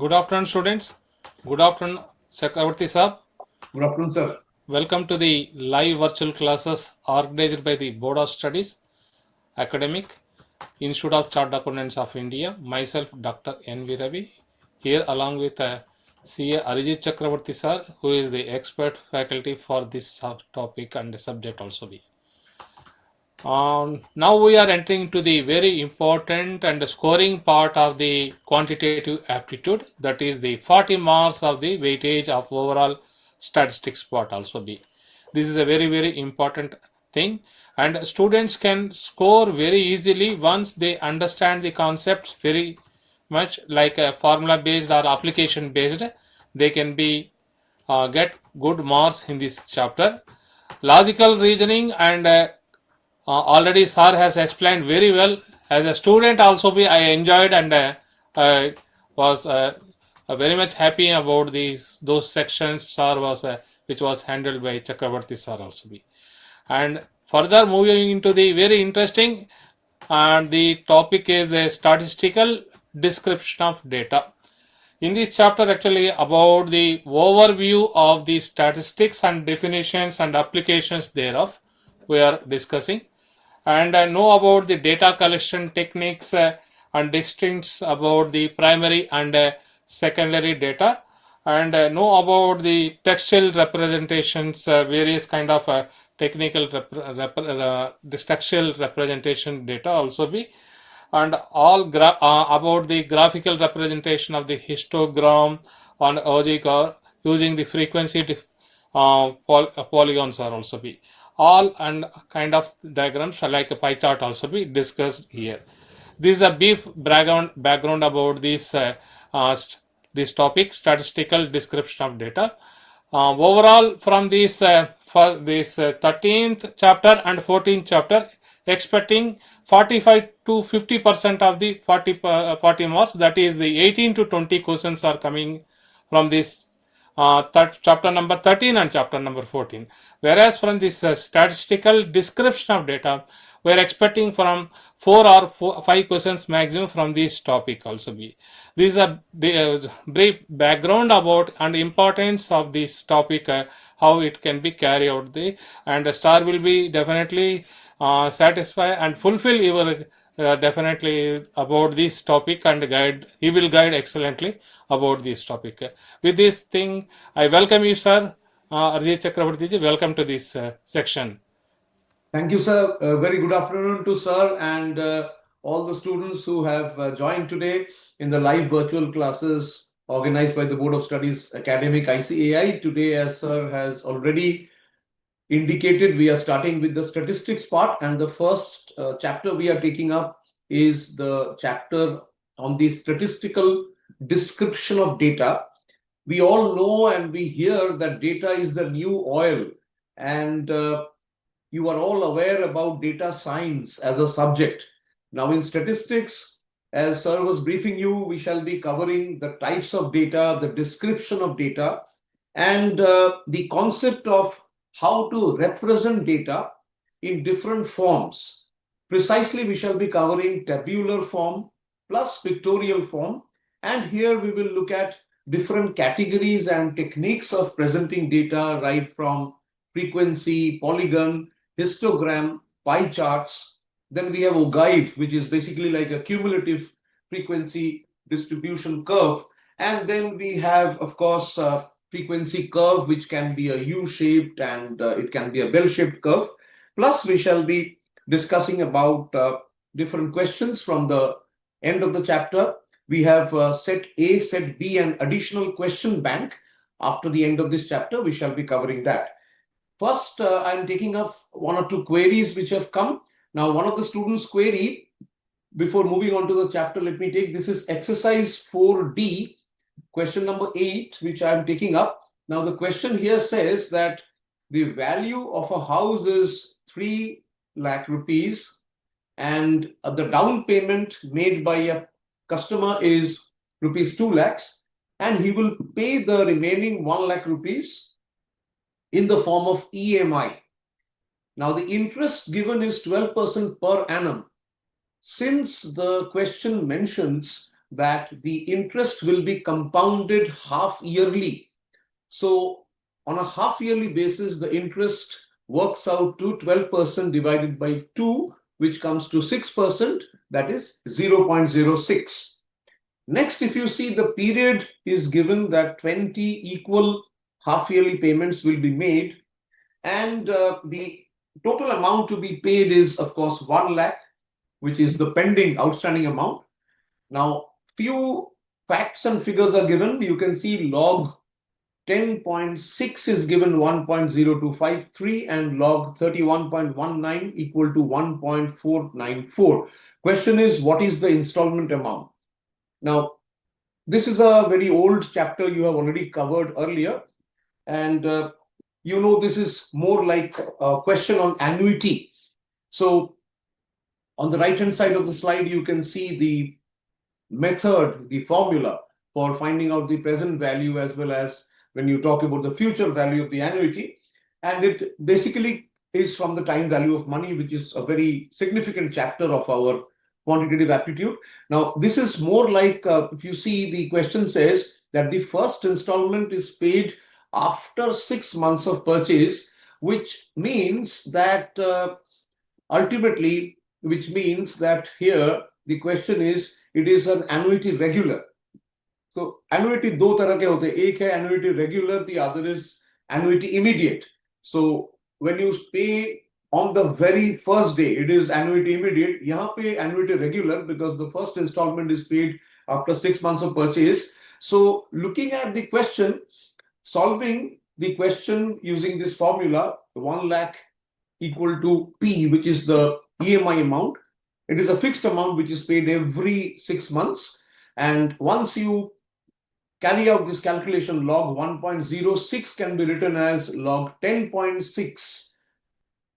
Good afternoon, students. Good afternoon, Chakravarti sir. Good afternoon, sir. Welcome to the live virtual classes organized by the Board of Studies, Academic, Institute of Chartered Accountants of India. Myself, Dr. N. V. Ravi, here along with CA Arijit Chakravarti sir, who is the expert faculty for this topic and subject also be. Now we are entering into the very important and scoring part of the quantitative aptitude, that is the 40 marks of the weightage of overall statistics part also be. This is a very important thing, and students can score very easily once they understand the concepts very much, like a formula based or application based. They can be get good marks in this chapter. Logical reasoning and already sir has explained very well. As a student also I enjoyed and was very much happy about those sections sir was which was handled by Chakravarti sir also be. And further moving into the very interesting, and the topic is a statistical description of data. In this chapter actually about the overview of the statistics and definitions and applications thereof we are discussing, and know about the data collection techniques and distincts about the primary and secondary data, and know about the textual representations, various kind of technical this textual representation data also be, and all about the graphical representation of the histogram and logic or using the frequency polygons are also be. All and kind of diagrams like a pie chart also be discussed here. This is a brief background about this topic, statistical description of data. Overall, from this for this 13th chapter and 14th chapter, expecting 45 to 50% of the 40 marks, that is the 18 to 20 questions are coming from this chapter number 13 and chapter number 14. Whereas from this statistical description of data, we are expecting from 5 questions maximum from this topic also be. This is a brief background about and importance of this topic, how it can be carried out. And the star will be definitely satisfy and fulfill your definitely about this topic, and guide. He will guide excellently about this topic. With this thing, I welcome you, sir. Arjit Chakravarti ji, welcome to this section. Thank you, sir. Very good afternoon to sir and all the students who have joined today in the live virtual classes organized by the Board of Studies Academic ICAI. Today, as sir has already indicated, we are starting with the statistics part, and the first chapter we are taking up is the chapter on the statistical description of data. We all know and we hear that data is the new oil, and you are all aware about data science as a subject. Now, in statistics, as sir was briefing you, we shall be covering the types of data, the description of data, and the concept of how to represent data in different forms. Precisely, we shall be covering tabular form plus pictorial form, and here we will look at different categories and techniques of presenting data, right from frequency, polygon, histogram, pie charts. Then we have ogive, which is basically like a cumulative frequency distribution curve. And then we have, of course, frequency curve, which can be a U-shaped and it can be a bell-shaped curve. Plus, we shall be discussing about different questions from the end of the chapter. We have set A, set B, and additional question bank. After the end of this chapter, we shall be covering that. First, I'm taking up one or two queries which have come. Now, one of the students' query, before moving on to the chapter, let me take, this is exercise 4D, question number 8, which I'm taking up. Now, the question here says that the value of a house is 3 lakh rupees, and the down payment made by a customer is rupees 2 lakhs, and he will pay the remaining 1 lakh rupees in the form of EMI. Now, the interest given is 12% per annum. Since the question mentions that the interest will be compounded half yearly. So on a half yearly basis, the interest works out to 12% divided by 2, which comes to 6%, that is 0.06. Next, if you see, the period is given that 20 equal half yearly payments will be made, and the total amount to be paid is, of course, 1 lakh, which is the pending outstanding amount. Now, few facts and figures are given. You can see log 10.6 is given 1.0253 and log 31.19 equal to 1.494. Question is, what is the installment amount? Now, this is a very old chapter you have already covered earlier, and this is more like a question on annuity. So on the right hand side of the slide, you can see the method, the formula for finding out the present value, as well as when you talk about the future value of the annuity. And it basically is from the time value of money, which is a very significant chapter of our quantitative aptitude. Now, this is more like, if you see, the question says that the first installment is paid after 6 months of purchase, which means that here the question is, it is an annuity regular. So annuity दो तरह के होते हैं, एक है annuity regular, the other is annuity immediate. So when you pay on the very first day, it is annuity immediate. यहाँ पे annuity regular, because the first installment is paid after 6 months of purchase. So looking at the question, solving the question using this formula, 1 lakh equal to P, which is the EMI amount. It is a fixed amount which is paid every 6 months. And once you carry out this calculation, log 1.06 can be written as log 10.6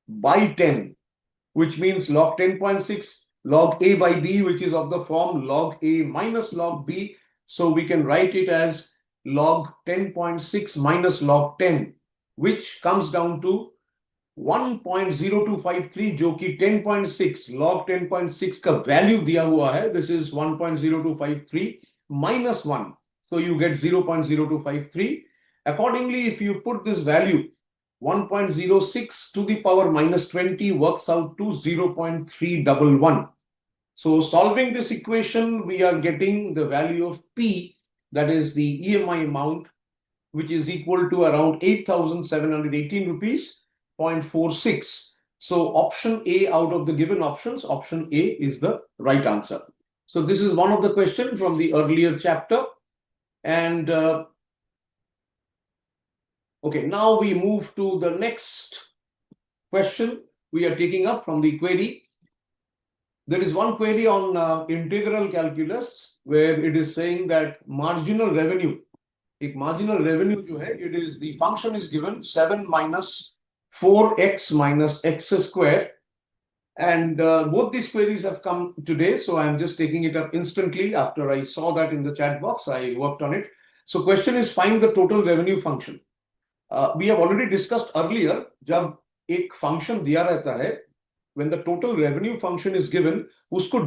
by 10, which means log 10.6 log A by B, which is of the form log A minus log B. So we can write it as log 10.6 minus log 10, which comes down to 1.0253, जो कि 10.6 log 10.6 का value दिया हुआ है. This is 1.0253 minus 1. So you get 0.0253. Accordingly, if you put this value, 1.06 to the power minus 20 works out to 0.311. So solving this equation, we are getting the value of P, that is the EMI amount, which is equal to around 8,718 rupees, 0.46. So option A out of the given options, option A is the right answer. So this is one of the questions from the earlier chapter. And okay, now we move to the next question we are taking up from the query. There is one query on integral calculus where it is saying that marginal revenue, एक marginal revenue जो है, it is, the function is given 7 minus 4x minus x square. And both these queries have come today, so I'm just taking it up instantly. After I saw that in the chat box, I worked on it. So question is, find the total revenue function. We have already discussed earlier, जब एक function दिया रहता है, when the total revenue function is given, उसको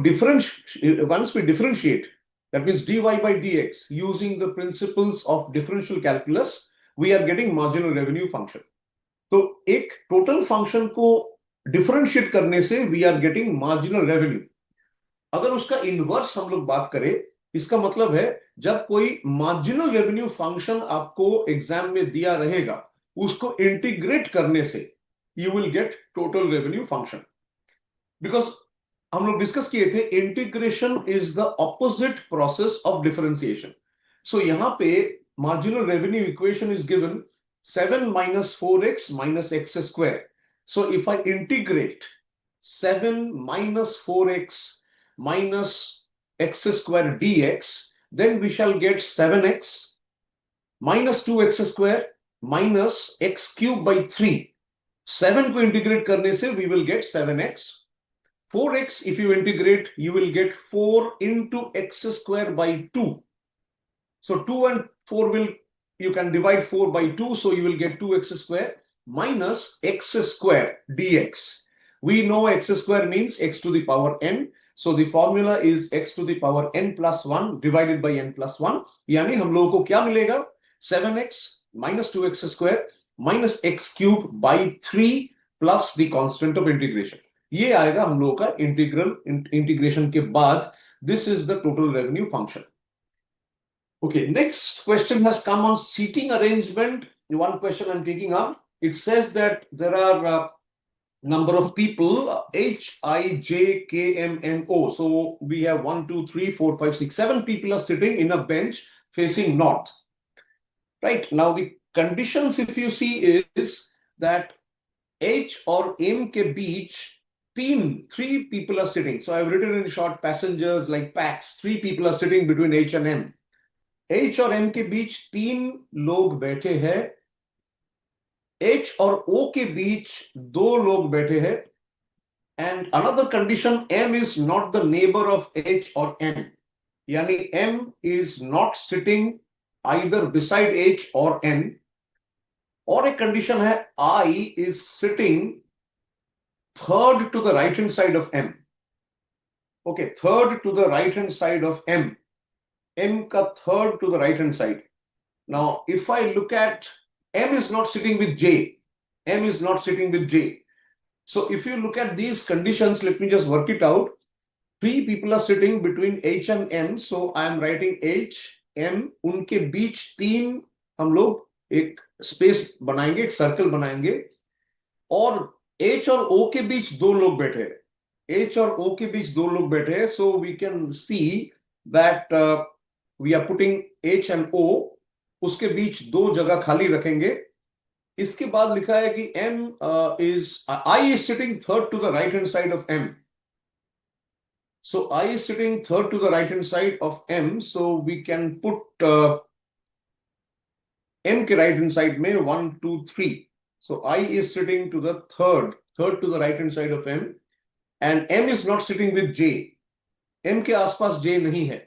once we differentiate, that means dy by dx, using the principles of differential calculus, we are getting marginal revenue function. तो एक total function को differentiate करने से we are getting marginal revenue. अगर उसका inverse हम लोग बात करें, इसका मतलब है जब कोई marginal revenue function आपको एग्जाम में दिया रहेगा, उसको इंटीग्रेट करने से you will get total revenue function. Because हम लोग डिस्कस किए थे, integration is the opposite process of differentiation. So यहां पे marginal revenue equation is given 7 minus 4x minus x square. So if I integrate 7 minus 4x minus x square dx, then we shall get 7x minus 2x square minus x cube by 3. 7 को integrate करने से we will get 7x. 4x, if you integrate, you will get 4 into x square by 2. So 2 and 4 will, you can divide 4 by 2, so you will get 2x square minus x square dx. We know x square means x to the power n. So the formula is x to the power n plus 1 divided by n plus 1. यानी हम लोगों को क्या मिलेगा? 7x minus 2x square minus x cube by 3 plus the constant of integration. ये आएगा हम लोगों का इंटीग्रेशन के बाद. This is the total revenue function. Okay, next question has come on seating arrangement. One question I'm taking up. It says that there are number of people H, I, J, K, M, N, O. So we have 1, 2, 3, 4, 5, 6, 7 people are sitting in a bench facing north. Right. Now the conditions, if you see, is that H or M ke beach, three people are sitting. So I've written in short passengers like packs. 3 people are sitting between H and M. H और M के बीच 3 लोग बैठे हैं. H और O के बीच 2 लोग बैठे हैं. And another condition, M is not the neighbor of H or N. यानी M is not sitting either beside H or N. और एक condition है I is sitting third to the right hand side of M. Okay, third to the right hand side of M. M ka third to the right hand side. Now, if I look at M is not sitting with J. M is not sitting with J. So if you look at these conditions, let me just work it out. 3 people are sitting between H and M. So I am writing H, M. उनके बीच 3 हम लोग एक space बनाएंगे, एक circle बनाएंगे. और H और O के बीच 2 लोग बैठे हैं. H और O के बीच 2 लोग बैठे हैं. So we can see that we are putting H and O. उसके बीच 2 जगह खाली रखेंगे. इसके बाद लिखा है कि I is sitting third to the right hand side of M. So I is sitting third to the right hand side of M. So we can put M के right hand side में 1, 2, 3. So I is sitting to the third to the right hand side of M. And M is not sitting with J. M के आसपास J नहीं है.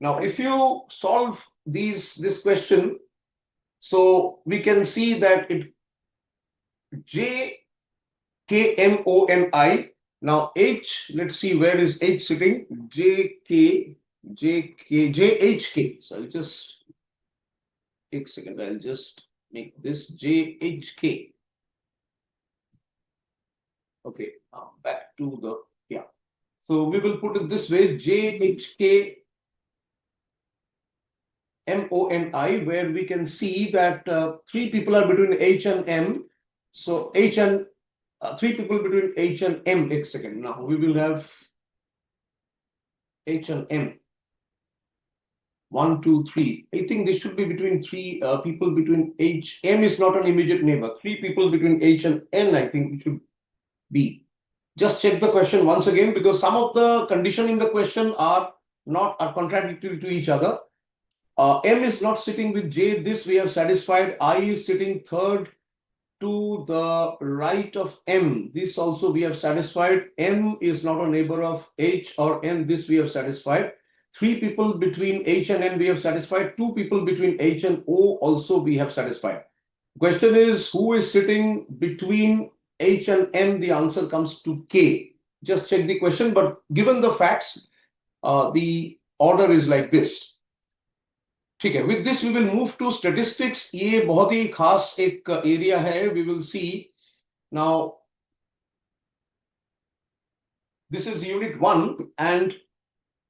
Now, if you solve this question, so we can see that it J, K, M, O, N, I. Now H, let's see where is H sitting. J, K, J, K, J, H, K. So I'll just take a second. I'll just make this J, H, K. Okay, now back to the, yeah. So we will put it this way, J, H, K, M, O, N, I, where we can see that 3 people are between H and M. So H and 3 people between H and M. एक second. Now we will have H and M. 1, 2, 3. I think this should be between 3 people between H. M is not an immediate neighbor. 3 people between H and N, I think it should be. Just check the question once again, because some of the condition in the question are contradictory to each other. M is not sitting with J. This we have satisfied. I is sitting third to the right of M. This also we have satisfied. M is not a neighbor of H or N. This we have satisfied. 3 people between H and N we have satisfied. 2 people between H and O also we have satisfied. Question is, who is sitting between H and M? The answer comes to K. Just check the question, but given the facts, the order is like this. ठीक है. With this we will move to statistics. ये बहुत ही खास एक area है. We will see now. This is unit 1 and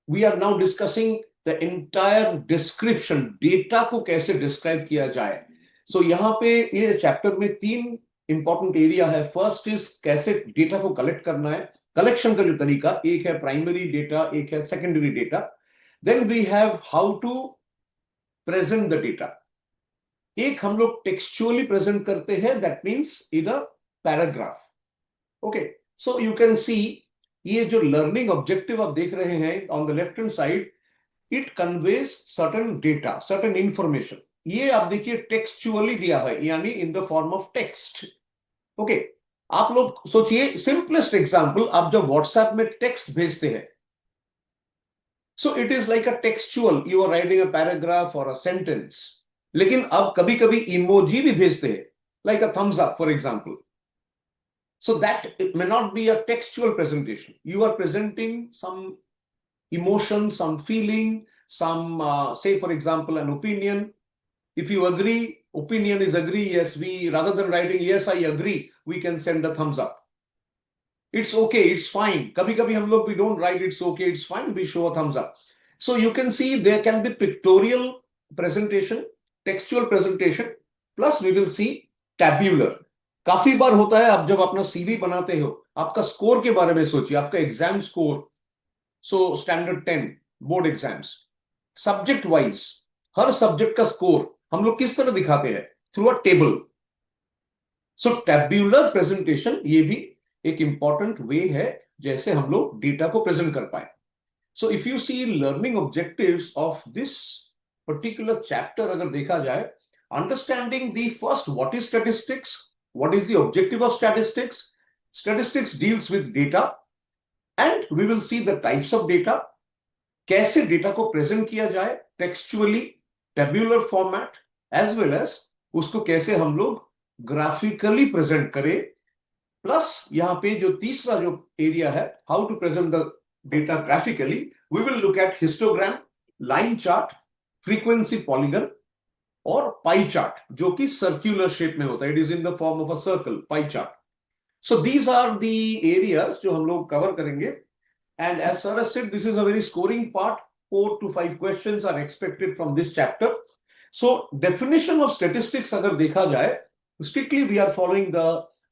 we are now discussing the entire description. Data को कैसे describe किया जाए. So यहाँ पे ये chapter में 3 important area है. First is कैसे data को collect करना है. Collection का जो तरीका, एक है primary data, एक है secondary data. Then we have how to present the data. एक हम लोग textually present करते हैं, that means in a paragraph. Okay, so you can see ये जो learning objective आप देख रहे हैं on the left hand side, it conveys certain data, certain information. ये आप देखिए textually दिया है, यानी in the form of text. Okay, आप लोग सोचिए simplest example, आप जब WhatsApp में text भेजते हैं, so it is like a textual, you are writing a paragraph or a sentence. लेकिन अब कभी-कभी emoji भी भेजते हैं, like a thumbs up for example. So that it may not be a textual presentation. You are presenting some emotion, some feeling, some, say, for example, an opinion. If you agree, opinion is agree, yes, we, rather than writing, yes, I agree, we can send a thumbs up. It's okay, it's fine. Kabhi kabhi hum log, we don't write it's okay, it's fine, we show a thumbs up. So you can see there can be pictorial presentation, textual presentation, plus we will see tabular. काफी बार होता है, आप जब अपना CV बनाते हो, आपका score के बारे में सोचिए, आपका exam score, so standard 10 board exams, subject wise हर सब्जेक्ट का स्कोर हम लोग किस तरह दिखाते हैं? Through a table. So tabular presentation ये भी एक इंपॉर्टेंट वे है जैसे हम लोग डेटा को प्रेजेंट कर पाए. So if you see learning objectives of this particular chapter अगर देखा जाए, understanding the first what is statistics, what is the objective of statistics. Statistics deals with data and we will see the types of data, कैसे data को present किया जाए textually, tabular format, as well as उसको कैसे हम लोग graphically present करें. Plus यहां पे जो तीसरा जो एरिया है, how to present the data graphically, we will look at histogram, line chart, frequency polygon और पाई चार्ट, जो कि सर्कुलर शेप में होता है. It is in the form of a circle, pie chart. So these are the areas जो हम लोग cover करेंगे. And as Sarah said, this is a very scoring part. 4 to 5 questions are expected from this chapter. So definition of statistics agar dekha jaye, strictly we are following the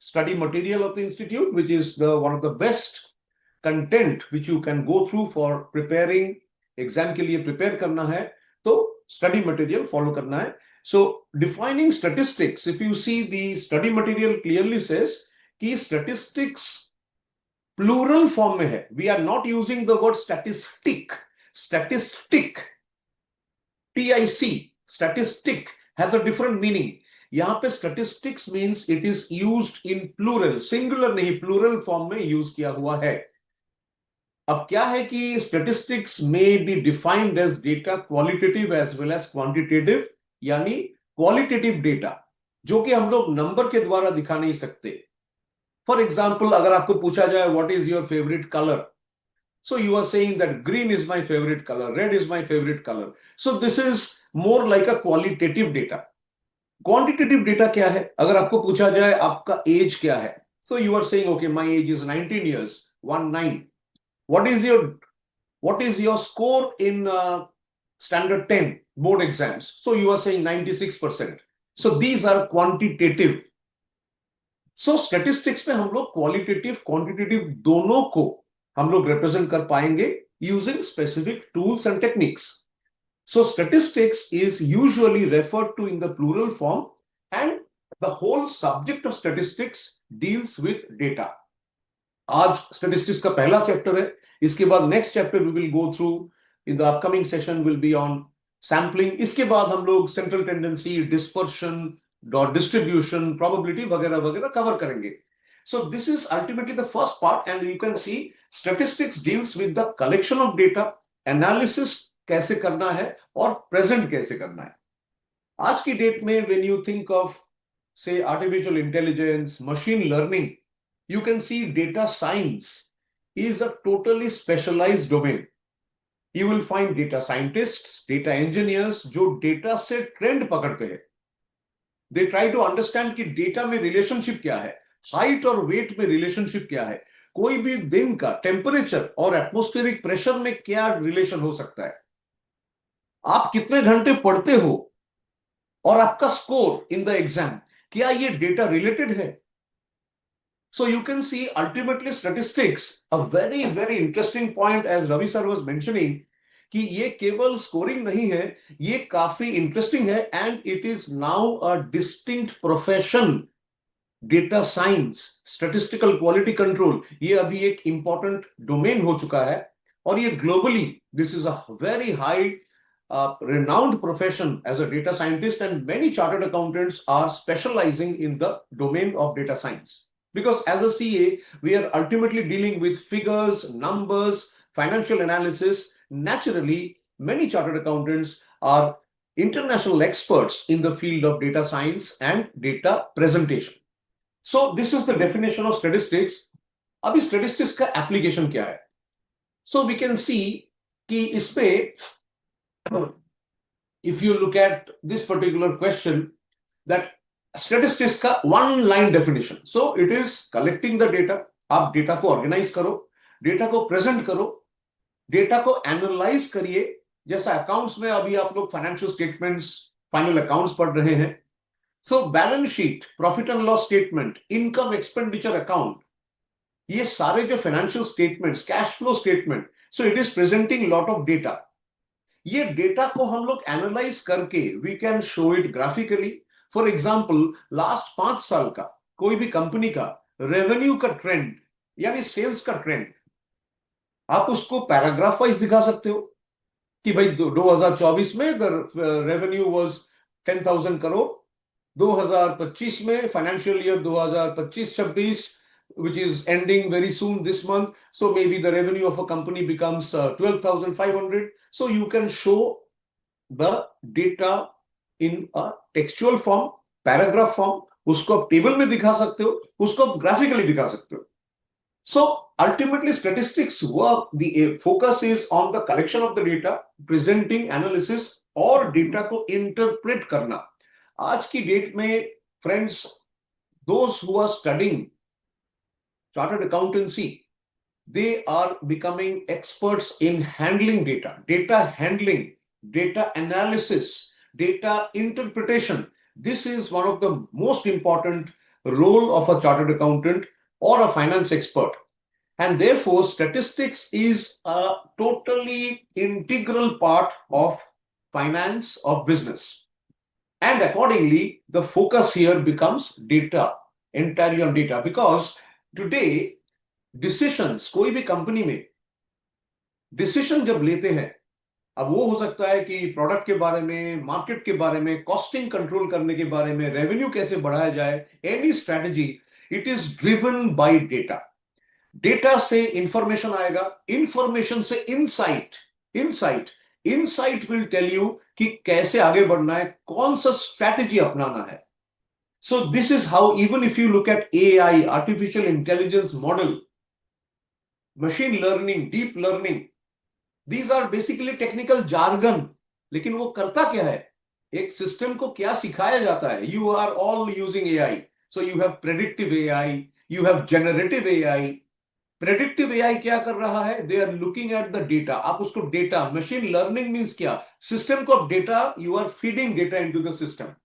study material of the institute, which is the one of the best content which you can go through for preparing exam ke liye. Prepare karna hai to study material follow karna hai. So defining statistics, if you see the study material clearly says ki statistics plural form में है. We are not using the word statistic. Statistic, T I C, statistic has a different meaning. यहां पे statistics means it is used in plural, singular नहीं, plural form में use किया हुआ है. अब क्या है कि स्टैटिस्टिक्स में be defined as data qualitative as well as quantitative, यानी क्वालिटेटिव डेटा जो कि हम लोग नंबर के द्वारा दिखा नहीं सकते. फॉर एग्जाम्पल, अगर आपको पूछा जाए what is your favourite colour, so you are saying that green is my favourite colour, red is my favourite colour. So this is more like a qualitative data. Quantitative data क्या है? अगर आपको पूछा जाए आपका एज क्या है, so you are saying okay my age is 19 years, 19. What is your score in standard 10 board exams? So you are saying 96%. So these are quantitative. So statistics में हम लोग क्वालिटेटिव क्वांटिटेटिव दोनों को हम लोग रिप्रेजेंट कर पाएंगे using specific tools and techniques. So statistics is usually referred to in the plural form and the whole subject of statistics deals with data. आज स्टैटिस्टिक्स का पहला चैप्टर है. इसके बाद next chapter we will go through in the upcoming session will be on sampling. इसके बाद हम लोग central tendency, dispersion, dot distribution, probability वगैरह वगैरह कवर करेंगे. So this is ultimately the first part and you can C statistics deals with the collection of data, analysis कैसे करना है और प्रेजेंट कैसे करना है. आज की डेट में व्हेन यू थिंक ऑफ से artificial intelligence, machine learning, you can see data science is a totally specialized domain. You will find data scientists, data engineers जो data से trend पकड़ते हैं. They try to understand कि data में relationship क्या है, height और weight में relationship क्या है, कोई भी दिन का temperature और atmospheric pressure में क्या relation हो सकता है, आप कितने घंटे पढ़ते हो और आपका score in the exam, क्या ये data related है. So you can see ultimately statistics, a very very interesting point as Ravi sir was mentioning, कि ये केवल स्कोरिंग नहीं है, ये काफी इंटरेस्टिंग है and it is now a distinct profession. Data science, statistical quality control, ये अभी एक इंपॉर्टेंट डोमेन हो चुका है और ये globally this is a very high renowned profession as a data scientist, and many chartered accountants are specializing in the domain of data science. Because as a CA, we are ultimately dealing with figures, numbers, financial analysis. Naturally, many chartered accountants are international experts in the field of data science and data presentation. So this is the definition of statistics. अभी statistics का application क्या है? So we can see कि इस पे if you look at this particular question, that statistics का one line definition. So it is collecting the data. आप data को ऑर्गेनाइज करो, डेटा को प्रेजेंट करो, डेटा को एनालाइज करिए. जैसा अकाउंट्स में अभी आप लोग फाइनेंशियल स्टेटमेंट्स, फाइनल अकाउंट्स पढ़ रहे हैं. So balance sheet, profit and loss statement, income expenditure account, ये सारे जो financial statements, cash flow statement, so it is presenting lot of data. ये डेटा को हम लोग एनालाइज करके we can show it graphically. For example, last 5 साल का कोई भी कंपनी का रेवेन्यू का ट्रेंड यानी सेल्स का ट्रेंड आप उसको पैराग्राफ वाइज दिखा सकते हो कि भाई 2024 में द रेवेन्यू वाज 10,000 करोड़, 2025 में financial year 2025-26 which is ending very soon this month, so maybe the revenue of a company becomes 12,500. So you can show the data in a textual form, paragraph form. उसको आप table में दिखा सकते हो, उसको आप graphically दिखा सकते हो. So ultimately statistics work, the focus is on the collection of the data, presenting, analysis और data को interpret करना. आज की डेट में friends, those who are studying chartered accountancy, they are becoming experts in handling data, data handling, data analysis, data interpretation. This is one of the most important role of a chartered accountant or a finance expert. And therefore, statistics is a totally integral part of finance, of business. And accordingly, the focus here becomes data, entirely on data, because today decisions, कोई भी company में decision जब लेते हैं, अब वो हो सकता है कि प्रोडक्ट के बारे में, मार्केट के बारे में, कॉस्टिंग कंट्रोल करने के बारे में, रेवेन्यू कैसे बढ़ाया जाए, any strategy, it is driven by data. Data से इंफॉर्मेशन आएगा, इंफॉर्मेशन से insight, insight will tell you कि कैसे आगे बढ़ना है, कौन सा स्ट्रैटेजी अपनाना है. So this is how, even if you look at AI, artificial intelligence model, machine learning, deep learning, these are basically technical jargon. लेकिन वो करता क्या है, एक सिस्टम को क्या सिखाया जाता है. You are all using AI. So you have predictive AI, you have generative AI. Predictive AI क्या कर रहा है, they are looking at the data. आप उसको डेटा, machine learning means क्या, सिस्टम को आप data, you are feeding data into the system.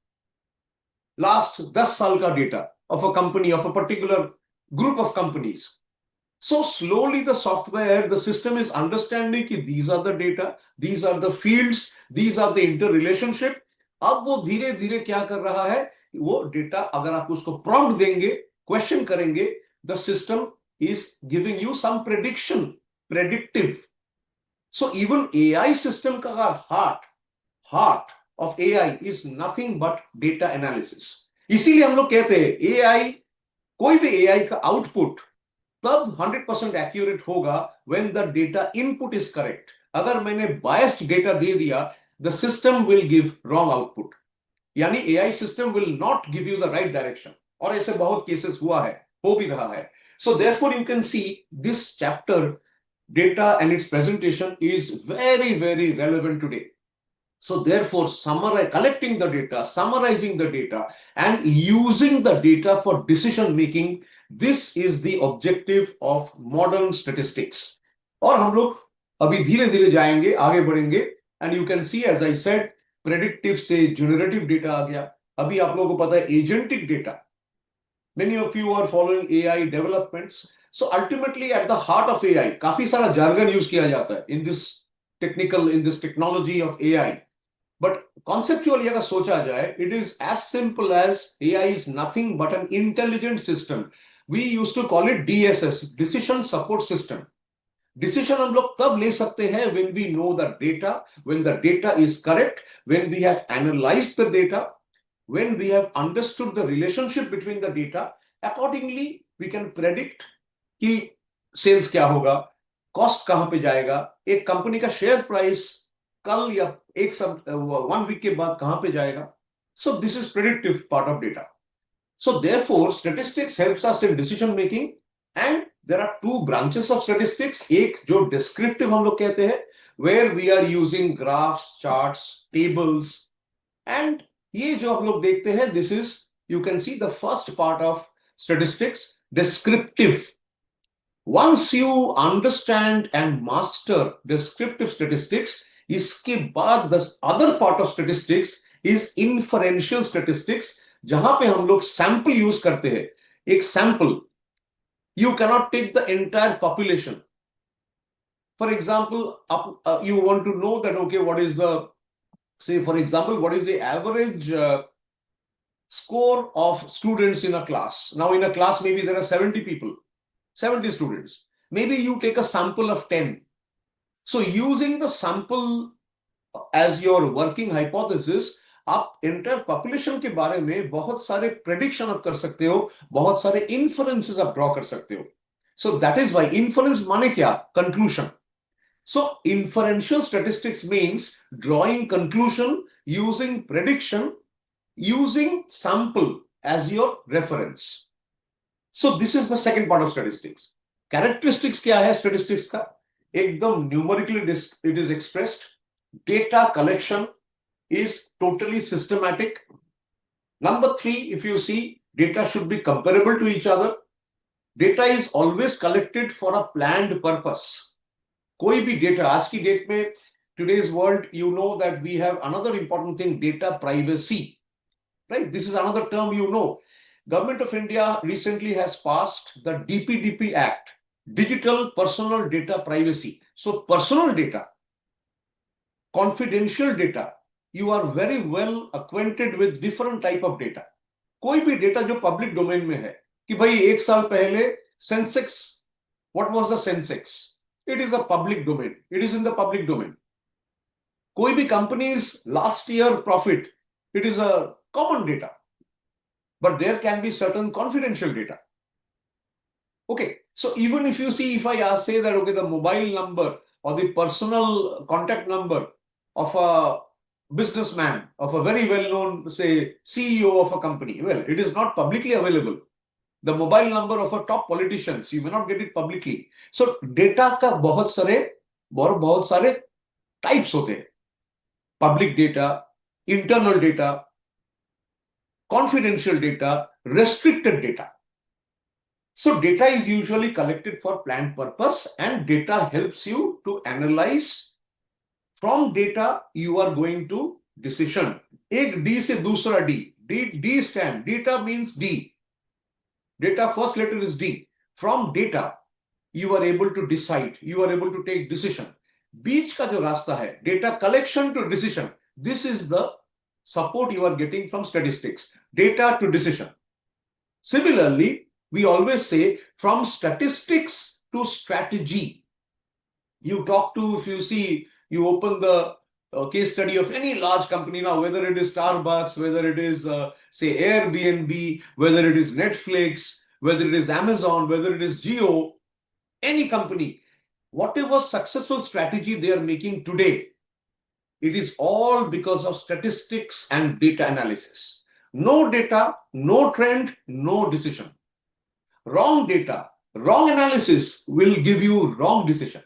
Last 10 साल का data of a company, of a particular group of companies. So slowly the software, the system is understanding कि these are the data, these are the fields, these are the interrelationship. अब वो धीरे धीरे क्या कर रहा है, वो डेटा अगर आप उसको prompt देंगे, क्वेश्चन करेंगे, the system is giving you some prediction, predictive. So even AI system का heart of AI is nothing but data analysis. इसीलिए हम लोग कहते हैं AI, कोई भी AI का आउटपुट तब 100% एक्यूरेट होगा when the data input is correct. अगर मैंने biased data दे दिया, the system will give wrong output. यानी AI system will not give you the right direction. और ऐसे बहुत केसेस हुआ है, हो भी रहा है. So therefore you can see this chapter, data and its presentation, is very, very relevant today. So therefore, collecting the data, summarizing the data, and using the data for decision making, this is the objective of modern statistics. और हम लोग अभी धीरे धीरे जाएंगे, आगे बढ़ेंगे, and you can see, as I said, predictive से generative data आ गया. अभी आप लोगों को पता है agentic data. Many of you are following AI developments. So ultimately, at the heart of AI, काफी सारा jargon use किया जाता है in this technology of AI. But conceptually अगर सोचा जाए, it is as simple as AI is nothing but an intelligent system. We used to call it DSS, Decision Support System. Decision हम लोग तब ले सकते हैं when we know the data, when the data is correct, when we have analyzed the data, when we have understood the relationship between the data. Accordingly, we can predict कि sales क्या होगा, cost कहां पे जाएगा, एक company का share price कल या एक 1 वीक के बाद कहां पे जाएगा. So this is predictive part of data. So therefore, statistics helps us in decision making, and there are two branches of statistics. एक जो descriptive हम लोग कहते हैं, where we are using graphs, charts, tables, and ये जो हम लोग देखते हैं, this is, you can see the first part of statistics, descriptive. Once you understand and master descriptive statistics, इसके बाद the other part of statistics is inferential statistics, जहां पे हम लोग sample use करते हैं. एक sample, you cannot take the entire population. For example, you want to know that, okay, what is the, say for example, what is the average score of students in a class? Now in a class, maybe there are 70 people, 70 students. Maybe you take a sample of 10. So using the sample as your working hypothesis, आप inter population के बारे में बहुत सारे prediction आप कर सकते हो, बहुत सारे इन्फरेंसेस आप ड्रॉ कर सकते हो. सो दैट इज व्हाई इन्फरेंस माने क्या? Conclusion. So inferential statistics means drawing conclusion using prediction, using sample as your reference. So this is the second part of statistics. Characteristics क्या है statistics का? एकदम numerically it is expressed. Data collection is totally systematic. Number three, if you see, data should be comparable to each other. Data is always collected for a planned purpose. कोई भी data, आज की date में, today's world, you know that we have another important thing, data privacy. Right? This is another term you know. Government of India recently has passed the DPDP Act, Digital Personal Data Privacy. So personal data, confidential data, you are very well acquainted with different type of data. कोई भी data जो public domain में है, कि भाई एक साल पहले Sensex, what was the Sensex? It is a public domain. It is in the public domain. कोई भी company's last year profit, it is a common data. But there can be certain confidential data. Okay, so even if you see, if I say that, okay, the mobile number or the personal contact number of a businessman, of a very well-known, say, CEO of a company, well, it is not publicly available. The mobile number of a top politicians, you may not get it publicly. So data का बहुत सारे types होते हैं. Public data, internal data, confidential data, restricted data. So data is usually collected for planned purpose, and data helps you to analyze. From data, you are going to decision. एक D से दूसरा D. D stand. Data means D. Data first letter is D. From data, you are able to decide. You are able to take decision. बीच का जो रास्ता है, data collection to decision. This is the support you are getting from statistics. Data to decision. Similarly, we always say from statistics to strategy. You talk to, if you see, you open the case study of any large company now, whether it is Starbucks, whether it is, say, Airbnb, whether it is Netflix, whether it is Amazon, whether it is Geo, any company, whatever successful strategy they are making today, it is all because of statistics and data analysis. No data, no trend, no decision. Wrong data, wrong analysis will give you wrong decision.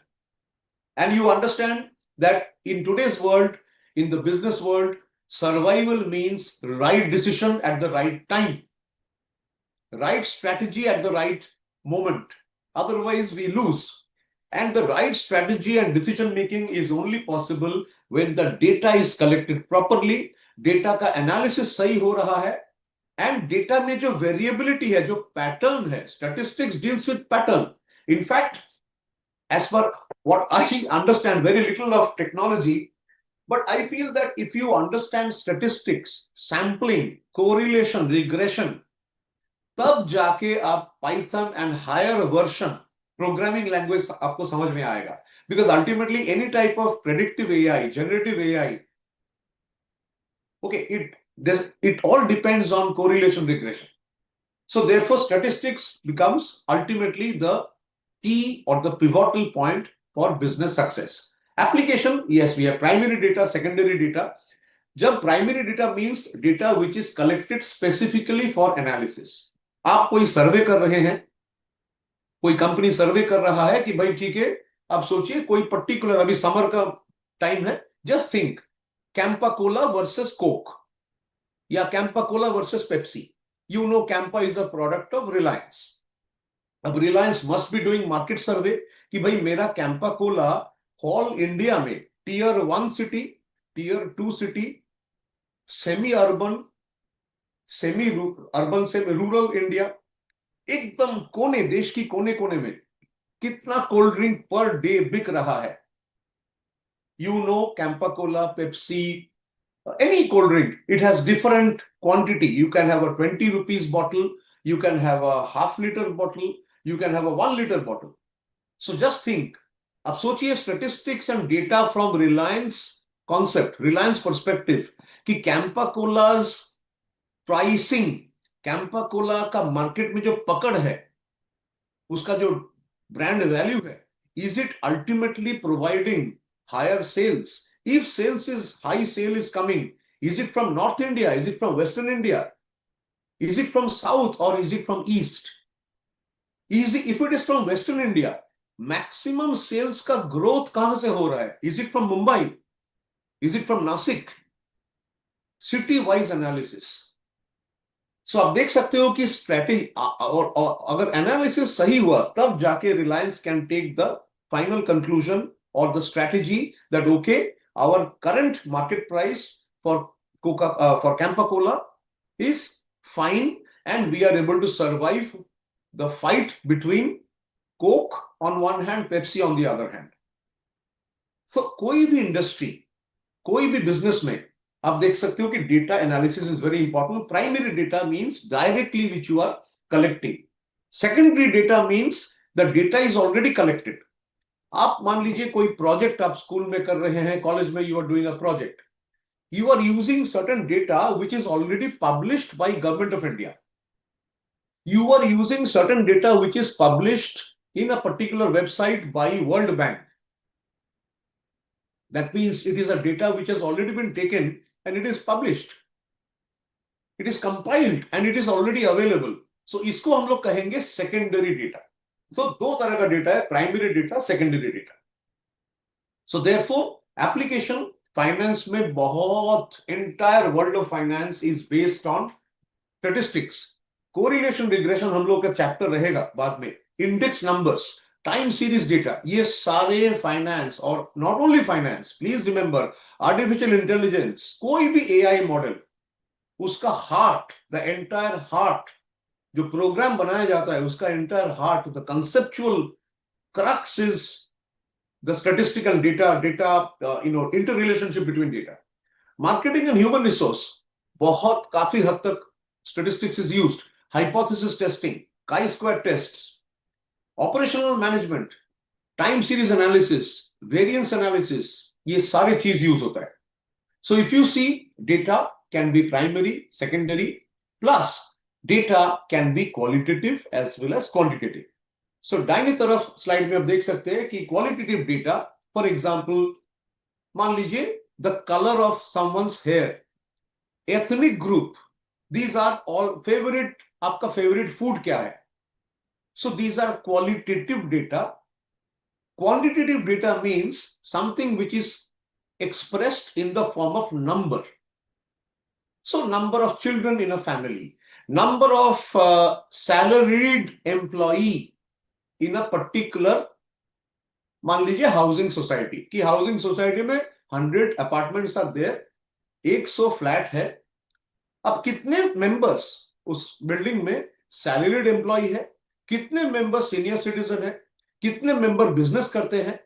And you understand that in today's world, in the business world, survival means right decision at the right time, right strategy at the right moment. Otherwise, we lose. And the right strategy and decision making is only possible when the data is collected properly, data का analysis सही हो रहा है, and data में जो variability है, जो pattern है, statistics deals with pattern. In fact, as per what I understand, very little of technology, but I feel that if you understand statistics, sampling, correlation, regression, तब जाके आप Python and higher version programming language आपको समझ में आएगा. Because ultimately any type of predictive AI, generative AI, okay, it all depends on correlation regression. So therefore statistics becomes ultimately the key or the pivotal point for business success. Application, yes, we have primary data, secondary data. जब primary data means data which is collected specifically for analysis. आप कोई सर्वे कर रहे हैं, कोई company सर्वे कर रहा है कि भाई ठीक है, अब सोचिए कोई पर्टिकुलर, अभी समर का टाइम है, just think Campa Cola versus Coke या Campa Cola versus Pepsi. You know Campa is a product of Reliance. अब Reliance must be doing market survey कि भाई मेरा कैंपा कोला ऑल इंडिया में tier 1 city, tier 2 city, semi urban, semi urban से rural India, एकदम कोने, देश की कोने कोने में कितना कोल्ड ड्रिंक पर डे बिक रहा है। You know Campa Cola, Pepsi, any cold drink, it has different quantity. You can have a 20 rupees bottle, you can have a half liter bottle, you can have a 1 liter bottle. So just think, अब सोचिए statistics and data from Reliance concept, Reliance perspective, कि Campa कोला's pricing, Campa Cola का market में जो पकड़ है, उसका जो ब्रांड वैल्यू है, is it ultimately providing higher sales? If sales is high, sale is coming, is it from North India? Is it from Western India? Is it from South or is it from East? If it is from Western India, maximum sales का growth कहां से हो रहा है? Is it from Mumbai? Is it from Nasik? City wise analysis. सो आप देख सकते हो कि स्ट्रेटेजी और अगर एनालिसिस सही हुआ तब जाके Reliance can take the final conclusion और the strategy that okay, our current market price for for Campa Cola is fine and we are able to survive the fight between Coke on one hand, Pepsi on the other hand. So कोई भी industry, कोई भी business में आप देख सकते हो कि data analysis is very important. Primary data means directly which you are collecting. Secondary data means the data is already collected. आप मान लीजिए कोई प्रोजेक्ट आप स्कूल में कर रहे हैं, कॉलेज में you are doing a project, you are using certain data which is already published by government of India. You are using certain data which is published in a particular website by World Bank. That means it is a data which has already been taken and it is published. It is compiled and it is already available. So इसको हम लोग कहेंगे secondary data. So दो तरह का data है, primary data, secondary data. So therefore application finance में बहुत, entire world of finance is based on statistics. Correlation regression हम लोग का चैप्टर रहेगा बाद में, index numbers, time series data, ये सारे फाइनेंस, और not only finance, please remember artificial intelligence, कोई भी एआई मॉडल, उसका हार्ट, द एंटायर हार्ट, जो प्रोग्राम बनाया जाता है उसका entire heart, the conceptual crux is the statistical data, interrelationship between data. Marketing and human resource, बहुत काफी हद तक statistics is used. Hypothesis testing, chi-square tests, operational management, time series analysis, variance analysis, ये सारे चीज यूज होता है. So if you see, data can be primary, secondary, plus data can be qualitative as well as quantitative. सो दाहिनी तरफ slide में आप देख सकते हैं कि क्वालिटेटिव डेटा, फॉर एग्जांपल मान लीजिए the colour of someone's hair, ethnic group, these are all favourite, आपका फेवरेट फूड क्या है, so these are qualitative data. Quantitative data means something which is expressed in the form of number. So number of children in a family, number of salaried employee in a particular, मान लीजिए housing society, की housing society में 100 apartments are there, 100 flat है. अब कितने members उस building में salaried employee है, कितने मेंबर सीनियर सिटीजन है, कितने मेंबर बिजनेस करते हैं,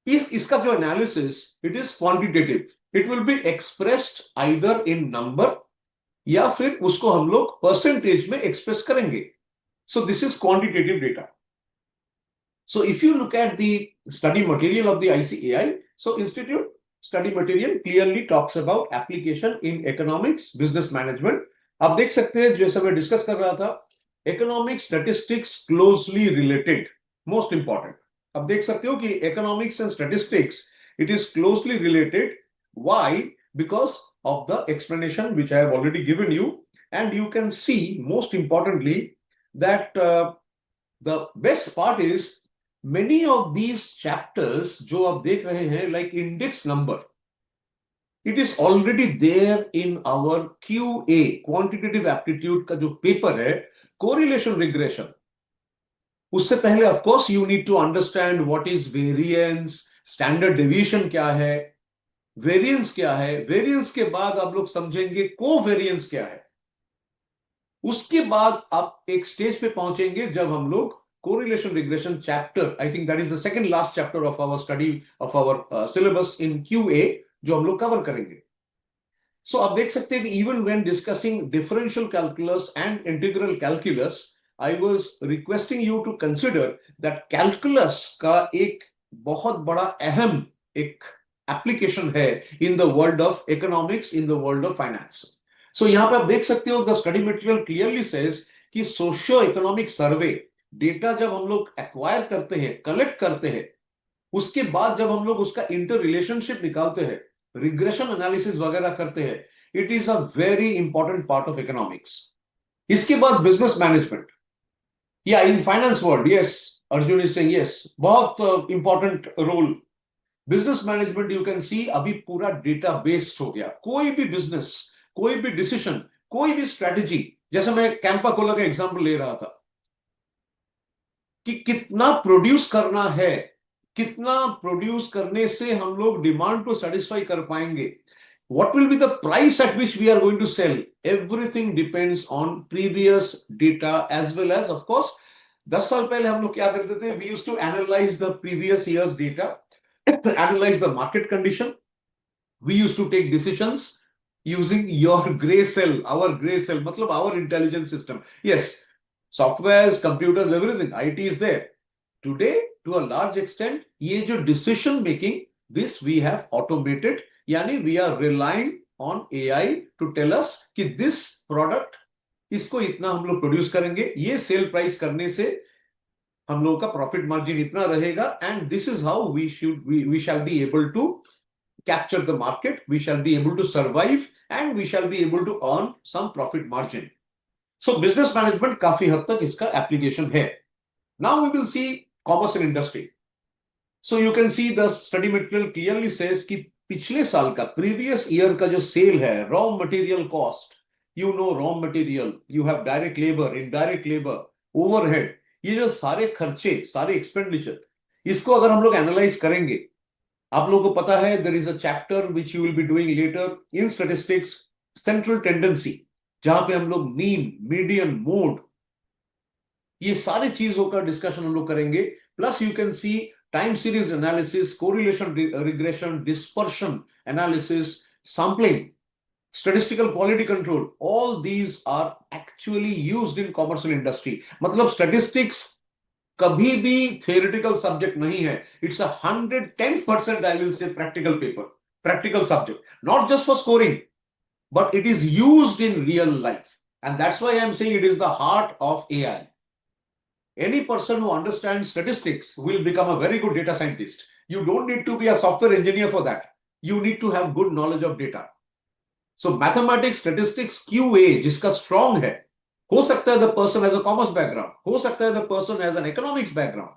इसका जो analysis, it is quantitative. It will be expressed either in number या फिर उसको हम लोग परसेंटेज में एक्सप्रेस करेंगे. So this is quantitative data. So if you look at the study material of the ICAI, so Institute study material clearly talks about application in economics, business management. आप देख सकते हैं, जैसे मैं डिस्कस कर रहा था, economics, statistics closely related, most important. आप देख सकते हो कि economics and statistics, it is closely related. Why? because of the explanation which I have already given you. And you can see, most importantly, that the best part is many of these chapters जो आप देख रहे हैं, like index number, it is already there in our QA, quantitative aptitude का जो paper है, correlation regression. उससे पहले of course you need to understand what is variance, standard deviation क्या है, वेरिएंस क्या है, वेरिएंस के बाद आप लोग समझेंगे कोवेरिएंस क्या है, उसके बाद आप एक स्टेज पे पहुंचेंगे जब हम लोग correlation regression chapter, I think that is the second last chapter of our study of our syllabus in QA, जो हम लोग कवर करेंगे. सो आप देख सकते हैं कि even when discussing differential calculus and integral calculus, I was requesting you to consider that calculus का एक बहुत बड़ा अहम एक एप्लीकेशन है in the world of economics, in the world of finance. So यहां पे आप देख सकते हो the study material clearly says कि सोशियो इकोनॉमिक सर्वे डेटा जब हम लोग एक्वायर करते हैं, कलेक्ट करते हैं, उसके बाद जब हम लोग उसका इंटर रिलेशनशिप निकालते हैं, रिग्रेशन एनालिसिस वगैरह करते हैं, it is a very important part of economics. इसके बाद बिजनेस मैनेजमेंट, या in finance world, yes, Arjun is saying yes, बहुत important role. Business management you can see अभी पूरा डेटा बेस्ड हो गया. कोई भी बिजनेस, कोई भी डिसीजन, कोई भी स्ट्रेटेजी, जैसे मैं कैंपा कोला का एग्जांपल ले रहा था कि कितना प्रोड्यूस करना है, कितना प्रोड्यूस करने से हम लोग डिमांड को सेटिस्फाई कर पाएंगे, what will be the price at which we are going to sell, everything depends on previous data as well as of course 10 साल पहले हम लोग क्या करते थे, we used to analyze the previous year's data, analyze the market condition, we used to take decisions using your gray cell, our gray cell, matlab our intelligence system. Yes, softwares, computers, everything, IT is there. Today, to a large extent, ये जो decision making, this we have automated, यानी we are relying on AI to tell us कि this product, इसको इतना हम लोग produce करेंगे, ये सेल प्राइस करने से हम लोगों का प्रॉफिट मार्जिन इतना रहेगा, and this is how we shall be able to capture the market, we shall be able to survive, and we shall be able to earn some profit margin. So business management काफी हद तक इसका application है. Now we will see commerce and industry. So you can see the study material clearly says कि पिछले साल का, previous year का जो सेल है, raw material cost, you know raw material, you have direct labor, indirect labor, overhead, ये जो सारे खर्चे, सारे एक्सपेंडिचर, इसको अगर हम लोग एनालाइज करेंगे, आप लोगों को पता है there is a chapter which you will be doing later in statistics, central tendency, जहां पे हम लोग मीन, मीडियन, मोड, ये सारी चीजों का डिस्कशन हम लोग करेंगे. Plus you can C time series analysis, correlation regression, dispersion analysis, sampling, statistical quality control, all these are actually used in commercial industry. मतलब statistics कभी भी theoretical subject नहीं है. It's 110% I will say practical paper, practical subject, not just for scoring, but it is used in real life. And that's why I'm saying it is the heart of AI. Any person who understands statistics will become a very good data scientist. You don't need to be a software engineer for that. You need to have good knowledge of data. So mathematics, statistics, QA जिसका strong है, हो सकता है the person has a commerce background, हो सकता है the person has an economics background,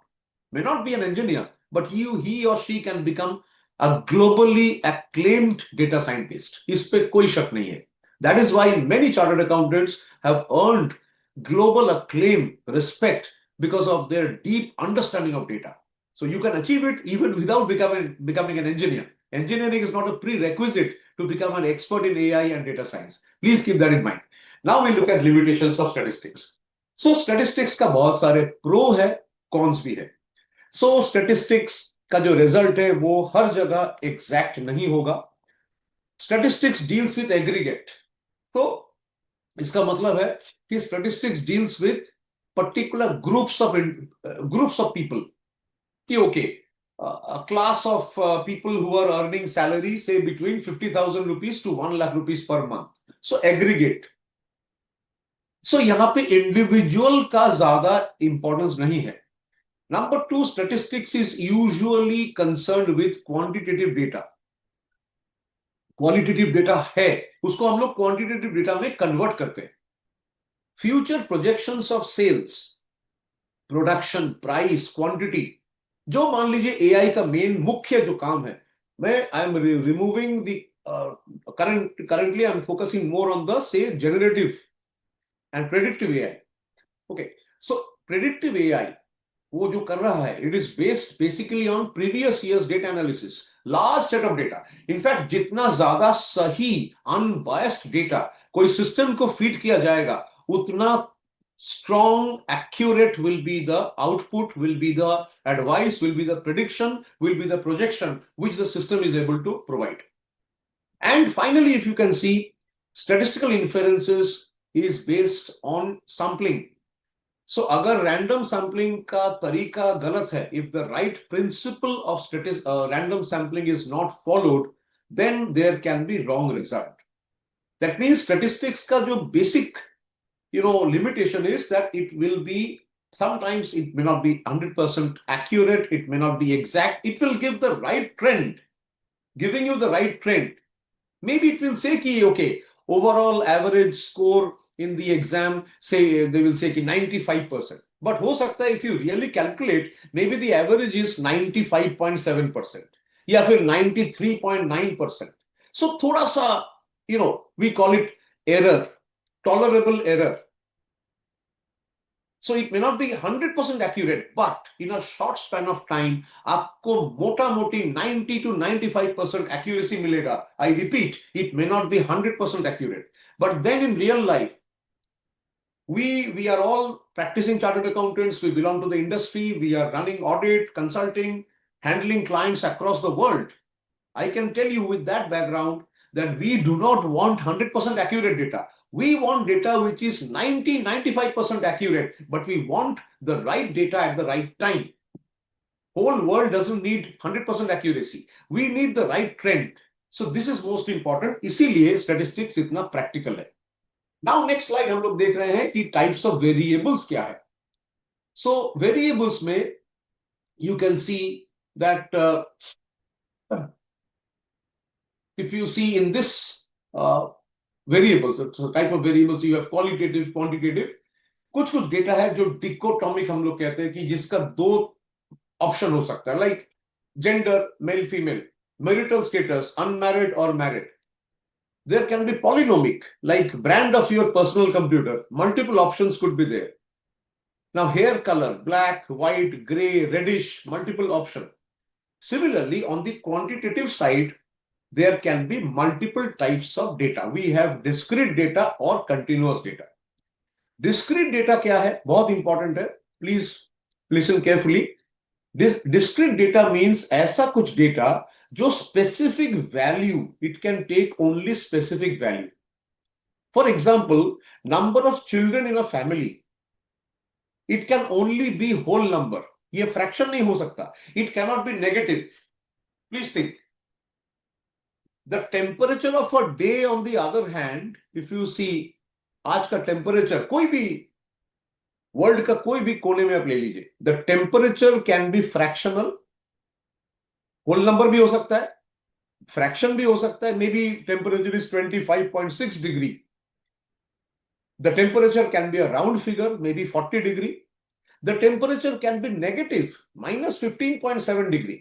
may not be an engineer, but he or she can become a globally acclaimed data scientist. इस पे कोई शक नहीं है. That is why many chartered accountants have earned global acclaim, respect, because of their deep understanding of data. So you can achieve it even without becoming an engineer. Engineering is not a prerequisite to become an expert in AI and data science. Please keep that in mind. Now we look at limitations of statistics. So statistics का बहुत सारे pro है, cons भी है. So statistics का जो result है वो हर जगह exact नहीं होगा. Statistics deals with aggregate. तो इसका मतलब है कि statistics deals with particular groups of people. कि okay, a class of people who are earning salary say between 50,000 rupees to 1 lakh rupees per month. So aggregate. So यहाँ पे individual का ज्यादा importance नहीं है. Number two, statistics is usually concerned with quantitative data. Qualitative data है, उसको हम लोग क्वांटिटेटिव डेटा में कन्वर्ट करते हैं। Future projections of sales, production, price, quantity, जो मान लीजिए एआई का मेन मुख्य जो काम है, मैं I am removing the currently I'm focusing more on the say generative and predictive AI. Okay, so predictive AI वो जो कर रहा है, it is based basically on previous years data analysis, large set of data. In fact जितना ज्यादा सही unbiased data कोई system को फीड किया जाएगा, उतना strong, accurate will be the output, will be the advice, will be the prediction, will be the projection which the system is able to provide. And finally, if you can see, statistical inferences is based on sampling. So अगर random sampling का तरीका गलत है, if the right principle of random sampling is not followed, then there can be wrong result. That means statistics का जो basic limitation is that it will be, sometimes it may not be 100% accurate, it may not be exact, it will give the right trend, giving you the right trend. Maybe it will say ki, okay, overall average score in the exam, say they will say ki 95%. But ho sakta hai, if you really calculate, maybe the average is 95.7% या फिर 93.9%. So thoda sa, we call it error, tolerable error. So it may not be 100% accurate, but in a short span of time, आपको मोटा मोटी 90 to 95% accuracy मिलेगा. I repeat, it may not be 100% accurate, but then in real life, we are all practicing chartered accountants. We belong to the industry. We are running audit, consulting, handling clients across the world. I can tell you with that background that we do not want 100% accurate data. We want data which is 90-95% accurate, but we want the right data at the right time. Whole world doesn't need 100% accuracy. We need the right trend. So this is most important. इसीलिए statistics इतना practical है. Now next slide हम लोग देख रहे हैं कि types of variables क्या है. So variables में you can see that if you see in this variables, so type of variables, you have qualitative, quantitative. कुछ डेटा है जो डिकोटॉमिक हम लोग कहते हैं कि जिसका दो ऑप्शन हो सकता है, like gender, male female, marital status, unmarried or married. There can be polynomic, like brand of your personal computer. Multiple options could be there. Now hair color, black, white, gray, reddish, multiple option. Similarly, on the quantitative side, there can be multiple types of data. We have discrete data or continuous data. Discrete data क्या है? बहुत important है. Please listen carefully. Discrete data means ऐसा कुछ data जो specific value, it can take only specific value. For example, number of children in a family, it can only be whole number. ये fraction नहीं हो सकता. It cannot be negative. Please think. The temperature of a day, on the other hand, if you see, आज का temperature, कोई भी world का कोई भी कोने में आप ले लीजिए, the temperature can be fractional, whole number भी हो सकता है, फ्रैक्शन भी हो सकता है. Maybe temperature is 25.6 degree. The temperature can be a round figure, maybe 40 degree. The temperature can be negative, -15.7 degree.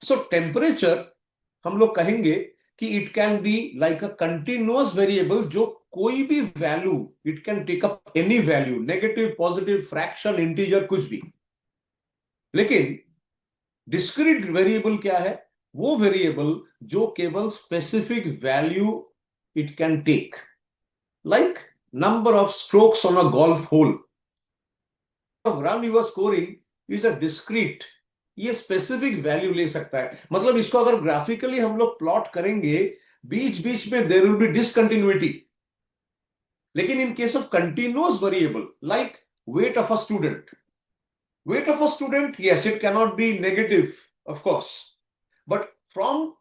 So temperature हम लोग कहेंगे कि it can be like a continuous variable, जो कोई भी value, it can take up any value, negative, positive, fraction, integer, कुछ भी. लेकिन डिस्क्रीट वेरिएबल क्या है? वो वेरिएबल जो केवल specific value it can take, like number of strokes on a golf hole, run you are scoring is a discrete. ये specific value ले सकता है. मतलब इसको अगर ग्राफिकली हम लोग प्लॉट करेंगे, बीच बीच में देयर विल बी डिसकंटिन्यूटी. लेकिन in case of continuous variable, like weight of a student, weight of a student, yes, it cannot be negative, of course, but from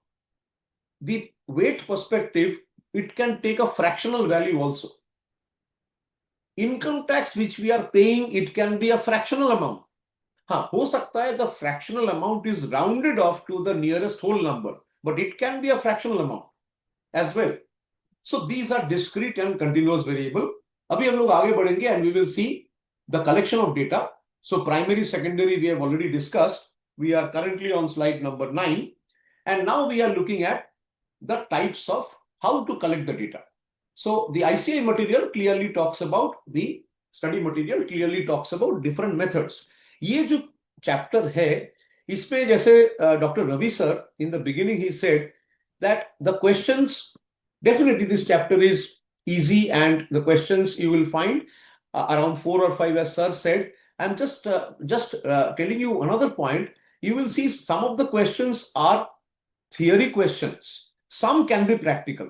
the weight perspective, it can take a fractional value also. Income tax which we are paying, it can be a fractional amount. हाँ, हो सकता है the fractional amount is rounded off to the nearest whole number, but it can be a fractional amount as well. So these are discrete and continuous variable. अभी हम लोग आगे बढ़ेंगे and we will see the collection of data. So primary, secondary, we have already discussed. We are currently on slide number 9, and now we are looking at the types of how to collect the data. So the ICAI material clearly talks about the study material clearly talks about different methods. ये जो chapter है इसमें जैसे Dr. Ravi sir in the beginning he said that the questions, definitely this chapter is easy and the questions you will find around 4 or 5 as sir said. I'm just telling you another point. You will see some of the questions are theory questions, some can be practical.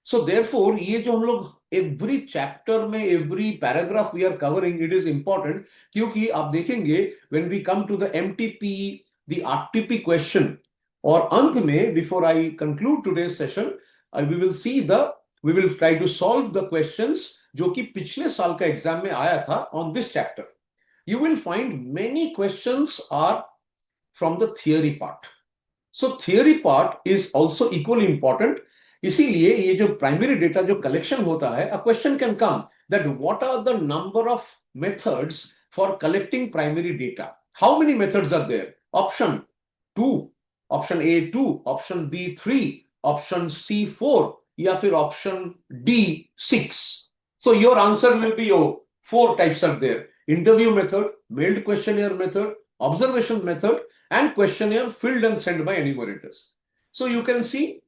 So therefore ये जो हम लोग every chapter में every paragraph we are covering, it is important क्योंकि आप देखेंगे when we come to the MTP, the RTP question, और अंत में before I conclude today's session, we will try to solve the questions जो कि पिछले साल का एग्जाम में आया था on this chapter. You will find many questions are from the theory part. So theory part is also equally important. इसीलिए ये जो primary data जो collection होता है, a question can come that what are the number of methods for collecting primary data? How many methods are there? Option 2, option A 2, option B 3, option C 4, या फिर option D 6. So your answer will be 4 types are there. Interview method, mailed questionnaire method, observation method, and questionnaire filled and sent by enumerators. So you can see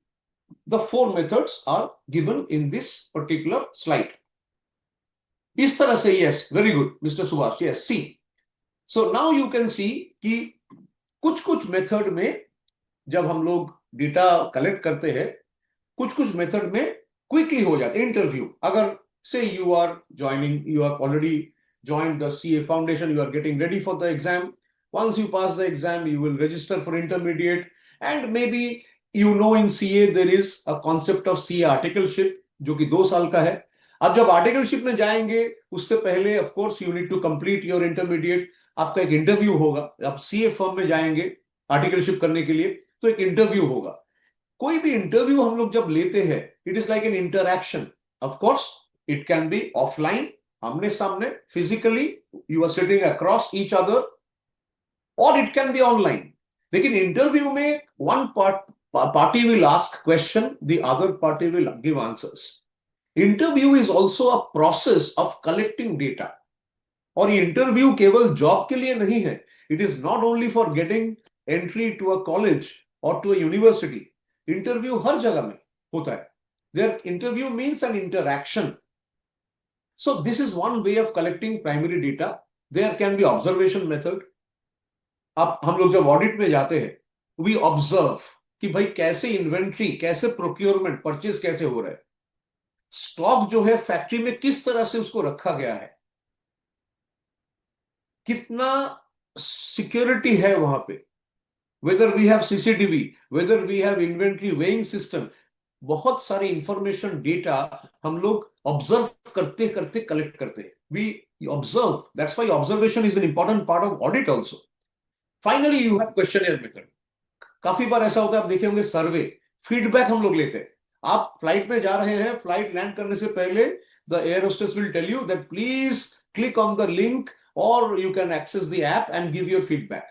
the 4 methods are given in this particular slide. इस तरह से, yes, very good, Mr. Subhash, yes, see. So now you can see कि कुछ method में जब हम लोग data collect करते हैं, कुछ मेथड में क्विकली हो जाते हैं. इंटरव्यू, अगर say you are already joined the CA foundation, you are getting ready for the exam. Once you pass the exam, you will register for intermediate, and maybe in CA there is a concept of CA articleship जो कि 2 साल का है. अब जब articleship में जाएंगे उससे पहले of course you need to complete your intermediate. आपका एक इंटरव्यू होगा. आप सीए फर्म में जाएंगे आर्टिकलशिप करने के लिए तो एक इंटरव्यू होगा. कोई भी इंटरव्यू हम लोग जब लेते हैं, it is like an interaction. Of course it can be offline, आमने सामने, physically you are sitting across each other, और इट कैन बी ऑनलाइन. लेकिन इंटरव्यू में one party will ask question, the other party will give answers. Interview is also a process of collecting data. और ये interview केवल job के लिए नहीं है. It is not only for getting entry to a college or to a university. Interview हर जगह में होता है. Their interview means an interaction. So this is one way of collecting primary data. There can be observation method. अब हम लोग जब audit में जाते हैं, we observe कि भाई कैसे इन्वेंट्री, कैसे प्रोक्योरमेंट, परचेज कैसे हो रहा है, स्टॉक जो है फैक्ट्री में किस तरह से उसको रखा गया है, कितना सिक्योरिटी है वहां पे, whether we have CCTV, whether we have inventory weighing system. बहुत सारे इंफॉर्मेशन डेटा हम लोग ऑब्जर्व करते करते कलेक्ट करते हैं. We observe, that's why observation is an important part of audit also. Finally you have questionnaire method. काफी बार ऐसा होता है, आप देखे होंगे सर्वे, फीडबैक हम लोग लेते हैं. आप फ्लाइट में जा रहे हैं, फ्लाइट लैंड करने से पहले the air hostess will tell you that please click on the link और you can access the app and give your feedback.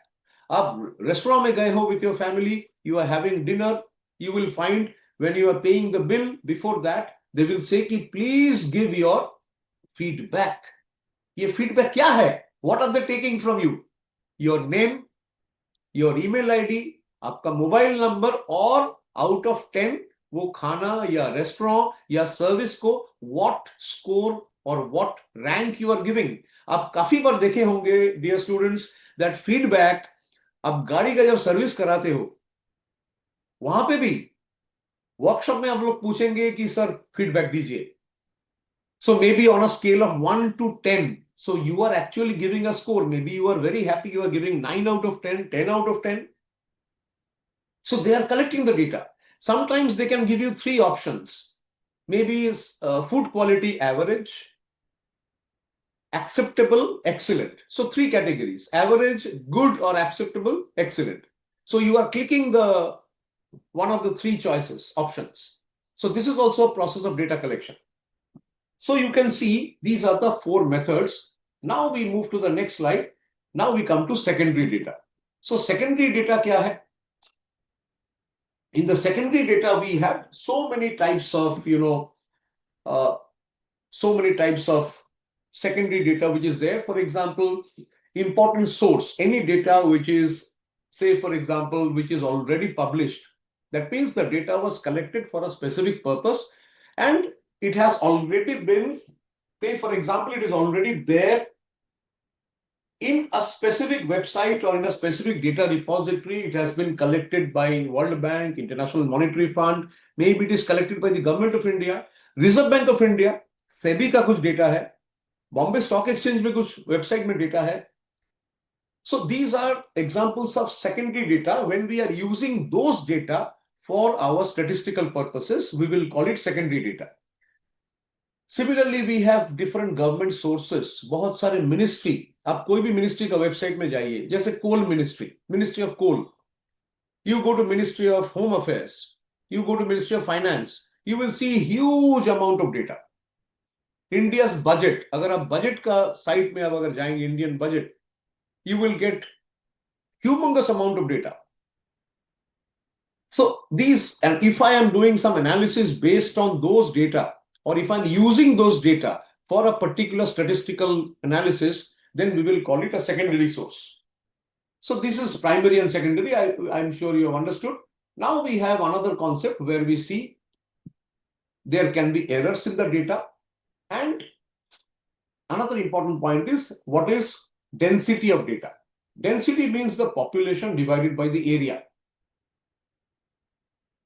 आप रेस्टोरेंट में गए हो with your family, you are having dinner, you will find when you are paying the bill, before that they will say कि please give your feedback. ये feedback क्या है? What are they taking from you? Your name, your email ID, आपका mobile number, और out of 10 वो खाना या restaurant या सर्विस को व्हाट स्कोर और what rank you are giving. आप काफी बार देखे होंगे डियर स्टूडेंट्स दैट फीडबैक आप गाड़ी का जब सर्विस कराते हो, वहां पे भी वर्कशॉप में आप लोग पूछेंगे कि सर फीडबैक दीजिए. So maybe on a scale of 1 to 10, so you are actually giving a score. Maybe you are very happy, you are giving 9 out of 10, 10 out of 10. So they are collecting the data. Sometimes they can give you 3 options. Maybe food quality average, acceptable, excellent. So 3 categories: average, good, or acceptable, excellent. So you are clicking the one of the three choices, options. So this is also a process of data collection. So you can see these are the four methods. Now we move to the next slide. Now we come to secondary data. So secondary data kya hai? In the secondary data, we have so many types of, so many types of secondary data which is there. For example, important source, any data which is, say, for example, which is already published. That means the data was collected for a specific purpose and it has already been, say, for example, it is already there in a specific website or in a specific data repository. It has been collected by World Bank, International Monetary Fund, maybe it is collected by the Government of India, Reserve Bank of India, SEBI का कुछ data है, Bombay stock exchange में कुछ website में data है. So these are examples of secondary data. When we are using those data for our statistical purposes, we will call it secondary data. Similarly, we have different government sources. बहुत सारे ministry, आप कोई भी ministry का website में जाइए, जैसे coal ministry, Ministry of Coal. You go to Ministry of Home Affairs, you go to Ministry of Finance, you will see huge amount of data. India's budget, अगर आप budget का site में आप अगर जाएंगे, Indian budget, you will get humongous amount of data. So these, and if I am doing some analysis based on those data, or if I'm using those data for a particular statistical analysis, then we will call it a secondary source. So this is primary and secondary. I'm sure you have understood. Now we have another concept where we see there can be errors in the data. And another important point is what is density of data. Density means the population divided by the area.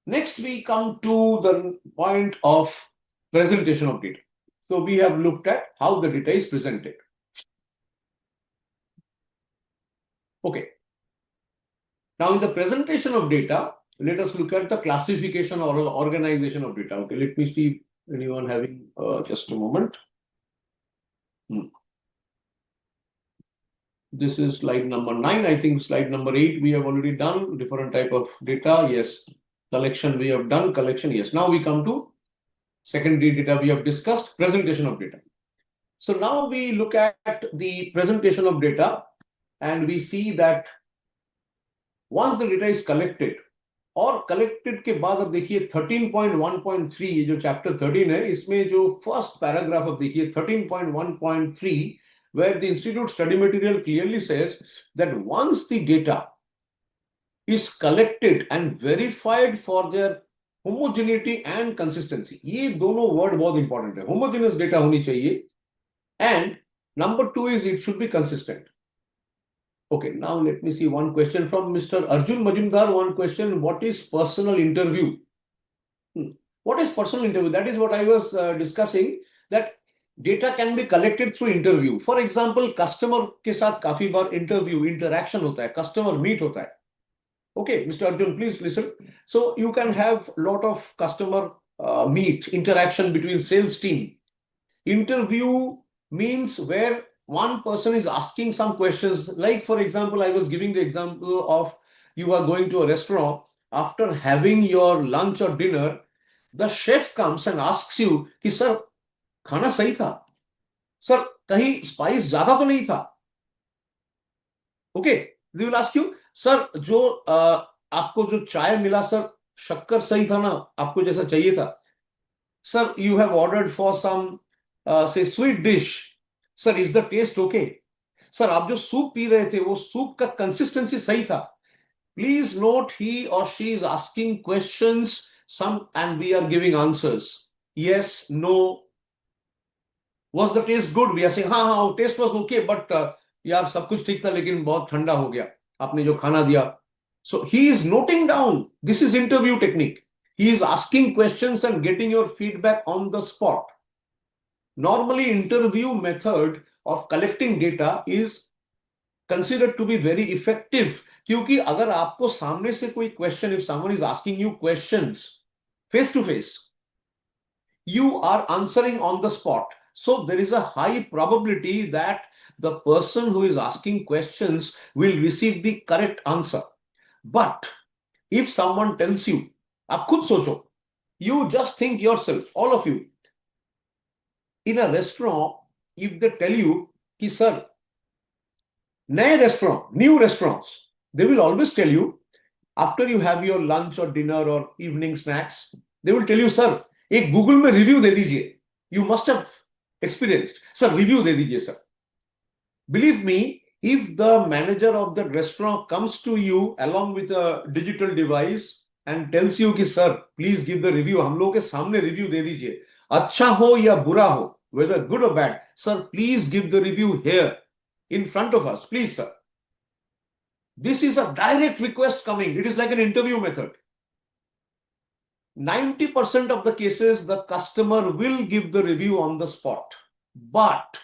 Next, we come to the point of presentation of data. So we have looked at how the data is presented. Okay. Now in the presentation of data, let us look at the classification or organization of data. Okay, let me see anyone having just a moment. This is slide number 9. I think slide number 8 we have already done. Different type of data. Yes. Collection we have done. Collection. Yes. Now we come to secondary data we have discussed. Presentation of data. So now we look at the presentation of data and we see that once the data is collected और collected के बाद अब देखिए 13.1.3 ये जो chapter 13 है इसमें जो first paragraph अब देखिए 13.1.3 where the institute study material clearly says that once the data is collected and verified for their homogeneity and consistency, ये दोनों word बहुत important है. Homogeneous data होनी चाहिए and number 2 is it should be consistent. Okay, now let me see one question from Mr. Arjun Majumdar. One question, what is personal interview? What is personal interview? That is what I was discussing, that data can be collected through interview. For example, customer के साथ काफी बार interview, interaction होता है, customer meet होता है. Okay, Mr. Arjun, please listen. So you can have a lot of customer meet, interaction between sales team. Interview means where one person is asking some questions. Like, for example, I was giving the example of you are going to a restaurant. After having your lunch or dinner, the chef comes and asks you, कि sir, खाना सही था? Sir, कहीं spice ज़्यादा तो नहीं था? Okay, they will ask you, sir, जो आपको जो चाय मिला सर, शक्कर सही था ना? आपको जैसा चाहिए था? Sir, you have ordered for some say sweet dish. Sir, is the taste okay? Sir, आप जो सूप पी रहे थे वो सूप का कंसिस्टेंसी सही था? Please note, he or she is asking questions, some, and we are giving answers. Yes, no. Was the taste good? We are saying, हाँ, taste was okay, but यार सब कुछ ठीक था लेकिन बहुत ठंडा हो गया आपने जो खाना दिया. So he is noting down. This is interview technique. He is asking questions and getting your feedback on the spot. Normally, interview method of collecting data is considered to be very effective. क्योंकि अगर आपको सामने से कोई question, if someone is asking you questions face to face, you are answering on the spot. So there is a high probability that the person who is asking questions will receive the correct answer. But If someone tells you, आप खुद सोचो, you just think yourself, all of you, in a restaurant, if they tell you कि sir, नए restaurant, new restaurants, they will always tell you after you have your lunch or dinner or evening snacks, they will tell you, sir, एक Google में review दे दीजिए. You must have experienced. Sir, review दे दीजिए, sir. Believe me, if the manager of the restaurant comes to you along with a digital device and tells you कि sir, please give the review, हम लोग के सामने review दे दीजिए, अच्छा हो या बुरा हो, whether good or bad, sir, please give the review here in front of us, please, sir. This is a direct request coming. It is like an interview method. 90% of the cases, the customer will give the review on the spot. But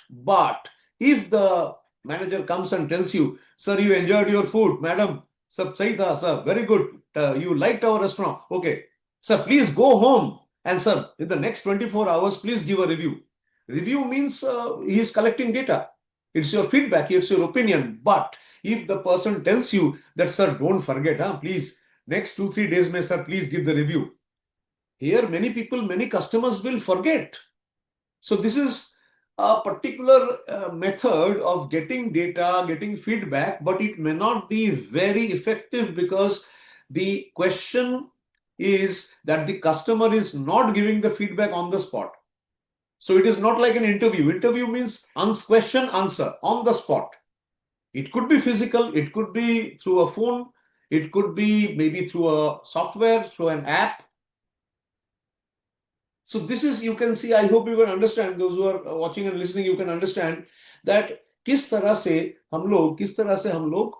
if the manager comes and tells you, sir, you enjoyed your food, madam, sab sahi tha, sir, very good, you liked our restaurant, okay, sir, please go home, and sir, in the next 24 hours, please give a review. Review means he is collecting data. It's your feedback, it's your opinion. But if the person tells you that, sir, don't forget, please, next 2-3 days, may sir, please give the review. Here, many people, many customers will forget. So this is a particular method of getting data, getting feedback, but it may not be very effective because the question is that the customer is not giving the feedback on the spot. So it is not like an interview. Interview means question, answer on the spot. It could be physical, it could be through a phone, it could be maybe through a software, through an app. So this is, you can see, I hope you can understand, those who are watching and listening, you can understand that किस तरह से हम लोग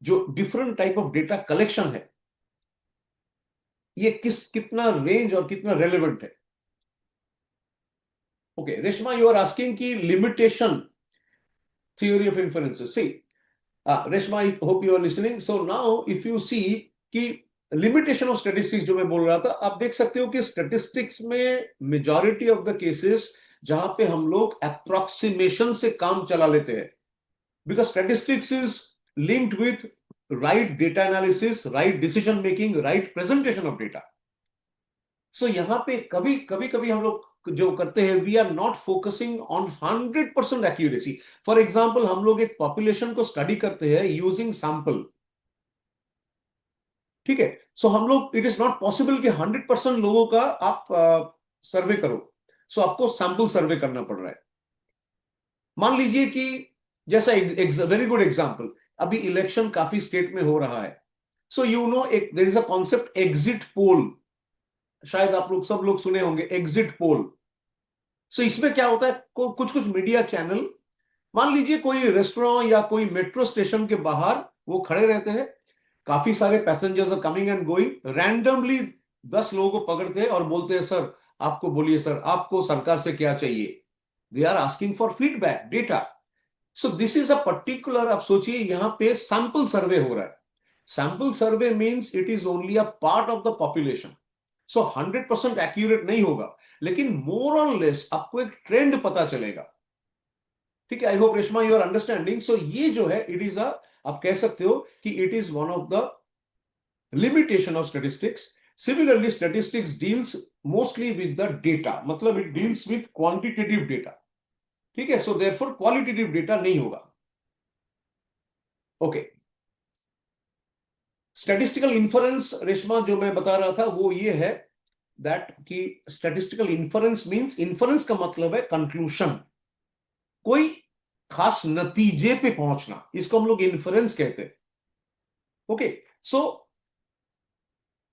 जो different type of data collection है, ये कितना range और कितना relevant है. Okay, Reshma, you are asking ki limitation theory of inferences. See, Reshma, I hope you are listening. So now if you see कि लिमिटेशन ऑफ स्टैटिस्टिक्स जो मैं बोल रहा था, आप देख सकते हो कि स्टैटिस्टिक्स में मेजॉरिटी ऑफ द केसेस जहां पे हम लोग अप्रोक्सीमेशन से काम चला लेते हैं, because statistics is linked with right data analysis, right decision making, right presentation of data. So यहां पे कभी कभी हम लोग जो करते हैं, we are not focusing on 100% accuracy. For example, हम लोग एक पॉपुलेशन को स्टडी करते हैं यूजिंग सैंपल. ठीक है, सो हम लोग, इट इज नॉट पॉसिबल कि 100% लोगों का आप सर्वे करो. सो आपको सैंपल सर्वे करना पड़ रहा है. मान लीजिए कि जैसा वेरी गुड एग्जांपल, अभी इलेक्शन काफी स्टेट में हो रहा है. सो यू नो, एक there is a concept exit poll. शायद आप लोग सब लोग सुने होंगे एग्जिट पोल. सो इसमें क्या होता है, कुछ मीडिया चैनल, मान लीजिए कोई रेस्टोरेंट या कोई मेट्रो स्टेशन के बाहर वो खड़े रहते हैं, काफी सारे passengers are coming and going, randomly 10 लोगों को पकड़ते हैं और बोलते हैं, सर आपको, बोलिए सर, आपको सरकार से क्या चाहिए. They are asking for feedback, data. So this is a particular, आप सोचिए यहां पे सैंपल सर्वे हो रहा है. Sample survey means it is only a part of the population. So 100% accurate नहीं होगा, लेकिन मोर और लेस आपको एक ट्रेंड पता चलेगा. ठीक है, I hope Reshma you are understanding. So ये जो है, इट इज अ, आप कह सकते हो कि it is one of the limitation of statistics. Similarly, statistics deals mostly with the data, मतलब it deals with quantitative data. ठीक है, so therefore qualitative data नहीं होगा. Okay. Statistical inference, रेशमा, जो मैं बता रहा था वो ये है that कि statistical inference means, inference का मतलब है conclusion, कोई खास नतीजे पे पहुंचना, इसको हम लोग inference कहते हैं. Okay, so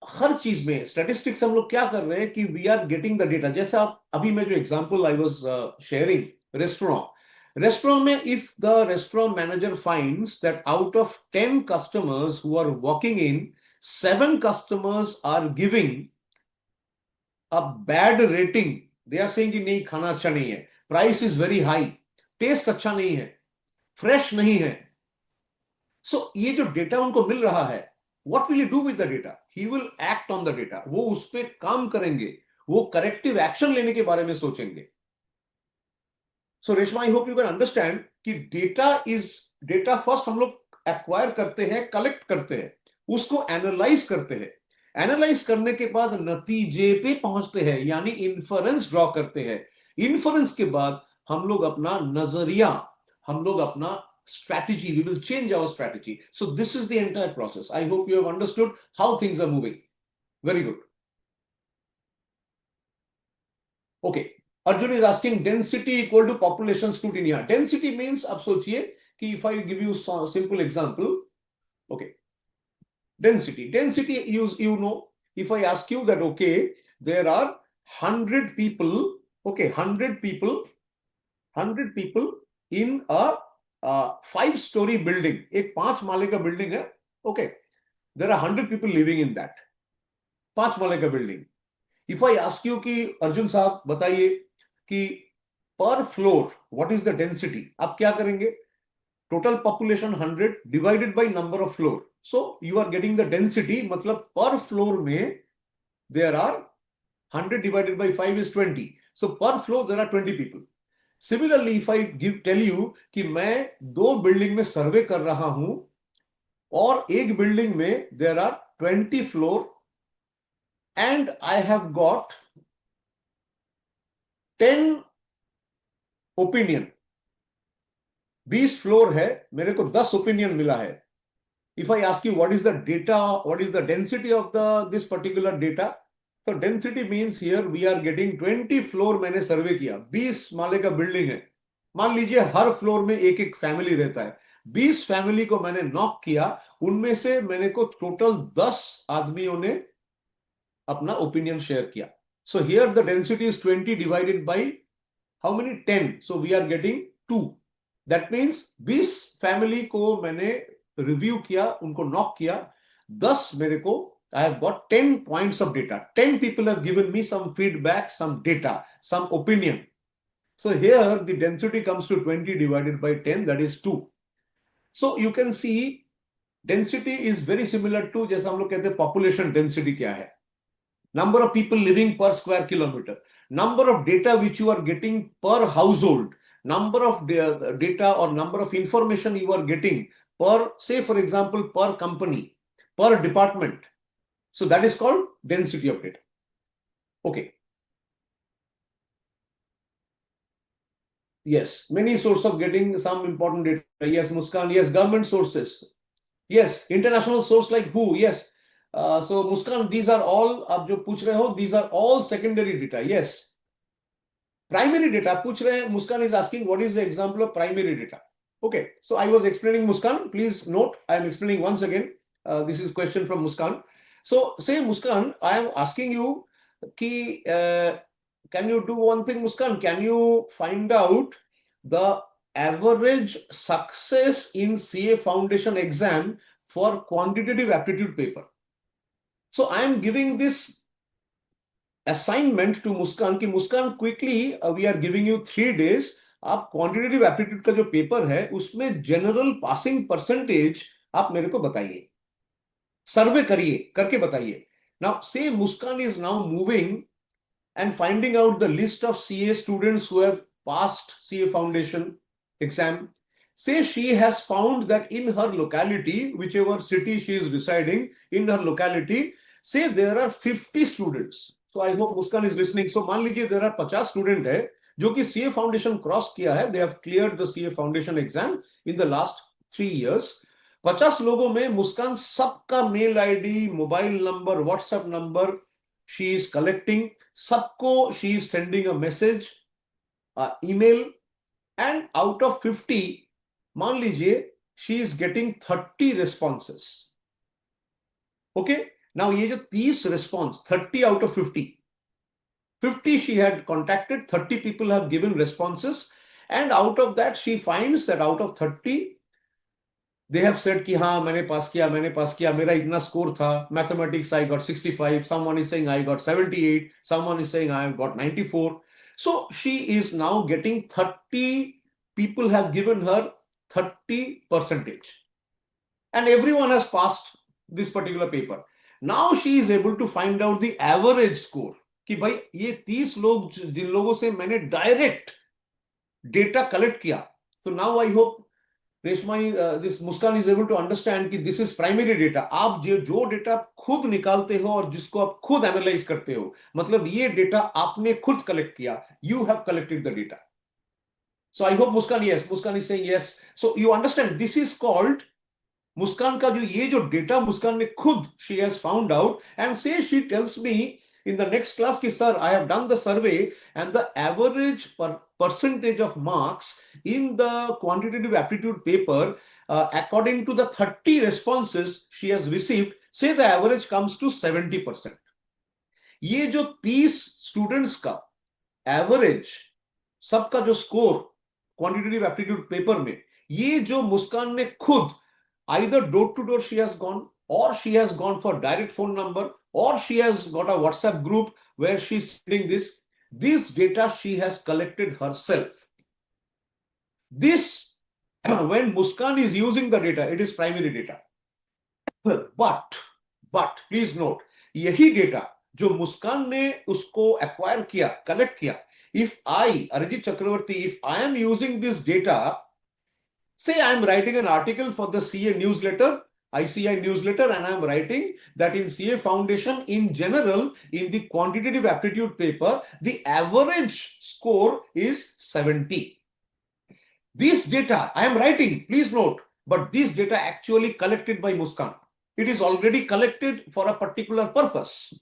हर चीज में स्टैटिस्टिक्स हम लोग क्या कर रहे हैं कि we are getting the data. जैसे आप अभी मैं जो example I was sharing, restaurant में, if the restaurant manager finds that out of 10 customers who are walking in, 7 customers are giving a bad rating. They are saying कि नहीं, खाना अच्छा नहीं है, price is very high, taste अच्छा नहीं है, फ्रेश नहीं है. सो ये जो डेटा उनको मिल रहा है, what will he do with the data? He will act on the data. वो उस पे काम करेंगे, वो करेक्टिव एक्शन लेने के बारे में सोचेंगे. So Reshma, I hope you can understand कि डेटा फर्स्ट हम लोग एक्वायर करते हैं, कलेक्ट करते हैं, उसको एनालाइज करते हैं, एनालाइज करने के बाद नतीजे पे पहुंचते हैं, यानी इन्फरेंस ड्रॉ करते हैं। इन्फरेंस के बाद हम लोग अपना नजरिया, हम लोग अपना strategy, we will change our strategy. So this is the entire process. I hope you have understood how things are moving. Very good. Okay, Arjun is asking density equal to population scrutiny. Density means, अब सोचिए कि if I give you a simple example, okay, density you know, if I ask you that, okay, there are 100 people, okay, 100 people in a 5-story building, एक 5 माले का building है, okay, there are 100 people living in that 5 माले का building. If I ask you कि अर्जुन साहब बताइए कि per floor what is the density, आप क्या करेंगे? Total population 100 divided by number of floor, so you are getting the density, मतलब पर फ्लोर में there are 100 divided by 5 is 20, so per floor there are 20 people. Similarly, if I tell you कि मैं 2 building में सर्वे कर रहा हूं और एक बिल्डिंग में there are 20 floor and I have got 10 opinion, 20 floor है, मेरे को 10 ओपिनियन मिला है। If I ask you what is the data, what is the density of the this particular data, तो density means here we are getting 20 floor मैंने survey किया, 20 माले का building है, मान लीजिए हर फ्लोर में एक एक फैमिली रहता है, 20 फैमिली को मैंने नॉक किया, उनमें से मैंने को टोटल 10 आदमियों ने अपना ओपिनियन शेयर किया। So here the density is 20 divided by how many? 10, so we are getting 2. That means 20 family को मैंने रिव्यू किया, उनको नॉक किया, 10 मेरे को, I have got 10 points of data, 10 people have given me some feedback, some data, some opinion. So here the density comes to 20 divided by 10, that is 2. So you can see density is very similar to, जैसा हम लोग कहते हैं population density क्या है, number of people living per square kilometer, number of data which you are getting per household, number of data or number of information you are getting per, say for example, per company, per department. So that is called density of data. Okay. Yes, many sources of getting some important data. Yes, Muskan. Yes, government sources. Yes, international source like who? Yes. So Muskan, these are all, आप जो पूछ रहे हो, these are all secondary data. Yes. Primary data पूछ रहे हैं, Muskan is asking what is the example of primary data. Okay, so I was explaining, Muskan, please note, I am explaining once again. This is question from Muskan. So say Muskan, I am asking you कि can you do one thing, Muskan? Can you find out the average success in CA foundation exam for quantitative aptitude paper? So I am giving this assignment to Muskan की, Muskan quickly we are giving you 3 days, आप quantitative aptitude का जो paper है उसमें general passing percentage आप मेरे को बताइए, सर्वे करिए, करके बताइए। Now say Muskan is now moving and finding out the list of CA students who have passed CA foundation exam. Say she has found that in her locality, whichever city she is residing, in her locality, say there are 50 students. So I hope Muskan is listening. So मान लीजिए there are 50 student है जो कि CA foundation cross किया है, they have cleared the CA foundation exam in the last 3 years. 50 लोगों में मुस्कान सबका mail ID, mobile number, WhatsApp number she is collecting, सबको she is sending a message, email, and out of 50 मान लीजिए she is getting 30 responses. Okay, now ये जो 30 response, 30 out of 50 she had contacted, 30 people have given responses, and out of that she finds that out of 30 they have said कि हाँ मैंने पास किया, मेरा इतना स्कोर था, mathematics I got 65, someone is saying I got 78, someone is saying I got 94. So she is now getting 30 people have given her 30%, and everyone has passed this particular paper. Now she is able to find out the average score कि भाई ये 30 लोग जिन लोगों से मैंने direct data collect किया, so now I hope Reshma, this Muskan is able to understand कि this is primary data. आप जो डेटा खुद निकालते हो और जिसको आप खुद एनालाइज करते हो, मतलब ये डेटा आपने खुद कलेक्ट किया. You have collected the data. So I hope Muskan, yes, Muskan is saying yes. So you understand this is called मुस्कान का जो ये जो डेटा मुस्कान ने खुद she has found out, and say she tells me in the next class कि sir, I have done the survey and the average percentage of marks in the quantitative aptitude paper, according to the 30 responses she has received, say the average comes to 70%. ये जो 30 students का average सबका जो score quantitative aptitude paper में, ये जो मुस्कान ने खुद either door to door she has gone, or she has gone for direct phone number, or she has got a WhatsApp group where she's sending this data she has collected herself. This when Muskan is using the data, it is primary data. But please note, यही data जो मुस्कान ने उसको acquire किया, collect किया, if I, Arijit Chakravarti, if I am using this data, say I am writing an article for the CA newsletter, ICAI newsletter, and I am writing that in CA Foundation, in general, in the quantitative aptitude paper, the average score is 70. This data I am writing, please note, but this data actually collected by Muskan. It is already collected for a particular purpose.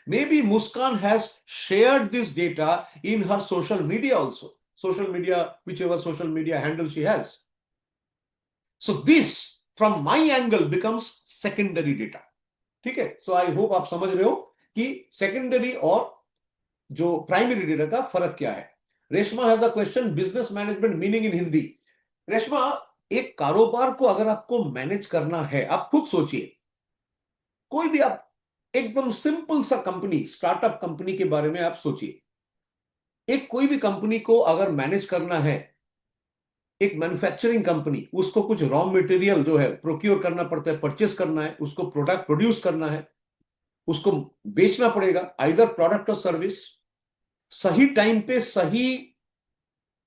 Maybe Muskan has shared this data in her social media also. Social media, whichever social media handle she has. So this, from my angle, becomes secondary data. ठीक है? So I hope आप समझ रहे हो कि secondary और जो primary data का फर्क क्या है. Reshma has a question, business management meaning in Hindi. Reshma, एक कारोबार को अगर आपको मैनेज करना है, आप खुद सोचिए, कोई भी आप एकदम सिंपल सा कंपनी, स्टार्टअप कंपनी के बारे में आप सोचिए. एक कोई भी कंपनी को अगर मैनेज करना है, एक मैन्युफैक्चरिंग कंपनी, उसको कुछ रॉ मटेरियल जो है प्रोक्योर करना पड़ता है, परचेस करना है, उसको प्रोडक्ट प्रोड्यूस करना है, उसको बेचना पड़ेगा, आइदर प्रोडक्ट और सर्विस, सही टाइम पे सही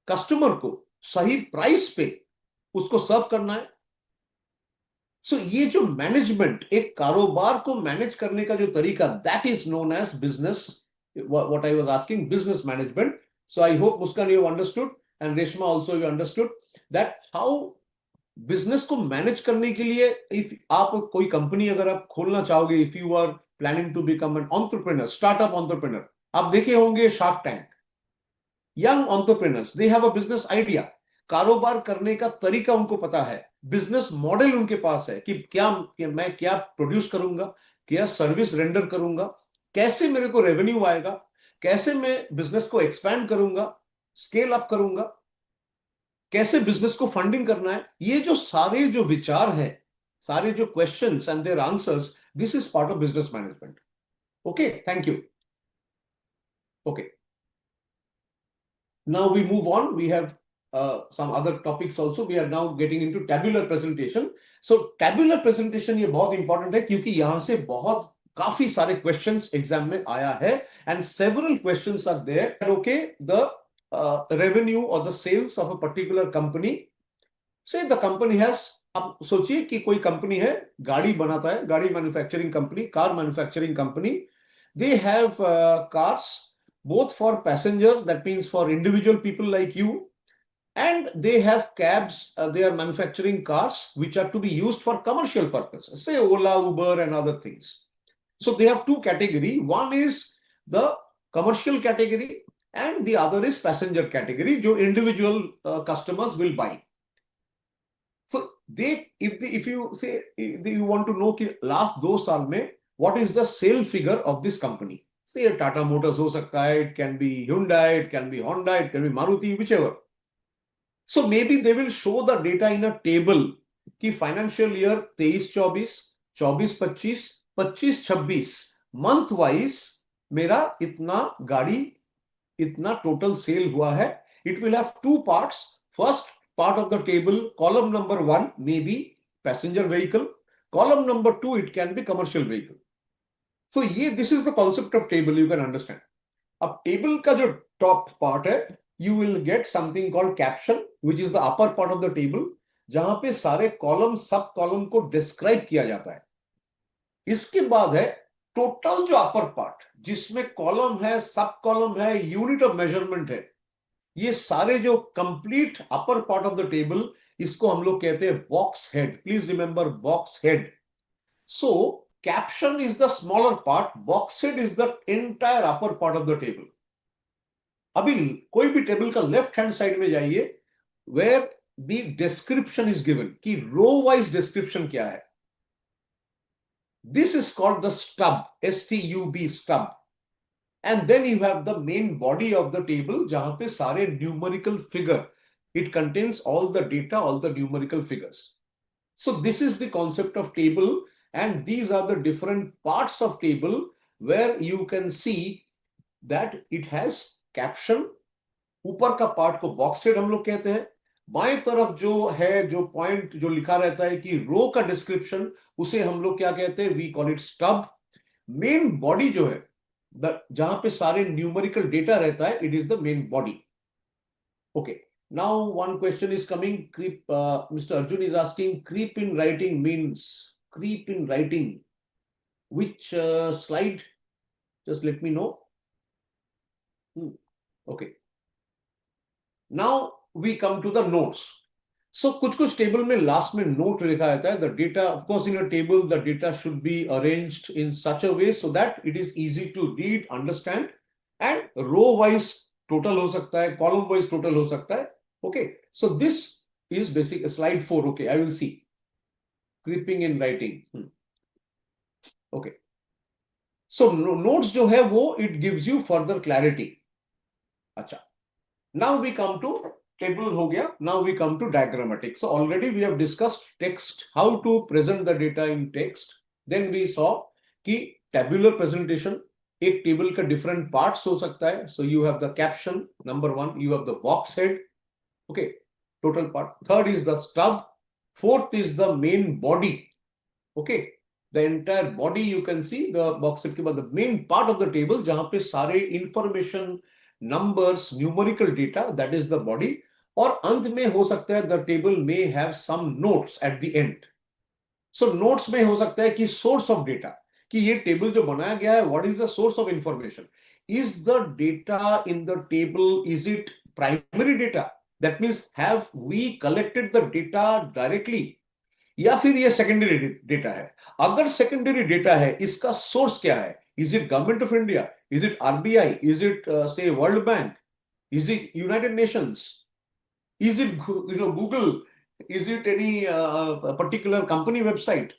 कस्टमर को सही प्राइस पे उसको सर्व करना है. सो ये जो मैनेजमेंट, एक कारोबार को मैनेज करने का जो तरीका, that is known as business. What I was asking, business management. So I hope Muskan you understood, and Reshma also you understood that how business को मैनेज करने के लिए, इफ आप कोई कंपनी अगर आप खोलना चाहोगे, if you are planning to become an entrepreneur, startup entrepreneur, आप देखे होंगे Shark Tank, young entrepreneurs, they have a business idea, कारोबार करने का तरीका उनको पता है, बिजनेस मॉडल उनके पास है कि मैं क्या प्रोड्यूस करूंगा, क्या सर्विस रेंडर करूंगा, कैसे मेरे को रेवेन्यू आएगा, कैसे मैं बिजनेस को एक्सपैंड करूंगा, स्केल अप करूंगा, कैसे बिजनेस को फंडिंग करना है. ये जो सारे जो विचार है, सारे जो questions and their answers, this is part of business management. Okay, thank you. Okay, now we move on. We have some other topics also. We are now getting into tabular presentation. So tabular presentation ये बहुत important है क्योंकि यहां से बहुत काफी सारे questions exam में आया है, and several questions are there. Okay, the revenue or the sales of a particular company. Say the company has, अब सोचिए कि कोई कंपनी है, गाड़ी बनाता है, गाड़ी manufacturing company, car manufacturing company. They have cars both for passenger, that means for individual people like you, and they have cabs. They are manufacturing cars which are to be used for commercial purposes, say Ola, Uber and other things. So they have two category. One is the commercial category and the other is passenger category, जो individual customers will buy. So if you say you want to know कि last 2 साल में what is the sale figure of this company, say Tata Motors हो सकता है, it can be Hyundai, it can be Honda, it can be Maruti, whichever. So maybe they will show the data in a table कि financial year 23-24, 24-25, 25-26 month wise मेरा इतना गाड़ी, इतना total sale हुआ है. It will have two parts. First part of the table, column number 1 may be passenger vehicle, column number 2 it can be commercial vehicle. So this is the concept of table, you can understand. अब table का जो top part है, you will get something called caption, which is the upper part of the table, जहां पे सारे column सब column को describe किया जाता है। इसके बाद है टोटल जो अपर पार्ट, जिसमें कॉलम है, सब कॉलम है, यूनिट ऑफ मेजरमेंट है, ये सारे जो complete upper part of the table, इसको हम लोग कहते हैं box head. Please remember box head. So caption is the smaller part, box head is the entire upper part of the table. अभी कोई भी टेबल का लेफ्ट हैंड साइड में जाइए, where the description is given, कि row wise description क्या है। This is called the stub, STUB, stub. And then you have the main body of the table, जहां पे सारे numerical figure, it contains all the data, all the numerical figures. So this is the concept of table, and these are the different parts of table where you can see that it has caption. ऊपर का part को box head हम लोग कहते हैं। बाएं तरफ जो है, जो पॉइंट जो लिखा रहता है कि रो का डिस्क्रिप्शन, उसे हम लोग क्या कहते हैं, we call it stub. Main body जो है, जहां पे सारे न्यूमेरिकल डेटा रहता है, it is the main body. Okay, now one question is coming, creep, mister Arjun is asking, creep in writing means, creep in writing which slide, just let me know. Okay, now we come to the notes. So कुछ कुछ table में last में note लिखा रहता है। The data, of course in a table the data should be arranged in such a way so that it is easy to read, understand, and row wise total हो सकता है, column wise total हो सकता है। Okay, so this is basic slide 4। Okay, I will see creeping in writing. Okay, so notes जो है वो it gives you further clarity. अच्छा, now we come to table हो गया, now we come to diagrammatic. So already we have discussed text, how to present the data in text. Then we saw कि tabular presentation, एक table का different parts हो सकता है। So you have the caption, number one, you have the box head, okay, total part. Third is the stub. Fourth is the main body, okay, the entire body you can see, the box head के बाद the main part of the table, जहां पे सारे information, numbers, numerical data, that is the body. और अंत में हो सकता है the table may have some notes at the end. So notes में हो सकता है कि source of data, कि ये table जो बनाया गया है, what is the source of information? Is the data in the table, is it primary data? That means have we collected the data directly? या फिर ये सेकेंडरी डेटा है? अगर सेकेंडरी डेटा है, इसका सोर्स क्या है? Is it government of India? Is it RBI? Is it say World Bank? Is it United Nations? Is it Google? Is it any particular company website?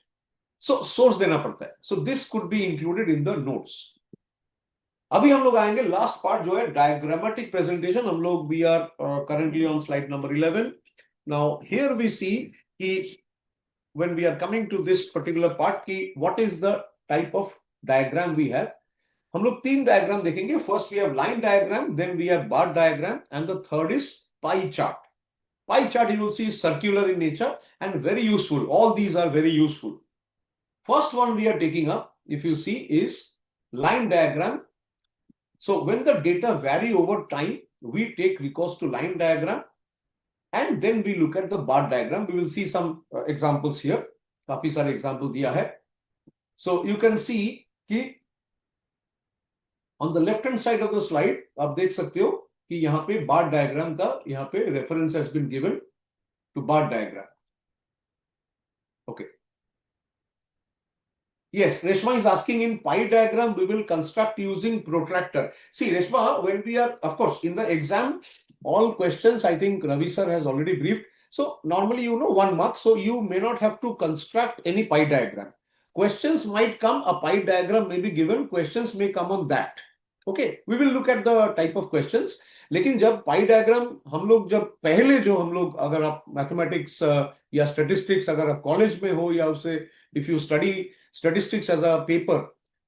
So source देना पड़ता है। So this could be included in the notes. अभी हम लोग आएंगे last part जो है diagrammatic presentation. हम लोग we are currently on slide number 11। Now here we see कि when we are coming to this particular part ki what is the type of diagram we have, hum log teen diagram dekhenge। first we have line diagram, then we have bar diagram, and the third is pie chart. Pie chart you will see is circular in nature and very useful. All these are very useful. First one we are taking up, if you see, is line diagram. So when the data vary over time, we take recourse to line diagram, and then we look at the bar diagram. We will see some examples here. काफी सारे example दिया है। So you can see कि on the left hand side of the slide आप देख सकते हो कि यहाँ पे बार डायग्राम का यहाँ पे reference has been given to bar diagram. Okay. Yes, Reshma is asking, in pie diagram we will construct using protractor. See Reshma, when we are, of course, in the exam, all questions I think Ravi sir has already briefed. So normally 1 mark, so you may not have to construct any pie diagram. Questions might come, a pie diagram may be given, questions may come on that. Okay, we will look at the type of questions. लेकिन जब पाई diagram हम लोग जब पहले जो हम लोग, अगर आप मैथमेटिक्स या स्टैटिस्टिक्स अगर आप कॉलेज में हो, या उसे if you study statistics as a paper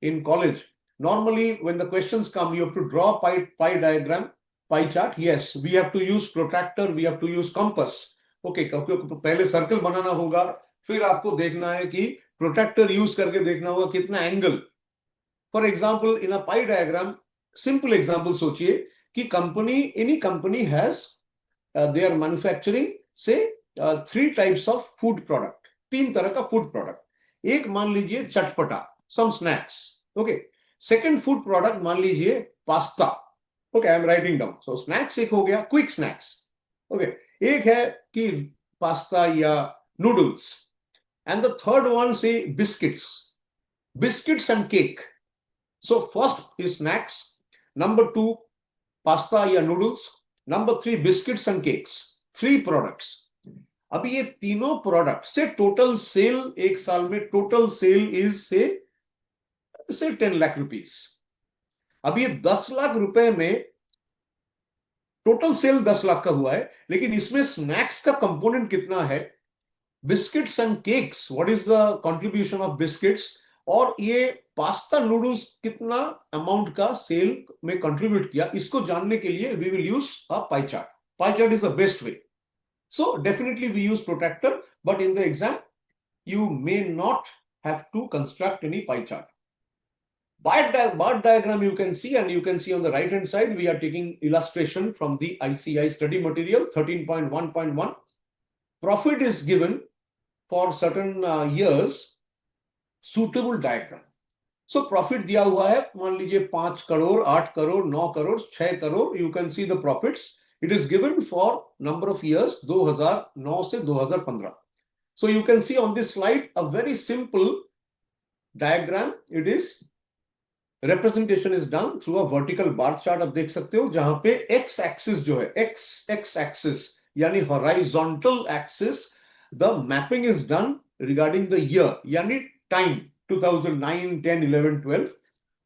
in college, normally when the questions come, you have to draw pie diagram, pie chart. Yes, we have to use protractor, we have to use compass. Okay, क्योंकि पहले circle बनाना होगा, फिर आपको देखना है कि protractor use करके देखना होगा कितना angle. For example in a pi diagram, simple example सोचिए कि company, any company has, they are manufacturing say 3 types of food product, 3 तरह का food product. एक मान लीजिए चटपटा, some snacks. Okay. Second food product मान लीजिए pasta. Okay, I am writing down. So snacks एक हो गया, quick snacks. Okay. एक है कि pasta या noodles. And the third one say biscuits and cake. So first is snacks, number 2 pasta या noodles, number 3 biscuits and cakes. 3 products. अभी ये तीनों प्रोडक्ट से टोटल सेल एक साल में टोटल सेल इज से 10 लाख रुपीस. अब ये 10 लाख रुपए में टोटल सेल 10 लाख का हुआ है, लेकिन इसमें स्नैक्स का कंपोनेंट कितना है, biscuits and cakes, what is the contribution of biscuits, और ये पास्ता नूडल्स कितना अमाउंट का सेल में कंट्रीब्यूट किया, इसको जानने के लिए we will use a pie chart. Pie chart is the best way. So definitely we use protractor, but in the exam you may not have to construct any pie chart. Bar diagram you can see, and you can see on the right hand side we are taking illustration from the ICAI study material 13.1.1. Profit is given for certain years, suitable diagram. So profit दिया हुआ है, मान लीजिए 5 crore, 8 crore, 9 crore, 6 crore. You can see the profits. It is given for number of years 2009 से 2015. So you can see on this slide a very simple diagram. It is representation is done through a vertical bar chart. आप देख सकते हो जहां पे x axis जो है x axis यानी horizontal axis, the mapping is done regarding the year यानी time 2009, 10, 11, 12.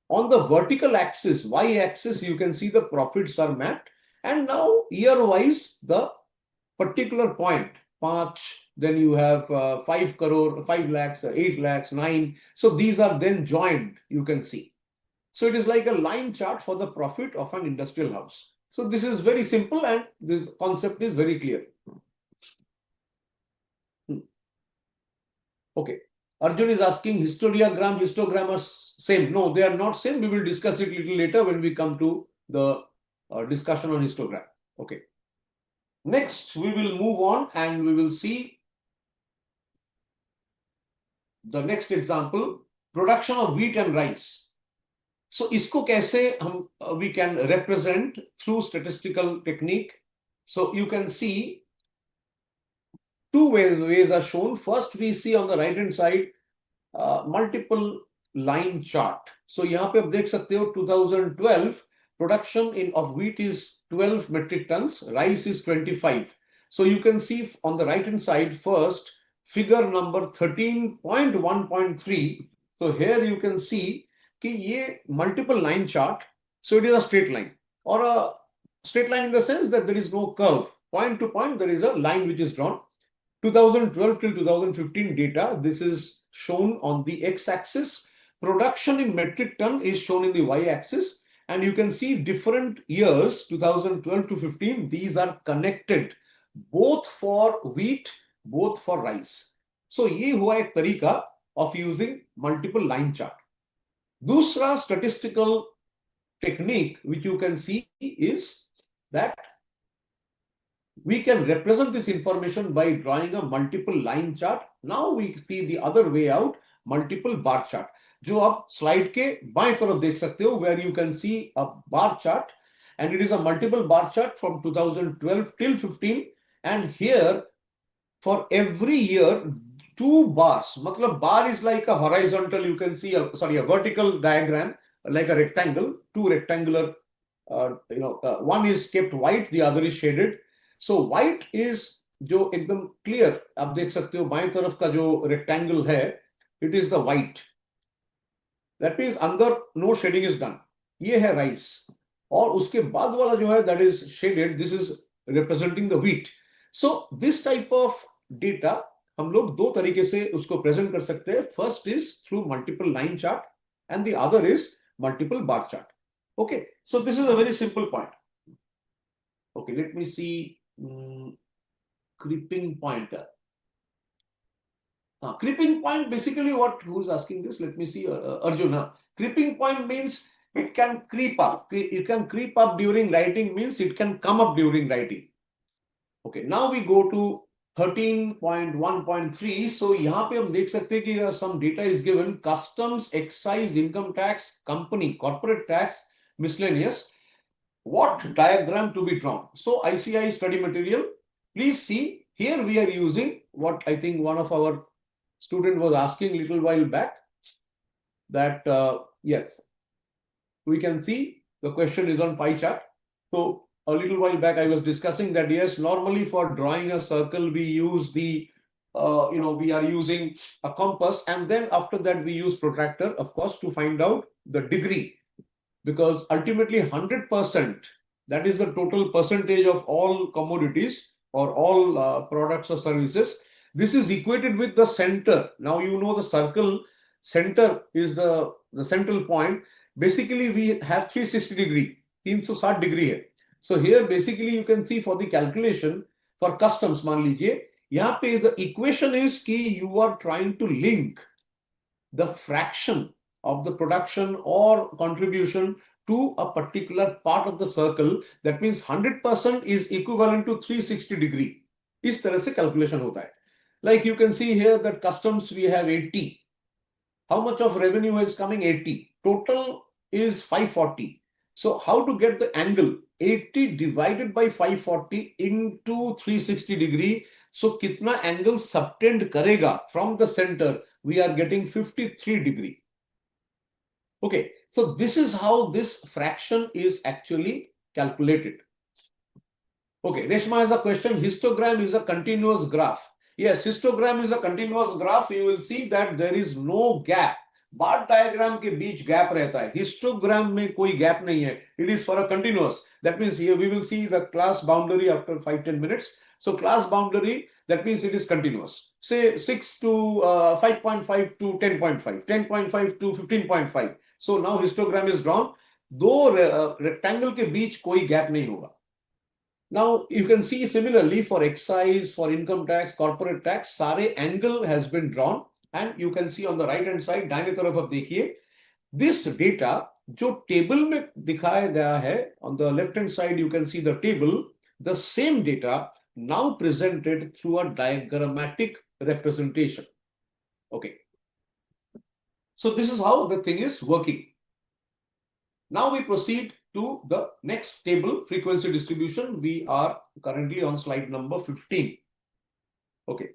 On the vertical axis, y axis, you can see the profits are mapped. And now year wise, the particular point, 5, then you have 5 crore, 5 lakhs, 8 lakhs, 9. So these are then joined, you can see. So it is like a line chart for the profit of an industrial house. So this is very simple and this concept is very clear. Okay. Arjun is asking, histogram are same. No, they are not same. We will discuss it a little later when we come to the discussion on histogram. Okay. Next, we will move on and we will see the next example, production of wheat and rice. So, isko kaise we can represent through statistical technique. So, you can see two ways are shown. First, we see on the right hand side multiple line chart. So यहाँ पे आप देख सकते हो 2012 production of wheat is 12 metric tons, rice is 25. So you can see on the right hand side first figure number 13.1.3. So here you can see कि ये multiple line chart. So it is a straight line, or a straight line in the sense that there is no curve. Point to point there is a line which is drawn. 2012 till 2015 data, this is shown on the x-axis. Production in metric ton is shown in the y-axis. And you can see different years, 2012 to 15, these are connected, both for wheat, both for rice. So, ये हुआ एक तरीका of using multiple line chart. दूसरा statistical technique which you can see is that we can represent this information by drawing a multiple line chart. Now we see the other way out, multiple bar chart. जो आप slide के बाएं तरफ देख सकते हो, where you can see a bar chart, and it is a multiple bar chart from 2012 till 15. And here, for every year, 2 bars. मतलब bar is like a horizontal. You can see a vertical diagram like a rectangle. 2 rectangular. One is kept white, the other is shaded. So white is जो एकदम clear, आप देख सकते हो बाएं तरफ का जो rectangle है, it is the white. That means अंदर no shading is done. ये है rice. और उसके बाद वाला जो है that is shaded, this is representing the wheat. So this type of data हम लोग दो तरीके से उसको present कर सकते हैं. First is through multiple line chart and the other is multiple bar chart. Okay, so this is a very simple point. Okay, let me see. Creeping point. Creeping point, basically who's asking this? Let me see. Arjun. Creeping point means it can creep up. It can creep up during writing, means it can come up during writing. Okay, now we go to 13.1.3. So यहाँ पे हम देख सकते हैं कि some data is given: customs, excise, income tax, company, corporate tax, miscellaneous. What diagram to be drawn? So ICAI study material. Please see here we are using what I think one of our student was asking a little while back, that yes, we can see the question is on pie chart. So a little while back I was discussing that yes, normally for drawing a circle we use the we are using a compass, and then after that we use protractor, of course, to find out the degree, because ultimately 100%, that is the total percentage of all commodities or all products or services. This is equated with the center. Now you know the circle center is the central point. Basically we have 360 degree, 360 degree hai. So here basically you can see for the calculation for customs, मान लीजिए यहाँ पे the equation is कि you are trying to link the fraction of the production or contribution to a particular part of the circle. That means 100% is equivalent to 360 degree. इस तरह से calculation होता है. Like you can see here that customs we have 80. How much of revenue is coming? 80. Total is 540. So how to get the angle? 80 divided by 540 into 360 degree. So kitna angle subtend karega from the center? We are getting 53 degree. Okay, so this is how this fraction is actually calculated. Okay, Reshma has a question. Histogram is a continuous graph. Yes, histogram is a continuous graph. You will see that there is no gap. Bar diagram के बीच gap रहता है, histogram में कोई gap नहीं है. It is for a continuous. That means here we will see the class boundary after 5-10 minutes. So class boundary, that means it is continuous. Say 6 to 5.5 to 10.5, 10.5 to 15.5. So now histogram is drawn. दो rectangle के बीच कोई gap नहीं होगा. Now you can see similarly for excise, for income tax, corporate tax, सारे angle has been drawn, and you can see on the right hand side, दाहिने तरफ आप देखिए, this data जो table में दिखाया गया है, on the left hand side you can see the table, the same data now presented through a diagrammatic representation. Okay. So this is how the thing is working. Now we proceed to the next table, frequency distribution. We are currently on slide number 15. Okay.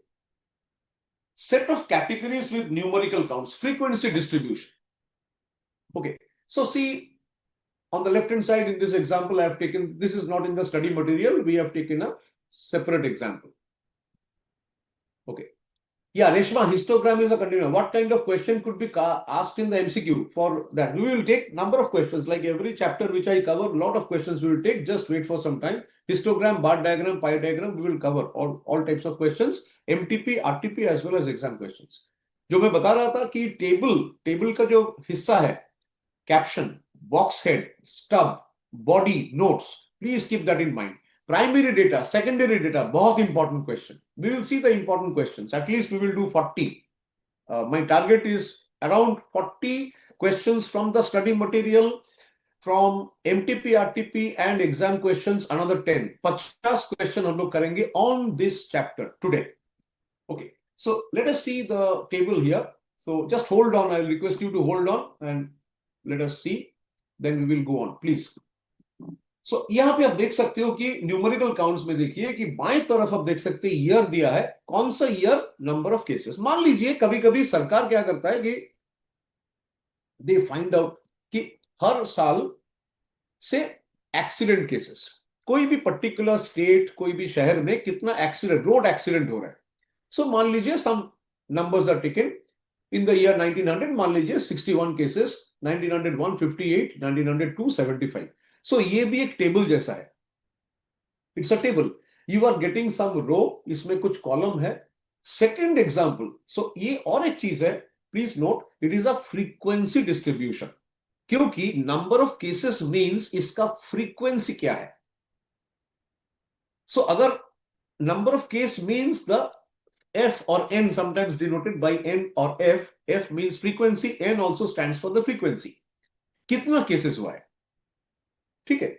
Set of categories with numerical counts, frequency distribution. Okay. So see, on the left hand side in this example I have taken, this is not in the study material, we have taken a separate example. Okay. Yeah, Reshma, histogram is a continuum. What kind of question could be asked in the MCQ for that? We will take number of questions, like every chapter which I cover, a lot of questions we will take. Just wait for some time. Histogram, bar diagram, pie diagram, we will cover all types of questions, MTP, RTP as well as exam questions. जो मैं बता रहा था कि table का जो हिस्सा है, caption, box head, stub, body, notes, please keep that in mind. Primary data, secondary data, बहुत important question. We will see the important questions. At least we will do 40. My target is around 40 questions from the study material, from MTP, RTP and exam questions, another 10. 50 question हम लोग करेंगे on this chapter today. Okay, so let us see the table here. So just hold on. I will request you to hold on and let us see. Then we will go on, please. So यहाँ पे आप देख सकते हो कि numerical counts में देखिए कि बाएं तरफ आप देख सकते हैं ईयर दिया है, कौन सा ईयर, नंबर ऑफ केसेस. मान लीजिए कभी कभी सरकार क्या करता है कि दे फाइंड आउट कि हर साल से एक्सीडेंट केसेस, कोई भी पर्टिकुलर स्टेट, कोई भी शहर में कितना एक्सीडेंट, रोड एक्सीडेंट हो रहा है. सो मान लीजिए some numbers are taken in the year 1900, मान लीजिए 61 केसेस, 1901 58, 1902 75. सो ये भी एक टेबल जैसा है. It's a table. You are getting some row, इसमें कुछ कॉलम है. सेकेंड एग्जाम्पल, सो ये और एक चीज है, please note, it is a frequency distribution. क्योंकि नंबर ऑफ केसेस मींस इसका फ्रीक्वेंसी क्या है. सो अगर number of case means the F or N, sometimes denoted by N or F. F means frequency, N also stands for the frequency. कितना cases हुआ है, ठीक है.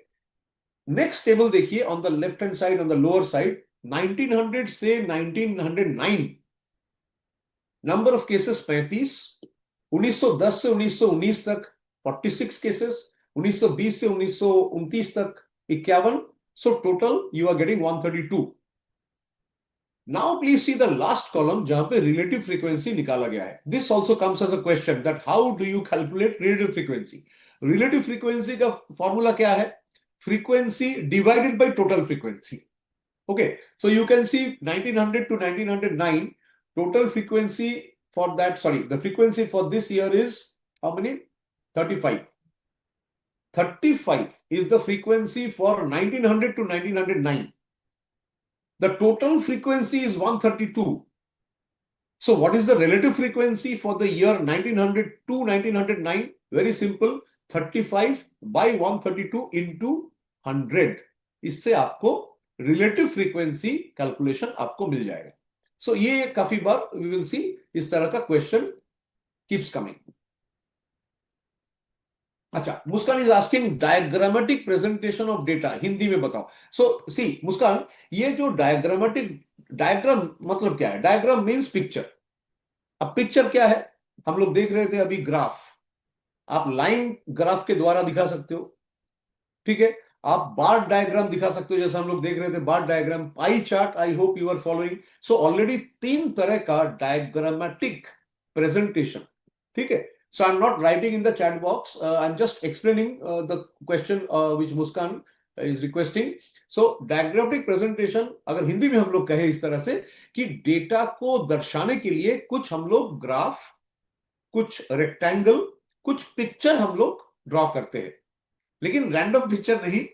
नेक्स्ट टेबल देखिए, on the left hand side, on the lower side, 1900 से 1909 number of cases 35, 1910 से 1919 तक 46 cases, 1920 से 1929 तक 51. So total you are getting 132. Now please see the last column जहां पे relative frequency निकाला गया है. This also comes as a question that how do you calculate relative frequency? Relative frequency का formula क्या है? Frequency divided by total frequency. Okay, so you can see 1900 to 1909 total frequency for that, sorry, the frequency for this year is how many? 35. 35 is the frequency for 1900 to 1909. The total frequency is 132. So what is the relative frequency for the year 1900 to 1909? Very simple, 35 by 132 into 100. इससे आपको relative frequency calculation आपको मिल जाएगा. सो ये काफी बार we will सी इस तरह का question keeps coming. अच्छा, Muskan is asking diagrammatic presentation of data Hindi में बताओ. सो सी मुस्कान, ये जो डायग्रामेटिक, डायग्राम मतलब क्या है? Diagram means picture. अब पिक्चर क्या है? हम लोग देख रहे थे अभी ग्राफ. आप लाइन ग्राफ के द्वारा दिखा सकते हो, ठीक है. आप बार डायग्राम दिखा सकते हो, जैसे हम लोग देख रहे थे bar diagram, pie chart. I hope you are following. So already 3 तरह का डायग्रामेटिक प्रेजेंटेशन, ठीक है. So I'm not writing in the chat box. I'm just explaining the question which Muskan is requesting. So diagrammatic presentation, अगर हिंदी में हम लोग कहें इस तरह से कि डेटा को दर्शाने के लिए कुछ हम लोग ग्राफ, कुछ रेक्टेंगल, कुछ पिक्चर हम लोग ड्रॉ करते हैं, लेकिन रैंडम पिक्चर नहीं.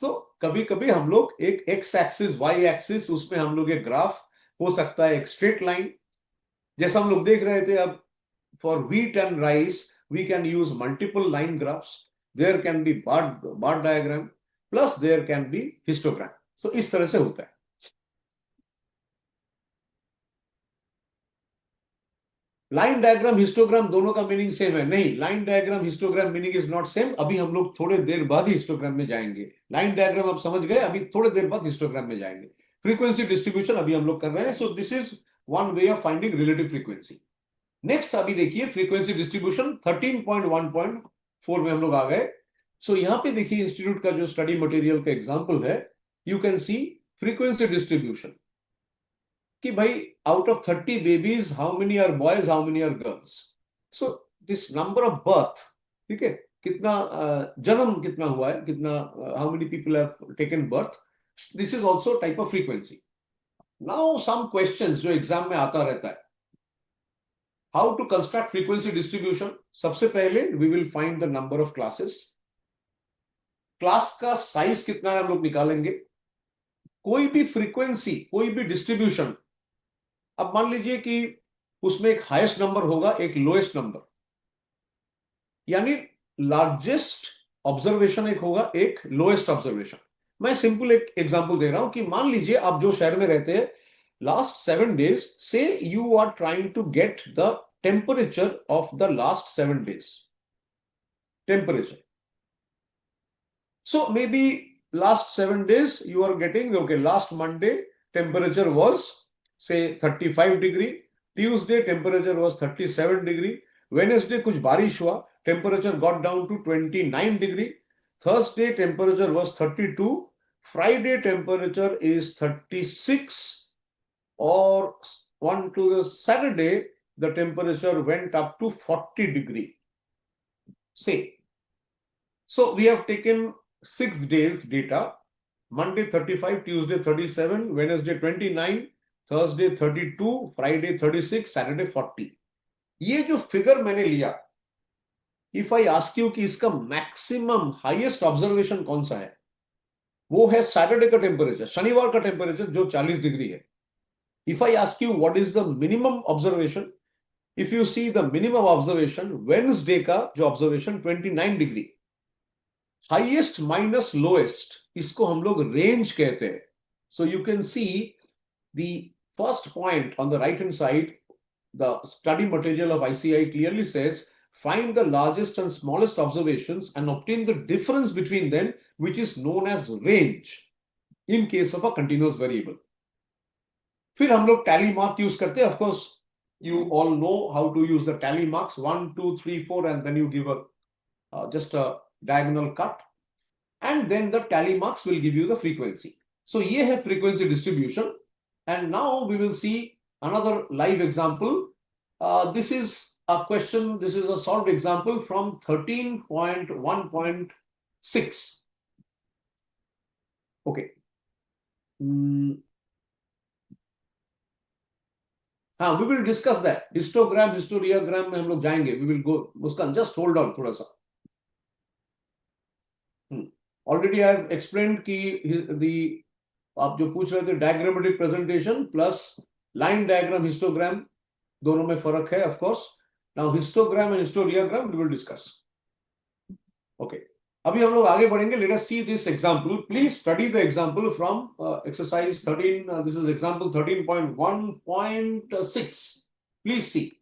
तो कभी कभी हम लोग एक एक्स एक्सिस, वाई एक्सिस, उसमें हम लोग एक ग्राफ हो सकता है, एक स्ट्रेट लाइन, जैसा हम लोग देख रहे थे. अब for wheat and rice, we can use multiple line graphs. There can be bar diagram, plus there can be histogram. So इस तरह से होता है. लाइन डायग्राम, हिस्टोग्राम दोनों का मीनिंग सेम है? नहीं, line diagram histogram meaning is not same. अभी हम लोग थोड़े देर बाद ही हिस्टोग्राम में जाएंगे. लाइन डायग्राम आप समझ गए, अभी थोड़े देर बाद हिस्टोग्राम में जाएंगे. फ्रीक्वेंसी डिस्ट्रीब्यूशन अभी हम लोग कर रहे हैं. सो this is one way of finding relative frequency. Next अभी देखिए फ्रीक्वेंसी डिस्ट्रीब्यूशन 13.1.4 में हम लोग आ गए. सो यहां पे देखिए इंस्टीट्यूट का जो स्टडी मटेरियल का एग्जांपल है, you can see frequency distribution कि भाई out of 30 babies how many are boys, how many are girls. So this number of birth, ठीक है, कितना जन्म कितना हुआ है, कितना how many people have taken birth. This is also type of frequency. Now some questions जो exam में आता रहता है, how to construct frequency distribution. सबसे पहले we will find the number of classes. Class का साइज कितना है हम लोग निकालेंगे. कोई भी फ्रीक्वेंसी, कोई भी डिस्ट्रीब्यूशन, अब मान लीजिए कि उसमें एक हाईएस्ट नंबर होगा, एक लोएस्ट नंबर, यानी लार्जेस्ट ऑब्जर्वेशन एक होगा, एक लोएस्ट ऑब्जर्वेशन. मैं सिंपल एक एग्जांपल दे रहा हूं कि मान लीजिए आप जो शहर में रहते हैं, last 7 days, say you are trying to get the temperature of the last 7 days. Temperature. So maybe last 7 days you are getting, okay, last Monday temperature was say 35 degree, Tuesday temperature was 37 degree, Wednesday कुछ बारिश हुआ, temperature got down to 29 degree, Thursday temperature was 32, Friday temperature is 36, or on to the Saturday, the temperature went up to 40 degree. Say, so we have taken 6 days data. Monday 35, Tuesday 37, Wednesday 29, Thursday 32, Friday 36, Saturday 40. ये जो figure मैंने लिया, if I ask you कि इसका maximum highest observation कौन सा है, वो है सैटरडे का टेम्परेचर, शनिवार का टेम्परेचर जो 40 डिग्री है. If I ask you what is the minimum observation, if you see the minimum observation, Wednesday का जो observation 29 degree, highest minus lowest, इसको हम लोग range कहते हैं. So you can see the first point on the right hand side, the study material of ICAI clearly says, find the largest and smallest observations and obtain the difference between them, which is known as range in case of a continuous variable. फिर हम लोग tally mark use करते हैं. Of course you all know how to use the tally marks 1 2 3 4 and then you give a just a diagonal cut and then the tally marks will give you the frequency. So ye hai frequency distribution. And now we will see another live example. This is a question, this is a solved example from 13.1.6. Okay. हाँ, we will discuss that. Histogram, historeogram में हम लोग जाएंगे. We will go. Muskan, just hold on थोड़ा सा. Already I have explained कि the आप जो पूछ रहे थे diagrammatic presentation plus line diagram, histogram दोनों में फर्क है, of course. Now histogram and historeogram we will discuss. Okay. अभी हम लोग आगे बढ़ेंगे. Let us see this example. Please study the example from exercise 13. This is example 13.1.6. Please see.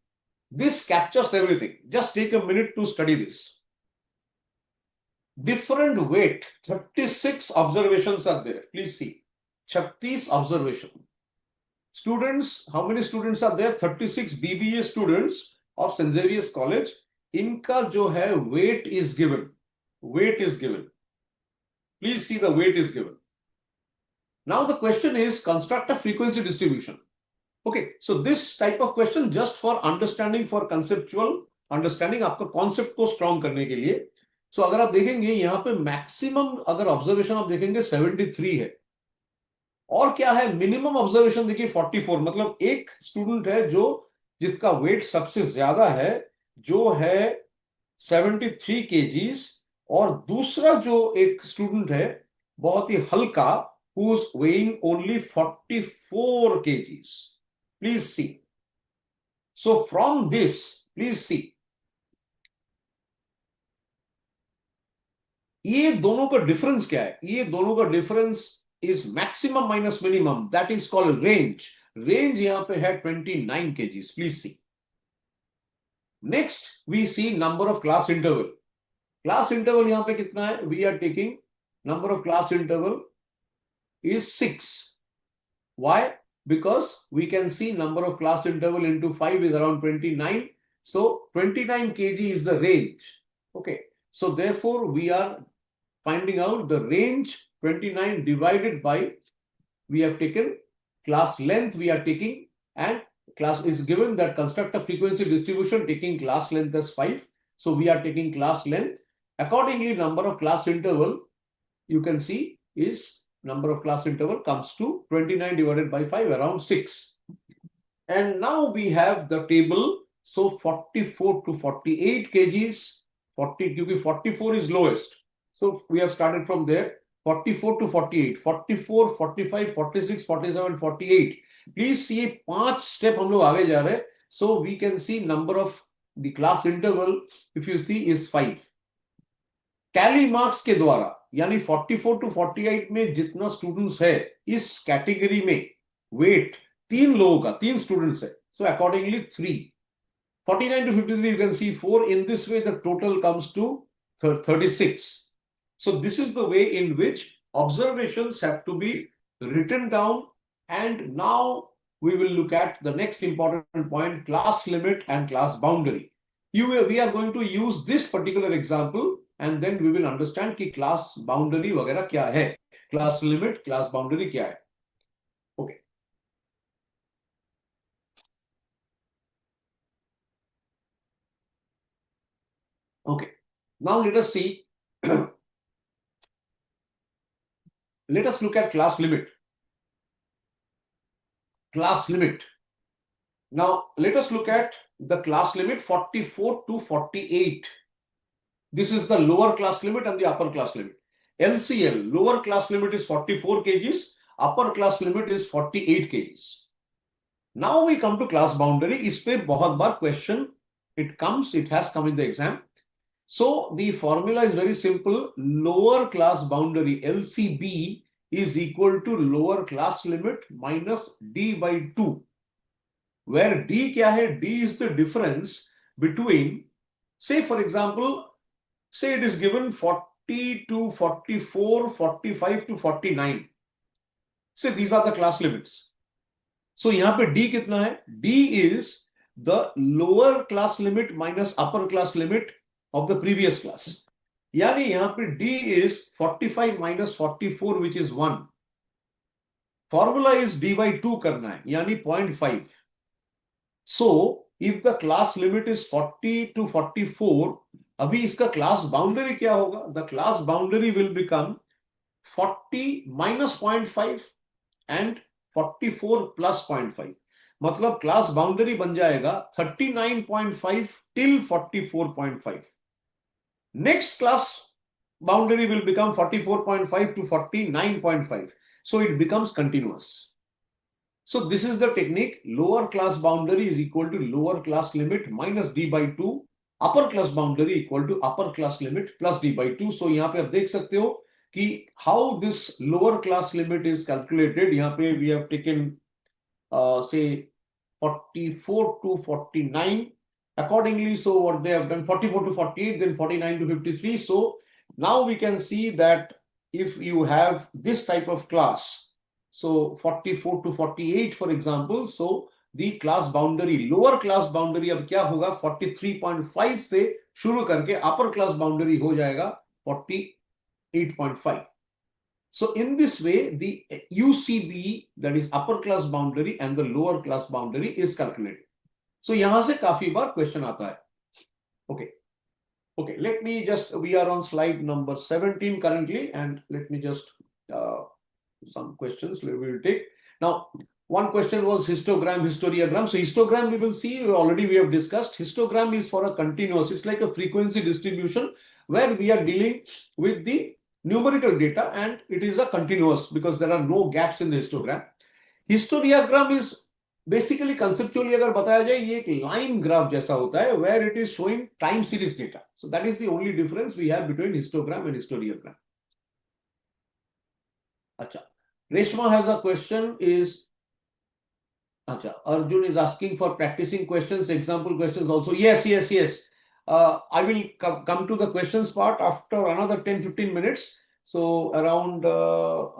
This captures everything. Just take a minute to study this. Different weight, 36 observations are there. Please see. 36 observation. Students, how many students are there? 36 BBA students of St. Xavier's College. इनका जो है weight is given. Weight is given. Please see the weight is given. Now the question is construct a frequency distribution. Okay, so this type of question just for understanding, for conceptual understanding, आपका concept को strong करने के लिए. So अगर आप देखेंगे यहाँ पे maximum अगर observation आप देखेंगे 73 है. और क्या है मिनिमम ऑब्जर्वेशन देखिए 44. मतलब एक स्टूडेंट है जो जिसका वेट सबसे ज्यादा है जो है 73 केजीज और दूसरा जो एक स्टूडेंट है बहुत ही हल्का who is weighing only 44 kgs. Please see. So from this, please see. ये दोनों का डिफरेंस क्या है? ये दोनों का difference is maximum minus minimum. That is called range. Range यहाँ पे है 29 kgs. Please see. Next, we see number of class interval. Class interval यहाँ पे कितना है? We are taking number of class interval is 6. Why? Because we can see number of class interval into 5 is around 29. So 29 kg is the range. Okay. So therefore we are finding out the range 29 divided by, we have taken class length, we are taking, and class is given that construct a frequency distribution taking class length as 5. So we are taking class length. Accordingly, number of class interval, you can see is number of class interval comes to 29 divided by 5, around 6. And now we have the table. So 44 to 48 kgs, 40, because 44 is lowest. So we have started from there. 44 to 48, 44, 45, 46, 47, 48. Please see 5 step हम लोग आगे जा रहे हैं. So we can see number of the class interval, if you see, is 5. Tally marks के द्वारा यानी 44 to 48 में जितना students है इस category में weight 3 लोगों का 3 students है. So accordingly 3. 49 to 53 you can see 4. In this way the total comes to 36. So this is the way in which observations have to be written down. And now we will look at the next important point, class limit and class boundary. We are going to use this particular example and then we will understand कि class boundary वगैरह क्या है, class limit, class boundary क्या है. Okay. Okay. Now let us see. Let us look at class limit. Class limit. Now let us look at the class limit 44 to 48. This is the lower class limit and the upper class limit. LCL, lower class limit is 44 kgs, upper class limit is 48 kgs. Now we come to class boundary. इस पे बहुत बार question it has come in the exam. So the formula is very simple. Lower class boundary LCB is equal to lower class limit minus D by 2. Where D क्या है? D is the difference between, say for example, say it is given 40 to 44, 45 to 49. Say these are the class limits. सो यहाँ पे D कितना है? D is the lower class limit minus upper class limit of the previous class, यानी यहाँ पे D is 45 minus 44 which is 1. Formula is D by 2 करना है, यानी 0.5. So if the class limit is 40 to 44, अभी इसका क्लास बाउंड्री क्या होगा? The class boundary will become 40 minus 0.5 and 44 plus 0.5. मतलब क्लास बाउंड्री बन जाएगा 39.5 till 44.5. Next class boundary will become 44.5 to 49.5. So it becomes continuous. So this is the technique. Lower class boundary is equal to lower class limit minus d by 2. Upper class boundary equal to upper class limit plus d by 2. So यहाँ पे आप देख सकते हो कि how this lower class limit is calculated. यहाँ पे we have taken say 44 to 49 accordingly. So what they have done, 44 to 48, then 49 to 53. So now we can see that if you have this type of class, so 44 to 48 for example, so the class boundary, lower class boundary अब क्या होगा? 43.5 से शुरू करके upper class boundary हो जाएगा 48.5. So in this way the UCB, that is upper class boundary, and the lower class boundary is calculated. So यहाँ से काफी बार क्वेश्चन आता है. Okay. Okay, let me just, we are on slide number 17 currently, and let me just some questions we will take. Now, one question was histogram, histogram. So histogram we will see, already we have discussed. Histogram is for a continuous, it's like a frequency distribution where we are dealing with the numerical data, and it is a continuous because there are no gaps in the histogram. Histogram is basically conceptually अगर बताया जाए, ये एक line graph जैसा होता है where it is showing time series data. So that is the only difference we have between histogram and historiogram. अच्छा, Reshma has a question is, अच्छा, Arjun is asking for practicing questions, example questions also. Yes. I will come to the questions part after another 10-15 minutes. So around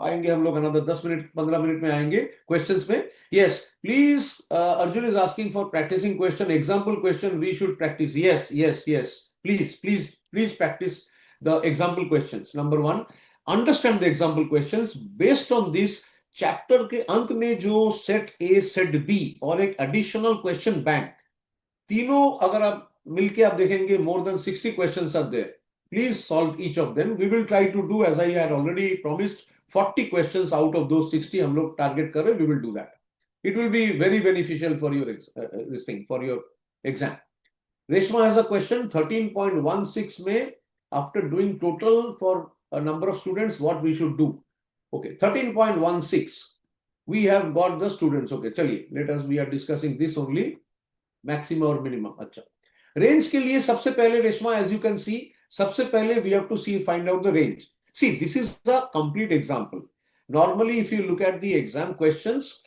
आएंगे हम लोग, another 10 minute 15 minute में आएंगे questions में. Yes, please, Arjun is asking for practicing question, example question we should practice. Yes. Please practice the example questions. Number one, understand the example questions. Based on this, chapter के अंत में जो set ए, set B और एक additional question bank, तीनों अगर आप मिलके आप देखेंगे, more than 60 questions are there. Please solve each of them. We will try to do, as I had already promised, 40 questions out of those 60 हम लोग टारगेट कर रहे हैं. We will do that. It will be very beneficial for your this thing, for your exam. Reshma has a question 13.16 में, after doing total for a number of students, what we should do. Okay, 13.16 we have got the students. Okay, chaliye, let us, we are discussing this only, maximum or minimum. अच्छा, range के लिए सबसे पहले Reshma, as you can see, सबसे पहले we have to see, find out the range. See, this is a complete example. Normally if you look at the exam questions,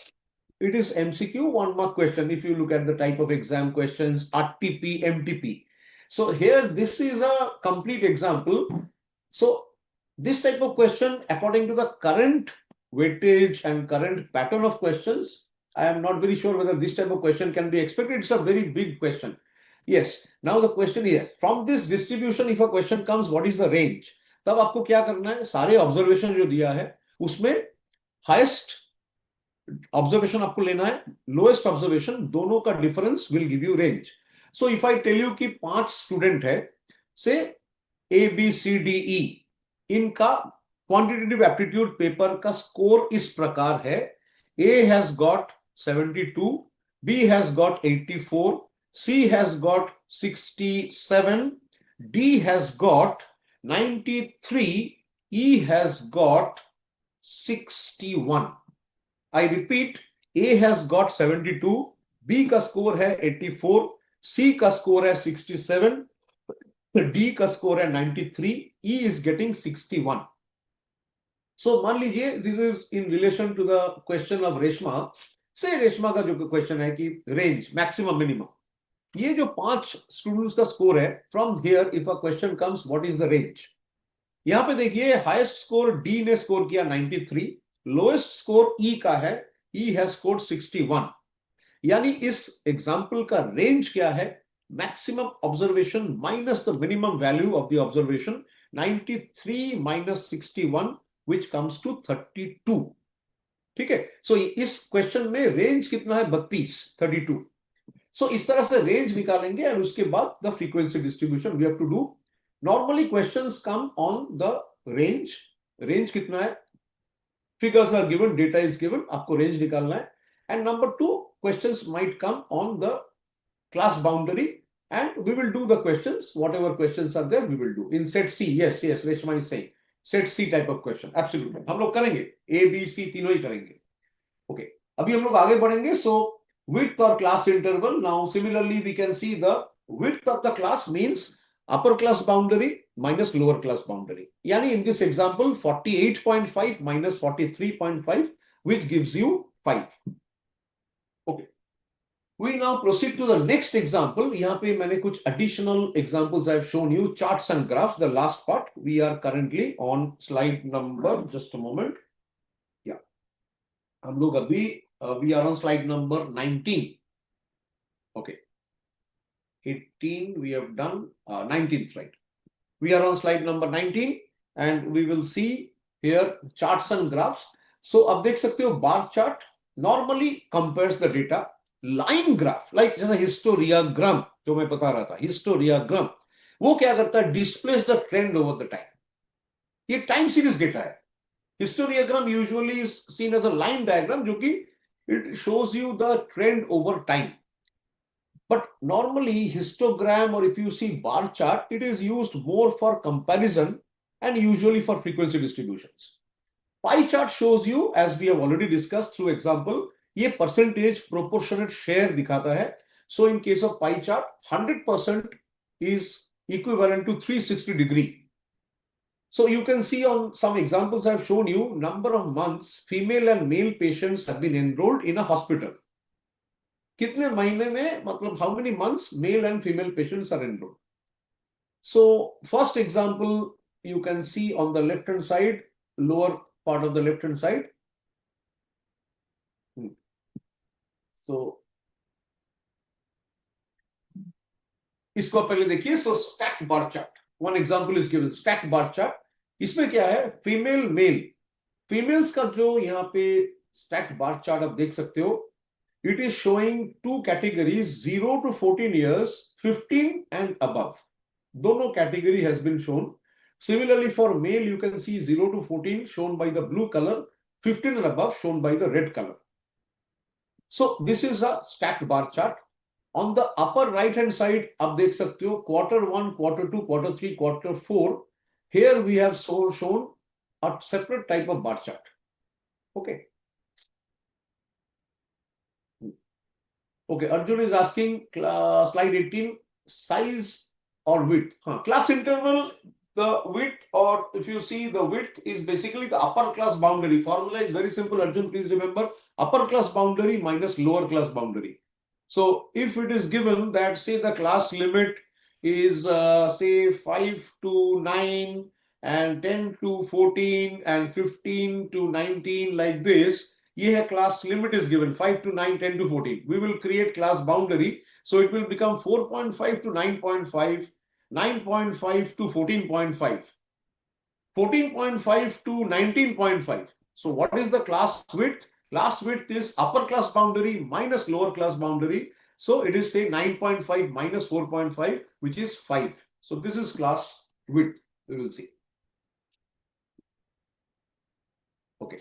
it is MCQ 1 mark question. If you look at the type of exam questions, RTP, MTP. So here this is a complete example. So this type of question, according to the current weightage and current pattern of questions, I am not very sure whether this type of question can be expected. It's a very big question. Yes. Now the question is, from this distribution, if a question comes, what is the range? तब आपको क्या करना है, सारे observation जो दिया है उसमें हाईएस्ट ऑब्जर्वेशन आपको लेना है, लोएस्ट ऑब्जर्वेशन, दोनों का difference will give you range. So if I tell you कि 5 स्टूडेंट है, से A B C D E, इनका क्वांटिटेटिव एप्टीट्यूड पेपर का स्कोर इस प्रकार है. A has got 72, B has got 84, C has got 67, D has got 93, E has got 61. I repeat, A has got 72, B का score है 84, सी का score है 67, D का स्कोर है 93, ई इज गेटिंग 61. सो मान लीजिए this is in relation to the question of Reshma. Say Reshma का जो क्वेश्चन है कि रेंज, मैक्सिमम, मिनिमम, ये जो 5 स्टूडेंट्स का स्कोर है, from here if a question comes, what is the range? यहां पे देखिए, हाईएस्ट स्कोर डी ने स्कोर किया 93, लोएस्ट स्कोर ई का है he has scored 61. यानी इस एग्जाम्पल का रेंज क्या है? Maximum observation minus the minimum value of the observation, 93 minus 61 which comes to 32. ठीक है, सो इस क्वेश्चन में रेंज कितना है? 32, 32. सो इस तरह से रेंज निकालेंगे और उसके बाद the frequency distribution we have to do. Normally questions come on the range. Range कितना है? Figures are given, data is given, आपको रेंज निकालना है. And number 2, questions might come on the class boundary, and we will do the questions, whatever questions are there we will do in set C. Yes, Reshma is saying set C type of question. Absolutely, हम लोग करेंगे A, B, C तीनों ही करेंगे. Okay, अभी हम लोग आगे बढ़ेंगे. So width or class interval. Now similarly we can see the width of the class means upper class boundary minus lower class boundary. Yani in this example 48.5 minus 43.5 which gives you 5. Okay. We now proceed to the next example. यहाँ पे मैंने कुछ additional examples I have shown you, charts and graphs, the last part. We are currently on slide number, just a moment. Yeah. हम लोग अभी we are on slide number 19. Okay. 18 we have done, 19th, right? We are on slide number 19 and we will see here charts and graphs. So अब देख सकते हो bar chart normally compares the data. Line graph like जैसा histogram जो मैं बता रहा था, histogram वो क्या करता है? Displays the trend over the time. ये time series data है. Histogram usually is seen as a line diagram जो कि it shows you the trend over time. But normally histogram, or if you see bar chart, it is used more for comparison and usually for frequency distributions. Pie chart shows you, as we have already discussed through example, ये percentage proportionate share दिखाता है. So in case of pie chart, 100% is equivalent to 360 degree. So you can see on some examples I have shown you, number of months female and male patients have been enrolled in a hospital. कितने महीने में, मतलब how many months male and female patients are enrolled. So first example you can see on the left hand side, lower part of the left hand side. So इसको पहले देखिए. So stacked bar chart, one example is given, stacked bar chart. इसमें क्या है? Female male. Females का जो यहाँ पे stacked bar chart आप देख सकते हो, it is showing two categories, 0 to 14 years, 15 and above. Dono category has been shown. Similarly for male you can see 0 to 14 shown by the blue color, 15 and above shown by the red color. So this is a stacked bar chart. On the upper right hand side आप देख सकते हो Q1, Q2, Q3, Q4. Here we have shown a separate type of bar chart. Okay. Okay, Arjun is asking slide 18, size or width. Class interval, the width, or if you see the width is basically the upper class boundary. Formula is very simple, Arjun, please remember, upper class boundary minus lower class boundary. So if it is given that say the class limit is say 5 to 9 and 10 to 14 and 15 to 19 like this, ये है class limit is given 5 to 9, 10 to 14. We will create class boundary. So it will become 4.5 to 9.5, 9.5 to 14.5, 14.5 to 19.5. So what is the class width? Class width is upper class boundary minus lower class boundary. So it is say 9.5 minus 4.5, which is 5. So this is class width. We will see. Okay.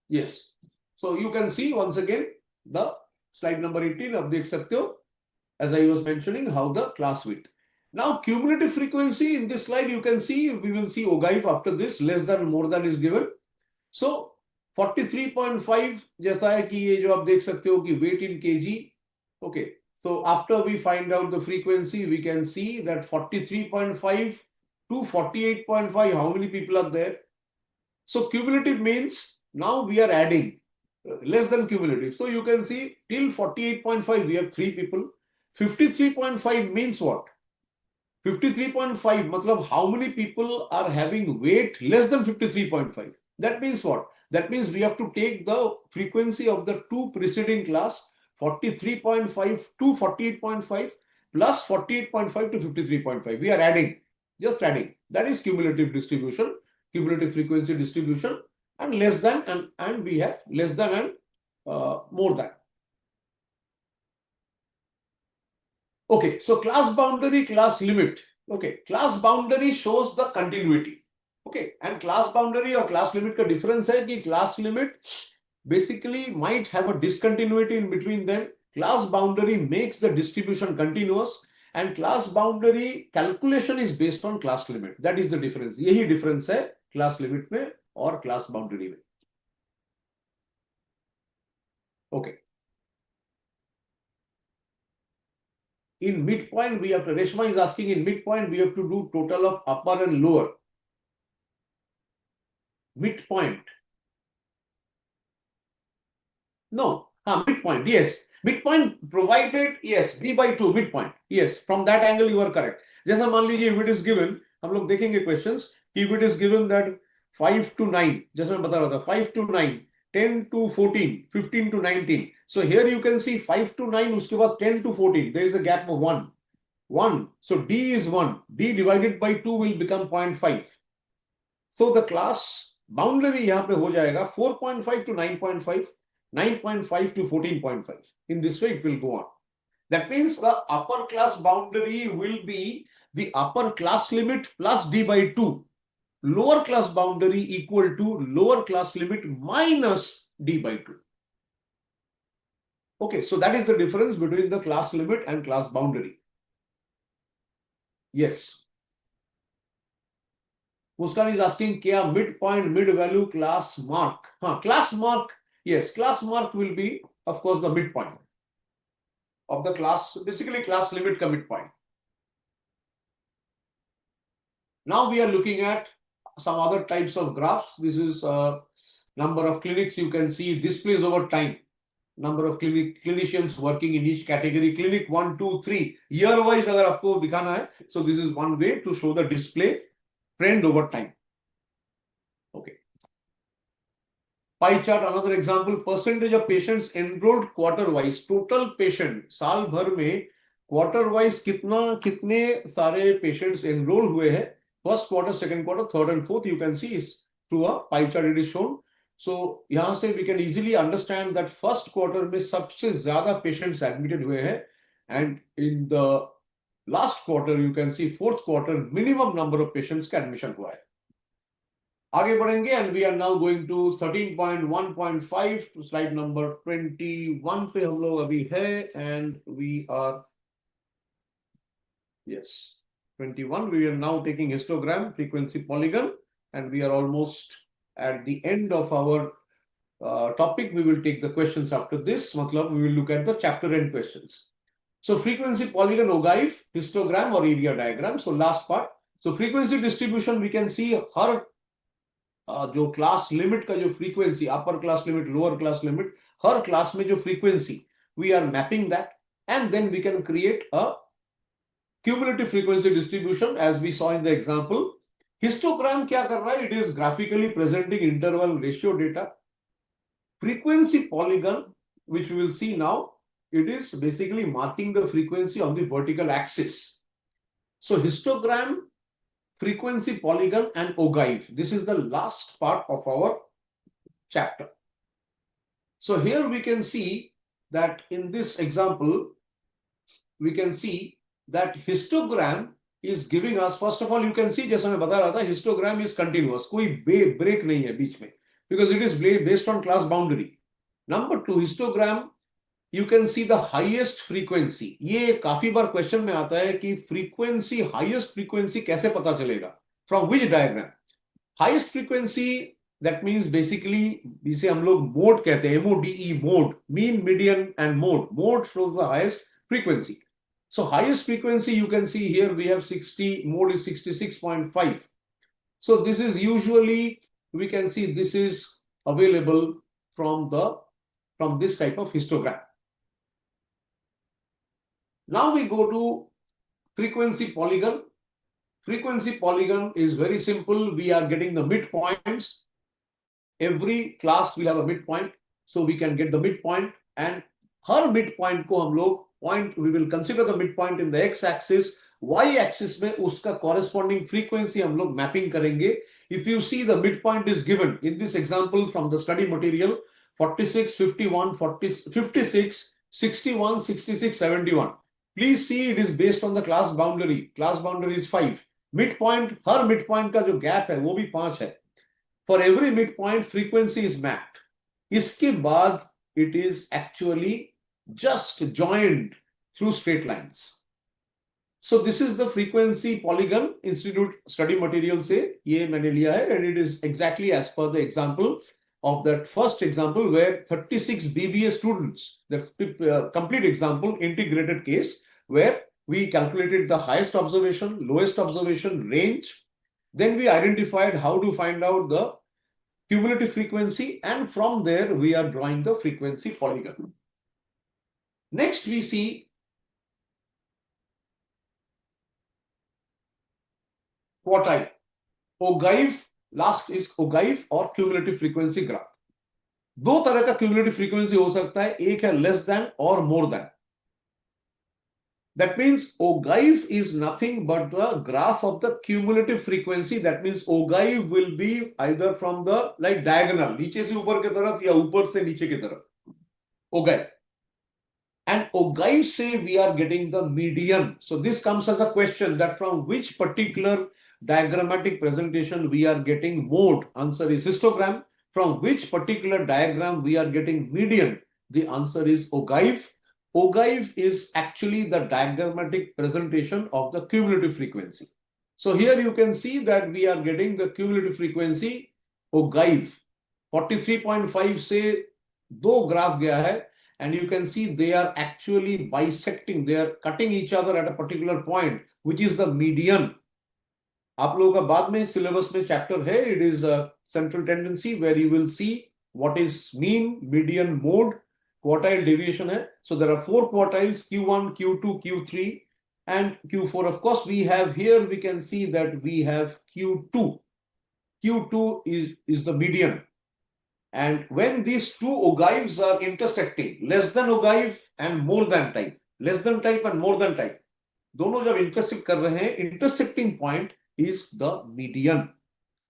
Yes. So you can see once again the slide number 18 of the Exceptio, as I was mentioning, how the class width. Now cumulative frequency in this slide you can see, we will see OGAIF after this, less than more than is given. So 43.5 जैसा है कि ये जो आप देख सकते हो कि weight in kg. Okay. So after we find out the frequency, we can see that 43.5 to 48.5, how many people are there? So cumulative means now we are adding less than cumulative. So you can see till 48.5 we have 3 people. 53.5 means what? 53.5 मतलब how many people are having weight less than 53.5. That means what? That means we have to take the frequency of the two preceding class 43.5 to 48.5 plus 48.5 to 53.5. We are adding, just adding. That is cumulative distribution, cumulative frequency distribution, and less than and we have less than and more than. Okay, so class boundary, class limit. Okay, class boundary shows the continuity. Okay, and class boundary or class limit का difference है कि class limit basically might have a discontinuity in between them. Class boundary makes the distribution continuous and class boundary calculation is based on class limit. That is the difference. यही difference है class limit में और class boundary में. Okay. In midpoint, we have to, Reshma is asking in midpoint, we have to do total of upper and lower. Midpoint. No, midpoint, yes. Midpoint provided, yes, b by 2, midpoint. Yes, from that angle you are correct. जैसा मान लीजिए if it is given, हम लोग देखेंगे questions, if it is given that 5 to 9, जैसा मैं बता रहा था, 5 to 9, 10 to 14, 15 to 19. So here you can see 5 to 9, उसके बाद 10 to 14, there is a gap of 1. 1. So D is 1. D divided by 2 will become 0.5. So the class boundary यहाँ पे हो जाएगा 4.5 to 9.5, 9.5 to 14.5. In this way it will go on. That means the upper class boundary will be the upper class limit plus D by 2. Lower class boundary equal to lower class limit minus D by 2. Okay, so that is the difference between the class limit and class boundary. Yes. Muskan is asking, kya midpoint, mid value, class mark? Class mark, yes, class mark will be, of course, the midpoint of the class, basically class limit ka midpoint. Now we are looking at some other types of graphs. This is number of clinics you can see displays over time. Number of clinicians working in each category. Clinic 1, 2, 3. Year wise अगर आपको दिखाना है, so this is one way to show the display trend over time. Okay. Pie chart, another example, percentage of patients enrolled quarter wise. Total patient साल भर में quarter wise कितने सारे patients enroll हुए हैं. First quarter, second quarter, third and fourth, you can see is through a pie chart it is shown. So यहाँ से we can easily understand that first quarter में सबसे ज़्यादा patients admitted हुए हैं, and in the last quarter you can see fourth quarter minimum number of patients का admission हुआ है. आगे बढ़ेंगे and we are now going to 13.1.5 to slide number 21 पे हम लोग अभी है and we are, yes, 21. We are now taking histogram, frequency polygon, and we are almost at the end of our topic. We will take the questions after this. Matlab, we will look at the chapter end questions. So frequency polygon ogive, histogram or area diagram. So last part. So frequency distribution, we can see हर जो class limit का जो frequency, upper class limit, lower class limit, हर class में जो frequency, we are mapping that and then we can create a cumulative frequency distribution as we saw in the example. Histogram क्या कर रहा है? It is graphically presenting interval ratio data. Frequency polygon, which we will see now, it is basically marking the frequency on the vertical axis. So histogram, frequency polygon and ogive. This is the last part of our chapter. So here we can see that in this example, we can see that histogram is giving us, first of all, you can see, जैसा मैं बता रहा था, histogram is continuous. कोई break नहीं है बीच में, because it is based on class boundary. Number two, histogram, you can see the highest frequency. ये काफी बार क्वेश्चन में आता है कि frequency, highest frequency कैसे पता चलेगा? From which diagram? Highest frequency, that means basically जिसे हम लोग mode कहते हैं, MODE, mode, mean, median and mode. Mode shows the highest frequency. So highest frequency you can see here we have 60, mode is 66.5. So this is usually, we can see this is available from this type of histogram. Now we go to frequency polygon. Frequency polygon is very simple. We are getting the midpoints. Every class will have a midpoint, so we can get the midpoint, and her midpoint को हम लोग point, we will consider the midpoint in the x-axis, y-axis में उसका corresponding frequency हम लोग mapping करेंगे. If you see the midpoint is given in this example from the study material 46, 51, 40, 56, 61, 66, 71. Please see it is based on the class boundary. Class boundary is 5. Midpoint, her midpoint का जो gap है वो भी 5 है. For every midpoint, frequency is mapped. इसके बाद it is actually just joined through straight lines. So this is the frequency polygon. Institute study material से ये मैंने लिया है, and it is exactly as per the example of that first example where 36 BBA students, the complete example, integrated case, where we calculated the highest observation, lowest observation range. Then we identified how to find out the cumulative frequency, and from there we are drawing the frequency polygon. Next we see quartile. Ogive, last is ogive or cumulative frequency graph. दो तरह का cumulative frequency हो सकता है, एक है less than or more than. That means ogive is nothing but the graph of the cumulative frequency. That means ogive will be either from the like diagonal, नीचे से ऊपर की तरफ या ऊपर से नीचे की तरफ. Ogive. And ogive say we are getting the median. So this comes as a question that from which particular diagrammatic presentation we are getting mode. Answer is histogram. From which particular diagram we are getting median. The answer is ogive. Ogive is actually the diagrammatic presentation of the cumulative frequency. So here you can see that we are getting the cumulative frequency ogive. 43.5 से दो graph गया है, and you can see they are actually bisecting, they are cutting each other at a particular point, which is the median. आप लोगों का बाद में syllabus में chapter है, it is a central tendency where you will see what is mean, median, mode, quartile deviation है. So there are 4 quartiles, Q1, Q2, Q3 and Q4. Of course, we have here, we can see that we have Q2. Q2 is the median. And when these two ogives are intersecting, less than ogive and more than type, less than type and more than type, दोनों जब intersect कर रहे हैं, intersecting point is the median.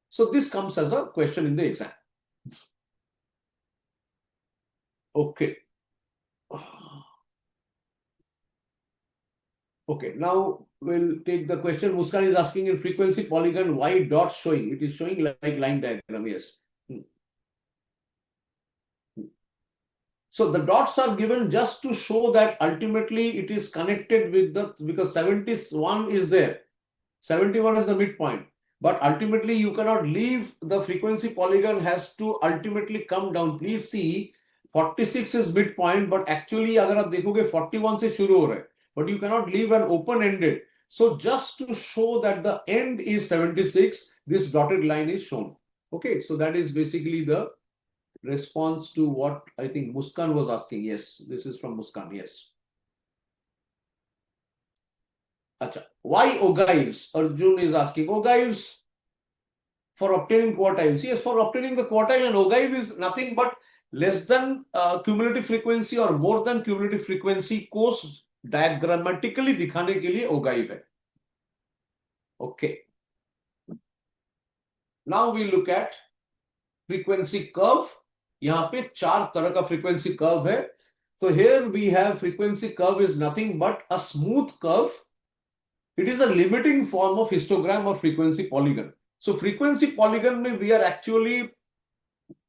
So this comes as a question in the exam. Okay. Okay, now we'll take the question. Muskan is asking in frequency polygon, why dot showing? It is showing like line diagram, yes. So the dots are given just to show that ultimately it is connected with the, because 71 is there. 71 is the midpoint. But ultimately you cannot leave the frequency polygon, has to ultimately come down. Please see 46 is midpoint, but actually अगर आप देखोगे 41 से शुरू हो रहा है. But you cannot leave an open-ended. So just to show that the end is 76, this dotted line is shown. Okay, so that is basically the response to what I think Muskan was asking. Yes, this is from Muskan. Yes. Achha. Why ogives? Arjun is asking. Ogives for obtaining quartiles. Yes, for obtaining the quartile, and ogive is nothing but less than cumulative frequency or more than cumulative frequency को diagrammatically दिखाने के लिए ogive है. Okay. Now we look at frequency curve. यहाँ पे 4 तरह का frequency curve है. So here we have frequency curve is nothing but a smooth curve. It is a limiting form of histogram or frequency polygon. So frequency polygon में we are actually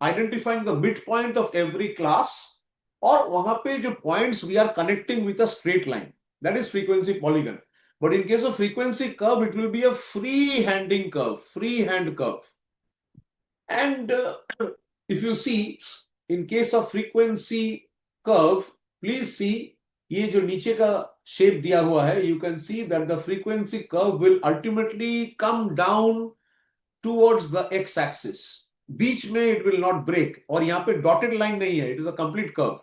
identifying the midpoint of every class, और वहां पे जो points we are connecting with a straight line. That is frequency polygon. But in case of frequency curve, it will be a free-handing curve, freehand curve. And if you see, in case of frequency curve, please see ये जो नीचे का shape दिया हुआ है, you can see that the frequency curve will ultimately come down towards the x-axis. बीच में it will not break, और यहाँ पे dotted line नहीं है, it is a complete curve.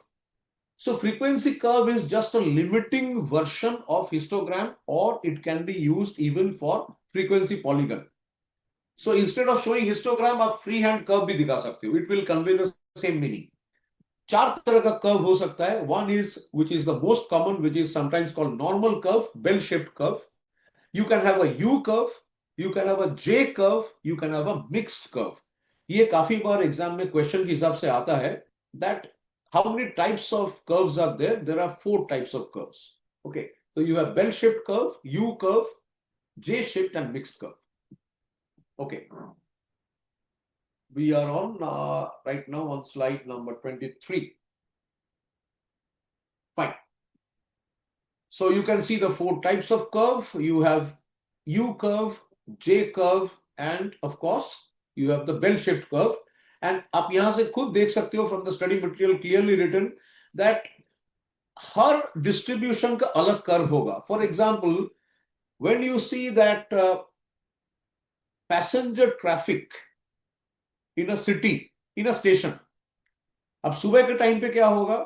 So frequency curve is just a limiting version of histogram, or it can be used even for frequency polygon. So instead of showing histogram, आप freehand curve भी दिखा सकते हो. It will convey the same meaning. चार तरह का curve हो सकता है. One is, which is the most common, which is sometimes called normal curve, bell-shaped curve. You can have a U curve, you can have a J curve, you can have a mixed curve. ये काफी बार exam में question के हिसाब से आता है that how many types of curves are there? There are 4 types of curves. Okay, so you have bell-shaped curve, U curve, J-shaped, and mixed curve. Okay, we are on right now on slide number 23. Fine. So you can see the 4 types of curve. You have U curve, J curve, and of course you have the bell-shaped curve. And आप यहाँ से खुद देख सकते हो from the study material clearly written that her distribution का अलग curve होगा. For example, when you see that passenger traffic in a city, in a station, अब सुबह के टाइम पे क्या होगा?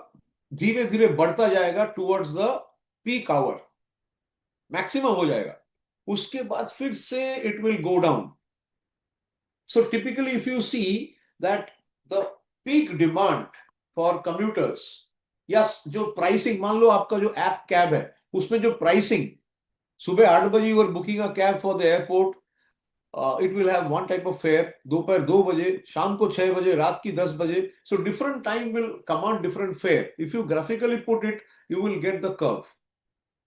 धीरे धीरे बढ़ता जाएगा towards the peak hour, maximum हो जाएगा. उसके बाद फिर से it will go down. So typically if you see that the peak demand for commuters, yes, जो प्राइसिंग, मान लो आपका जो ऐप कैब है उसमें जो प्राइसिंग सुबह 8 बजे you are booking a cab for the airport, it will have one type of fare, दोपहर 2 बजे, शाम को 6 बजे, रात की 10 बजे. So different time will command different fare. If you graphically put it, you will get the curve.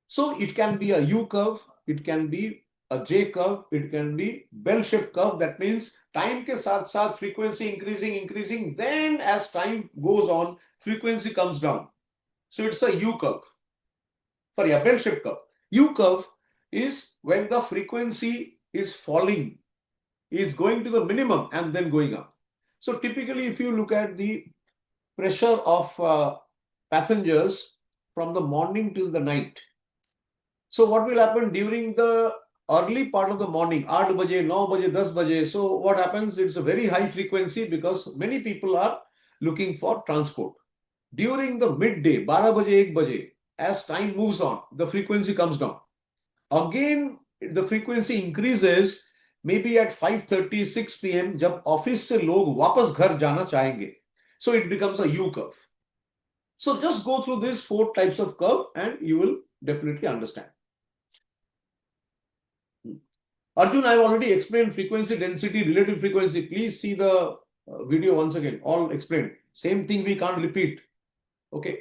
So it can be a U curve, it can be a J curve, it can be bell-shaped curve. That means time के साथ साथ frequency increasing, then as time goes on, frequency comes down. So it's a U curve. Sorry, a bell-shaped curve. U curve is when the frequency is falling, is going to the minimum and then going up. So typically, if you look at the pressure of passengers from the morning till the night, so what will happen during the early part of the morning, 8 baje, 9 baje, 10 baje. So what happens? It's a very high frequency because many people are looking for transport. During the midday, 12 baje, 1 baje, as time moves on, the frequency comes down. Again, the frequency increases maybe at 5:30, 6 p.m. जब office से लोग वापस घर जाना चाहेंगे. So it becomes a U curve. So just go through these 4 types of curve and you will definitely understand. Arjun, I've already explained frequency, density, relative frequency. Please see the video once again, all explained. Same thing we can't repeat. Okay.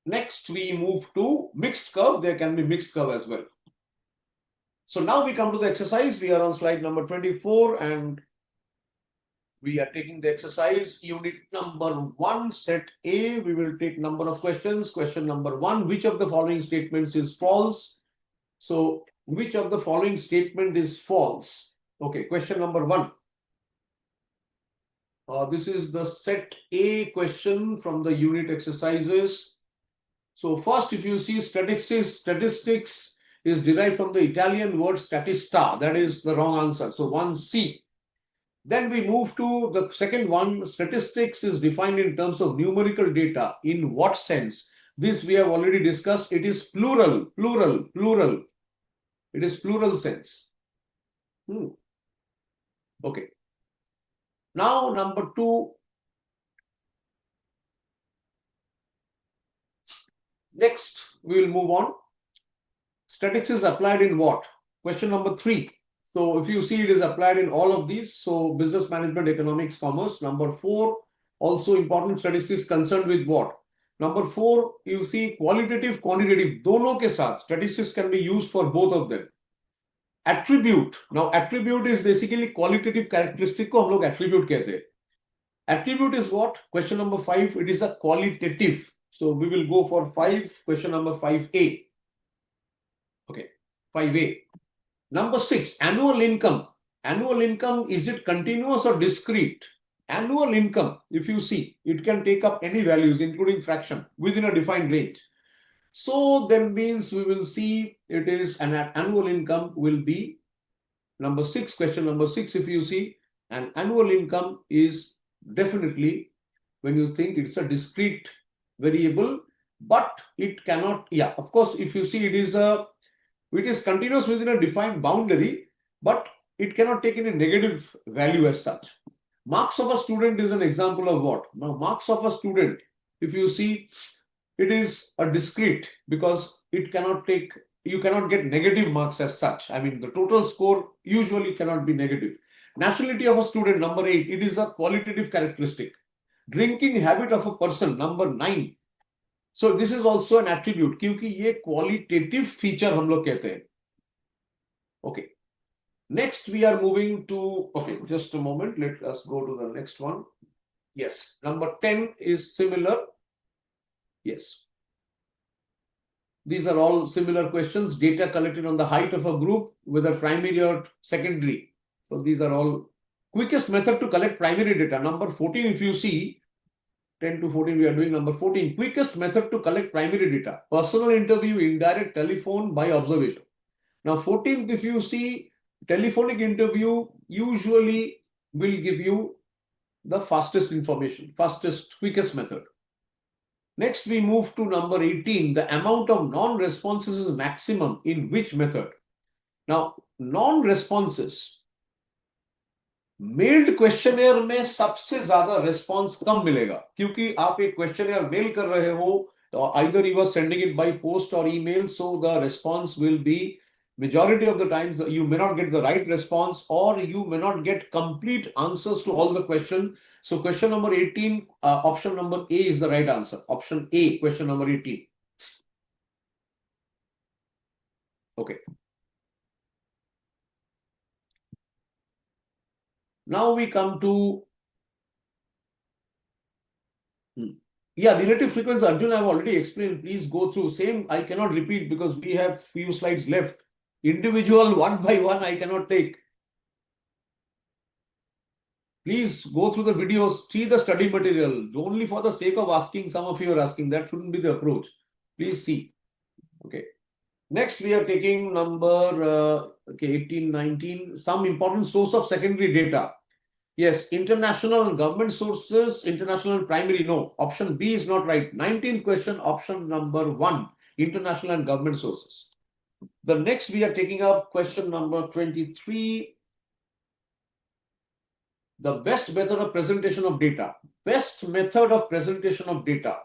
Next, we move to mixed curve. There can be mixed curve as well. So now we come to the exercise. We are on slide number 24 and we are taking the exercise unit number 1, set A. We will take number of questions. Question number 1, which of the following statements is false? So which of the following statement is false? Okay, question number 1. This is the set A question from the unit exercises. So first, if you see statistics is derived from the Italian word statista. That is the wrong answer. So 1C. Then we move to the second one. Statistics is defined in terms of numerical data. In what sense? This we have already discussed. It is plural. It is plural sense. Okay. Now, number 2. Next, we will move on. Statistics is applied in what? Question number 3. So if you see, it is applied in all of these. So business management, economics, commerce. Number 4, also important statistics concerned with what? Number 4, you see qualitative, quantitative. दोनों के साथ statistics can be used for both of them. Attribute. Now attribute is basically qualitative characteristic को हम लोग attribute कहते हैं. Attribute is what? Question number 5, it is a qualitative. So we will go for 5, question number 5A. Okay, 5A. Number 6, annual income. Annual income, is it continuous or discrete? Annual income, if you see, it can take up any values, including fraction, within a defined range. So that means we will see it is an annual income will be number 6, question number 6, if you see, an annual income is definitely when you think it's a discrete variable, but it cannot, yeah, of course, if you see it is continuous within a defined boundary, but it cannot take any negative value as such. Marks of a student is an example of what? Now, marks of a student, if you see, it is a discrete because it cannot take, you cannot get negative marks as such. I mean, the total score usually cannot be negative. Nationality of a student, number 8, it is a qualitative characteristic. Drinking habit of a person, number 9. So this is also an attribute क्योंकि ये qualitative feature हम लोग कहते हैं. Okay. Next we are moving to, okay, just a moment. Let us go to the next one. Yes, number 10 is similar. Yes. These are all similar questions. Data collected on the height of a group, whether primary or secondary. So these are all quickest method to collect primary data. Number 14, if you see, 10 to 14, we are doing number 14. Quickest method to collect primary data. Personal interview, indirect, telephone, by observation. Now, 14th, if you see, telephonic interview usually will give you the fastest information, fastest, quickest method. Next, we move to number 18. The amount of non-responses is maximum in which method? Now, non-responses. Meld questionnaire में सबसे ज्यादा response कम मिलेगा क्योंकि आप एक questionnaire mail कर रहे हो तो either you are sending it by post or email, so the response will be majority of the times you may not get the right response or you may not get complete answers to all the question. So question number 18, option number A is the right answer. Option A, question number 18. Okay. Now we come to yeah, relative frequency, Arjun, I've already explained. Please go through. Same, I cannot repeat because we have few slides left. Individual, one by one, I cannot take. Please go through the videos, see the study material. Only for the sake of asking, some of you are asking. That shouldn't be the approach. Please see. Okay. Next, we are taking number 18, 19. Some important source of secondary data. Yes, international and government sources, international and primary, no. Option B is not right. 19th question, option number 1, international and government sources. The next we are taking up question number 23. The best method of presentation of data. Best method of presentation of data.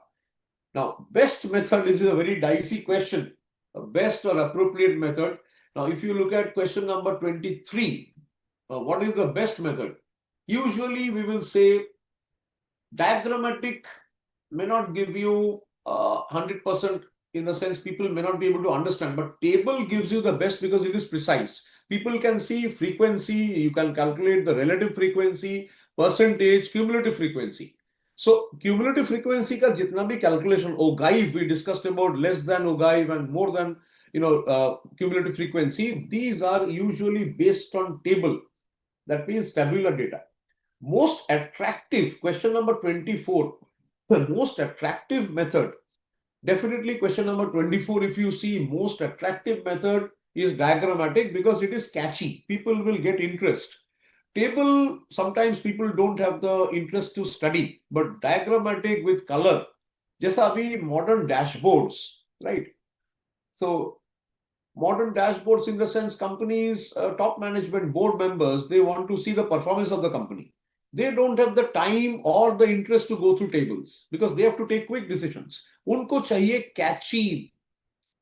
Now, best method is a very dicey question. Best or appropriate method. Now, if you look at question number 23, what is the best method? Usually we will say diagrammatic may not give you 100% in the sense people may not be able to understand, but table gives you the best because it is precise. People can see frequency, you can calculate the relative frequency, percentage, cumulative frequency. So cumulative frequency ka jitna bhi calculation, ogive, we discussed about less than ogive and more than cumulative frequency. These are usually based on table. That means tabular data. Most attractive, question number 24, the most attractive method, definitely question number 24, if you see, most attractive method is diagrammatic because it is catchy. People will get interest. Table, sometimes people don't have the interest to study, but diagrammatic with color, जैसा अभी modern dashboards, right? So modern dashboards in the sense companies, top management, board members, they want to see the performance of the company. They don't have the time or the interest to go through tables because they have to take quick decisions. Unko chahiye catchy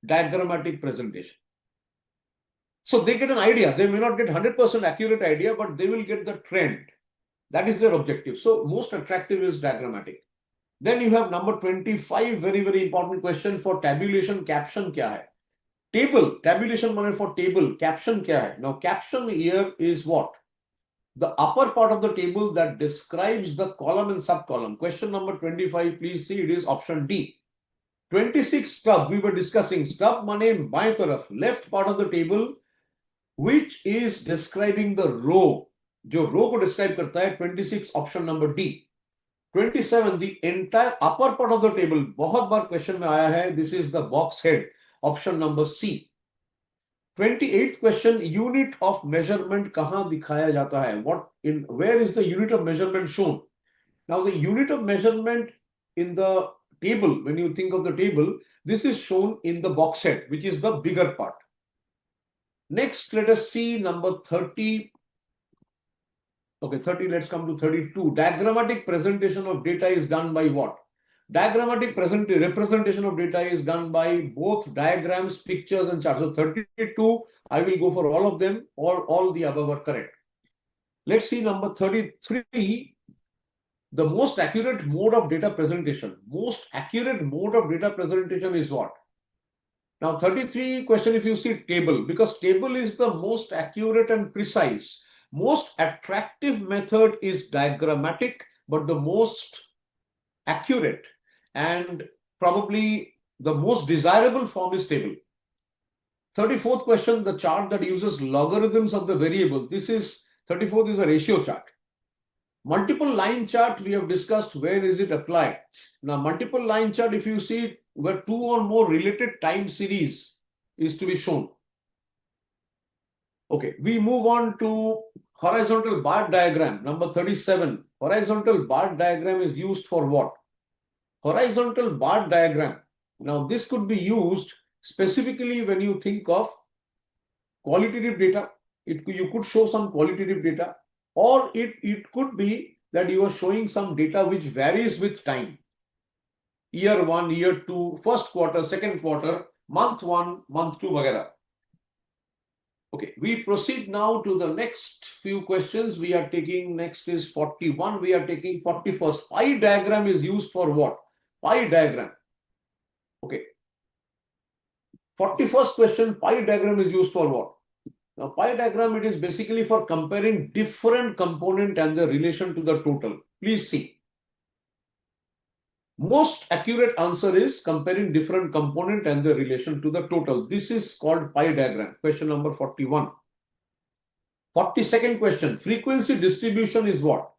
diagrammatic presentation. So they get an idea. They may not get 100% accurate idea, but they will get the trend. That is their objective. So most attractive is diagrammatic. Then you have number 25, very, very important question for tabulation. Caption kya hai? Table, tabulation money for table, caption kya hai? Now caption here is what? The upper part of the table that describes the column and sub-column. Question number 25, please see, it is option D. 26 stub, we were discussing stub money बाएं तरफ, left part of the table, which is describing the row. जो row को describe करता है, 26 option number D. 27, the entire upper part of the table, बहुत बार question में आया है, this is the box head, option number C. 28th question, unit of measurement कहाँ दिखाया जाता है? Where is the unit of measurement shown? Now the unit of measurement in the table, when you think of the table, this is shown in the box set, which is the bigger part. Next, let us see number 30. Okay, 30, let's come to 32. Diagrammatic presentation of data is done by what? Diagrammatic representation of data is done by both diagrams, pictures, and charts. So 32, I will go for all of them, or all the above are correct. Let's see number 33. The most accurate mode of data presentation. Most accurate mode of data presentation is what? Now 33 question, if you see table, because table is the most accurate and precise. Most attractive method is diagrammatic, but the most accurate and probably the most desirable form is table. 34th question, the chart that uses logarithms of the variable. This is 34th is a ratio chart. Multiple line chart, we have discussed where is it applied. Now, multiple line chart, if you see where two or more related time series is to be shown. Okay, we move on to horizontal bar diagram, number 37. Horizontal bar diagram is used for what? Horizontal bar diagram. Now, this could be used specifically when you think of qualitative data. You could show some qualitative data, or it could be that you are showing some data which varies with time. Year 1, year 2, first quarter, second quarter, month 1, month 2, वगैरह. Okay, we proceed now to the next few questions. We are taking, next is 41. We are taking 41st. Pie diagram is used for what? Pie diagram. Okay. 41st question, pie diagram is used for what? Now, pie diagram, it is basically for comparing different component and the relation to the total. Please see. Most accurate answer is comparing different component and the relation to the total. This is called pie diagram. Question number 41. 42nd question. Frequency distribution is what?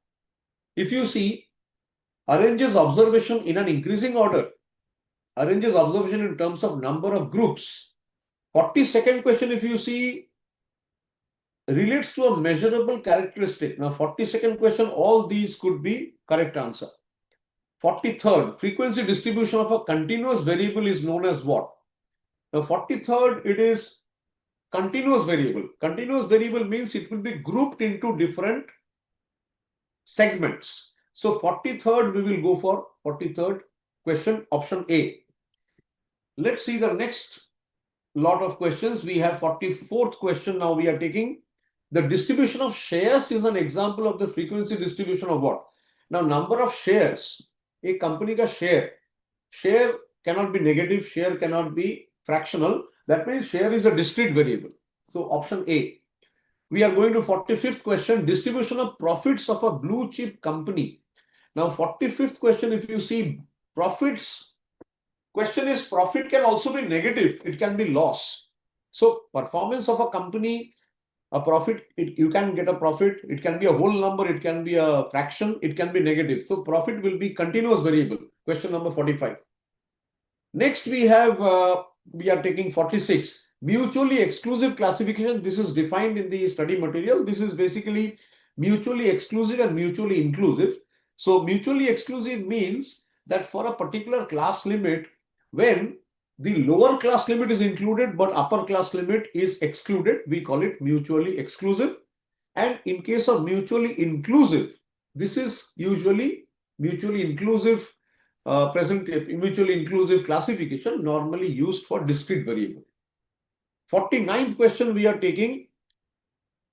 If you see, arranges observation in an increasing order. Arranges observation in terms of number of groups. 42nd question, if you see, relates to a measurable characteristic. Now, 42nd question, all these could be correct answer. 43rd, frequency distribution of a continuous variable is known as what? Now, 43rd, it is continuous variable. Continuous variable means it will be grouped into different segments. So, 43rd, we will go for 43rd question, option A. Let's see the next lot of questions. We have 44th question. Now we are taking the distribution of shares is an example of the frequency distribution of what? Now, number of shares. A company ka share cannot be negative, share cannot be fractional. That means share is a discrete variable. So option A. We are going to 45th question, distribution of profits of a blue chip company. Now 45th question, if you see profits, question is profit can also be negative, it can be loss. So performance of a company, a profit, you can get a profit, it can be a whole number, it can be a fraction, it can be negative. So profit will be continuous variable. Question number 45. Next we have, we are taking 46. Mutually exclusive classification. This is defined in the study material. This is basically mutually exclusive and mutually inclusive. So mutually exclusive means that for a particular class limit, when the lower class limit is included but upper class limit is excluded, we call it mutually exclusive. And in case of mutually inclusive, this is usually mutually inclusive mutually inclusive classification, normally used for discrete variable. 49th question we are taking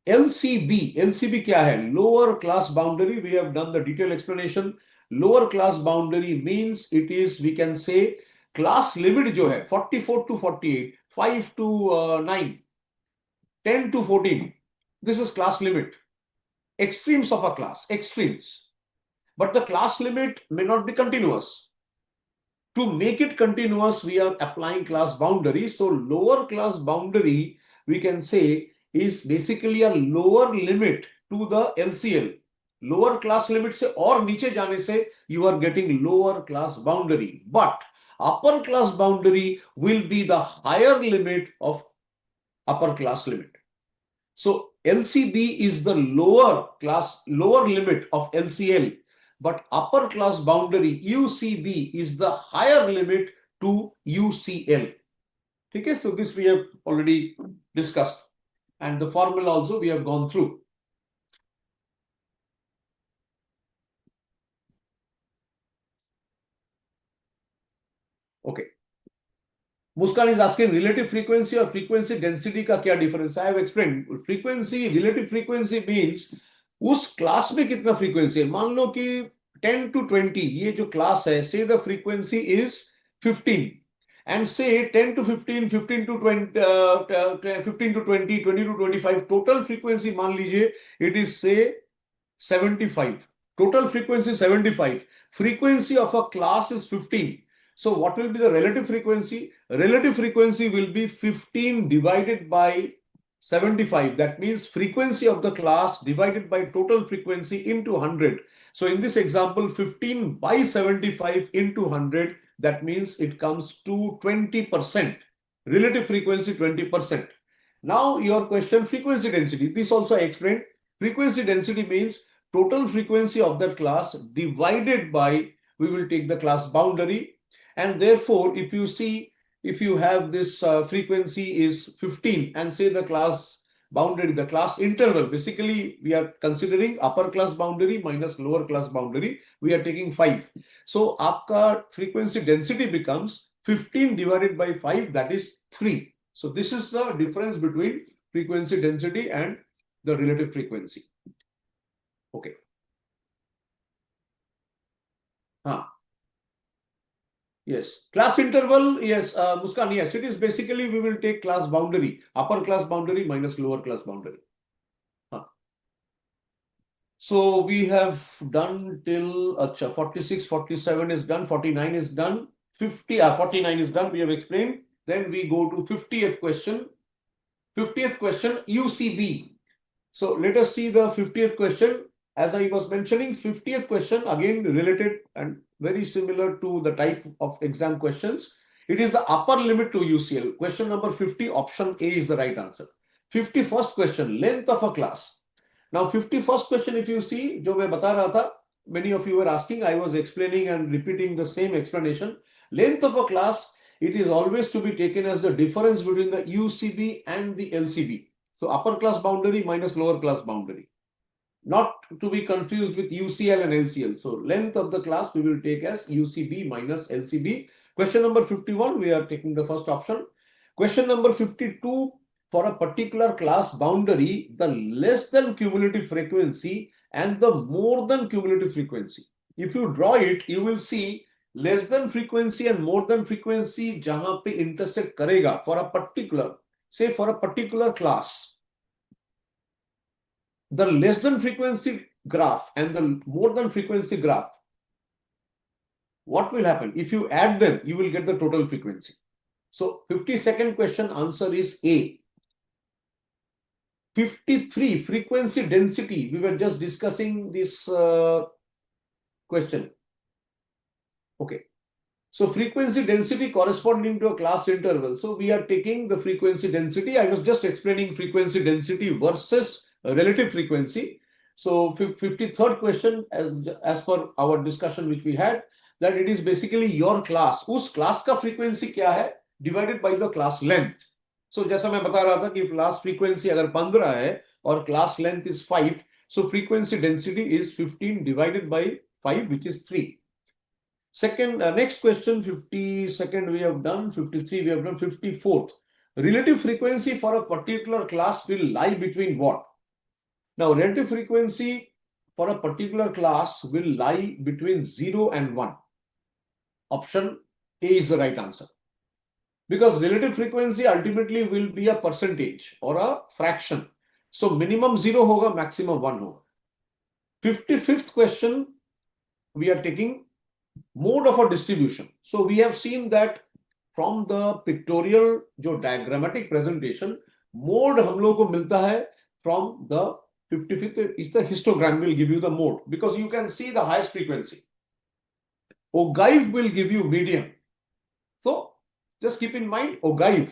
LCB. LCB क्या है? Lower class boundary. We have done the detailed explanation. Lower class boundary means it is, we can say, class limit जो है 44 to 48, 5 to 9, 10 to 14. This is class limit. Extremes of a class, extremes. But the class limit may not be continuous. To make it continuous, we are applying class boundary. So lower class boundary, we can say, is basically a lower limit to the LCL. Lower class limit se aur niche jaane se, you are getting lower class boundary. But upper class boundary will be the higher limit of upper class limit. So LCB is the lower limit of LCL. but upper class boundary UCB is the higher limit to UCL. Okay, so this we have already discussed, and the formula also we have gone through. Okay. Muskan is asking relative frequency or frequency density का क्या difference? I have explained. Frequency, relative frequency means उस class में कितना frequency है. मान लो कि 10 to 20 ये जो क्लास है, say the frequency is 15 and say 10 to 15, 15 to 20, 15 to 20, 20 to 25 total frequency मान लीजिए it is say 75. Total frequency 75. Frequency of a class is 15. So what will be the relative frequency? Relative frequency will be 15 divided by 75. That means frequency of the class divided by total frequency into 100. So in this example, 15 by 75 into 100, that means it comes to 20%. Relative frequency 20%. Now your question, frequency density. This also I explained. Frequency density means total frequency of that class divided by, we will take the class boundary, and therefore if you see, if you have this frequency is 15 and say the class boundary, the class interval, basically we are considering upper class boundary minus lower class boundary, we are taking 5. So aapka frequency density becomes 15 divided by 5, that is 3. So this is the difference between frequency density and the relative frequency. Okay. Yes. Class interval, yes, Muskan, yes, it is basically we will take class boundary, upper class boundary minus lower class boundary. So we have done till 46, 47 is done, 49 is done, 49 is done, we have explained. Then we go to 50th question. 50th question, UCB. So let us see the 50th question. As I was mentioning, 50th question again related and very similar to the type of exam questions. It is the upper limit to UCL. Question number 50, option A is the right answer. 51st question, length of a class. Now 51st question, if you see, जो मैं बता रहा था, many of you were asking, I was explaining and repeating the same explanation. Length of a class, it is always to be taken as the difference between the UCB and the LCB. So upper class boundary minus lower class boundary. Not to be confused with UCL and LCL. So length of the class we will take as UCB minus LCB. Question number 51, we are taking the first option. Question number 52, for a particular class boundary, the less than cumulative frequency and the more than cumulative frequency. If you draw it, you will see less than frequency and more than frequency jahan pe intersect karega for a particular, say for a particular class. The less than frequency graph and the more than frequency graph, what will happen? If you add them, you will get the total frequency. So 52nd question answer is A. 53, frequency density. We were just discussing this question. Okay. So frequency density corresponding to a class interval. So we are taking the frequency density. I was just explaining frequency density versus relative frequency. So 53rd question, as per our discussion which we had, that it is basically your class. उस class का frequency क्या है? Divided by the class length. So जैसा मैं बता रहा था कि class frequency अगर 15 है और class length is 5, so frequency density is 15 divided by 5, which is 3. Second, next question, 52nd we have done, 53 we have done, 54th. Relative frequency for a particular class will lie between what? Now, relative frequency for a particular class will lie between 0 and 1. Option A is the right answer. Because relative frequency ultimately will be a percentage or a fraction. So minimum 0 hoga, maximum 1 hoga. 55th question, we are taking mode of a distribution. So we have seen that from the pictorial जो diagrammatic presentation, mode हम लोग को मिलता है from the 55th is the histogram will give you the mode because you can see the highest frequency. Ogive will give you median. So just keep in mind ogive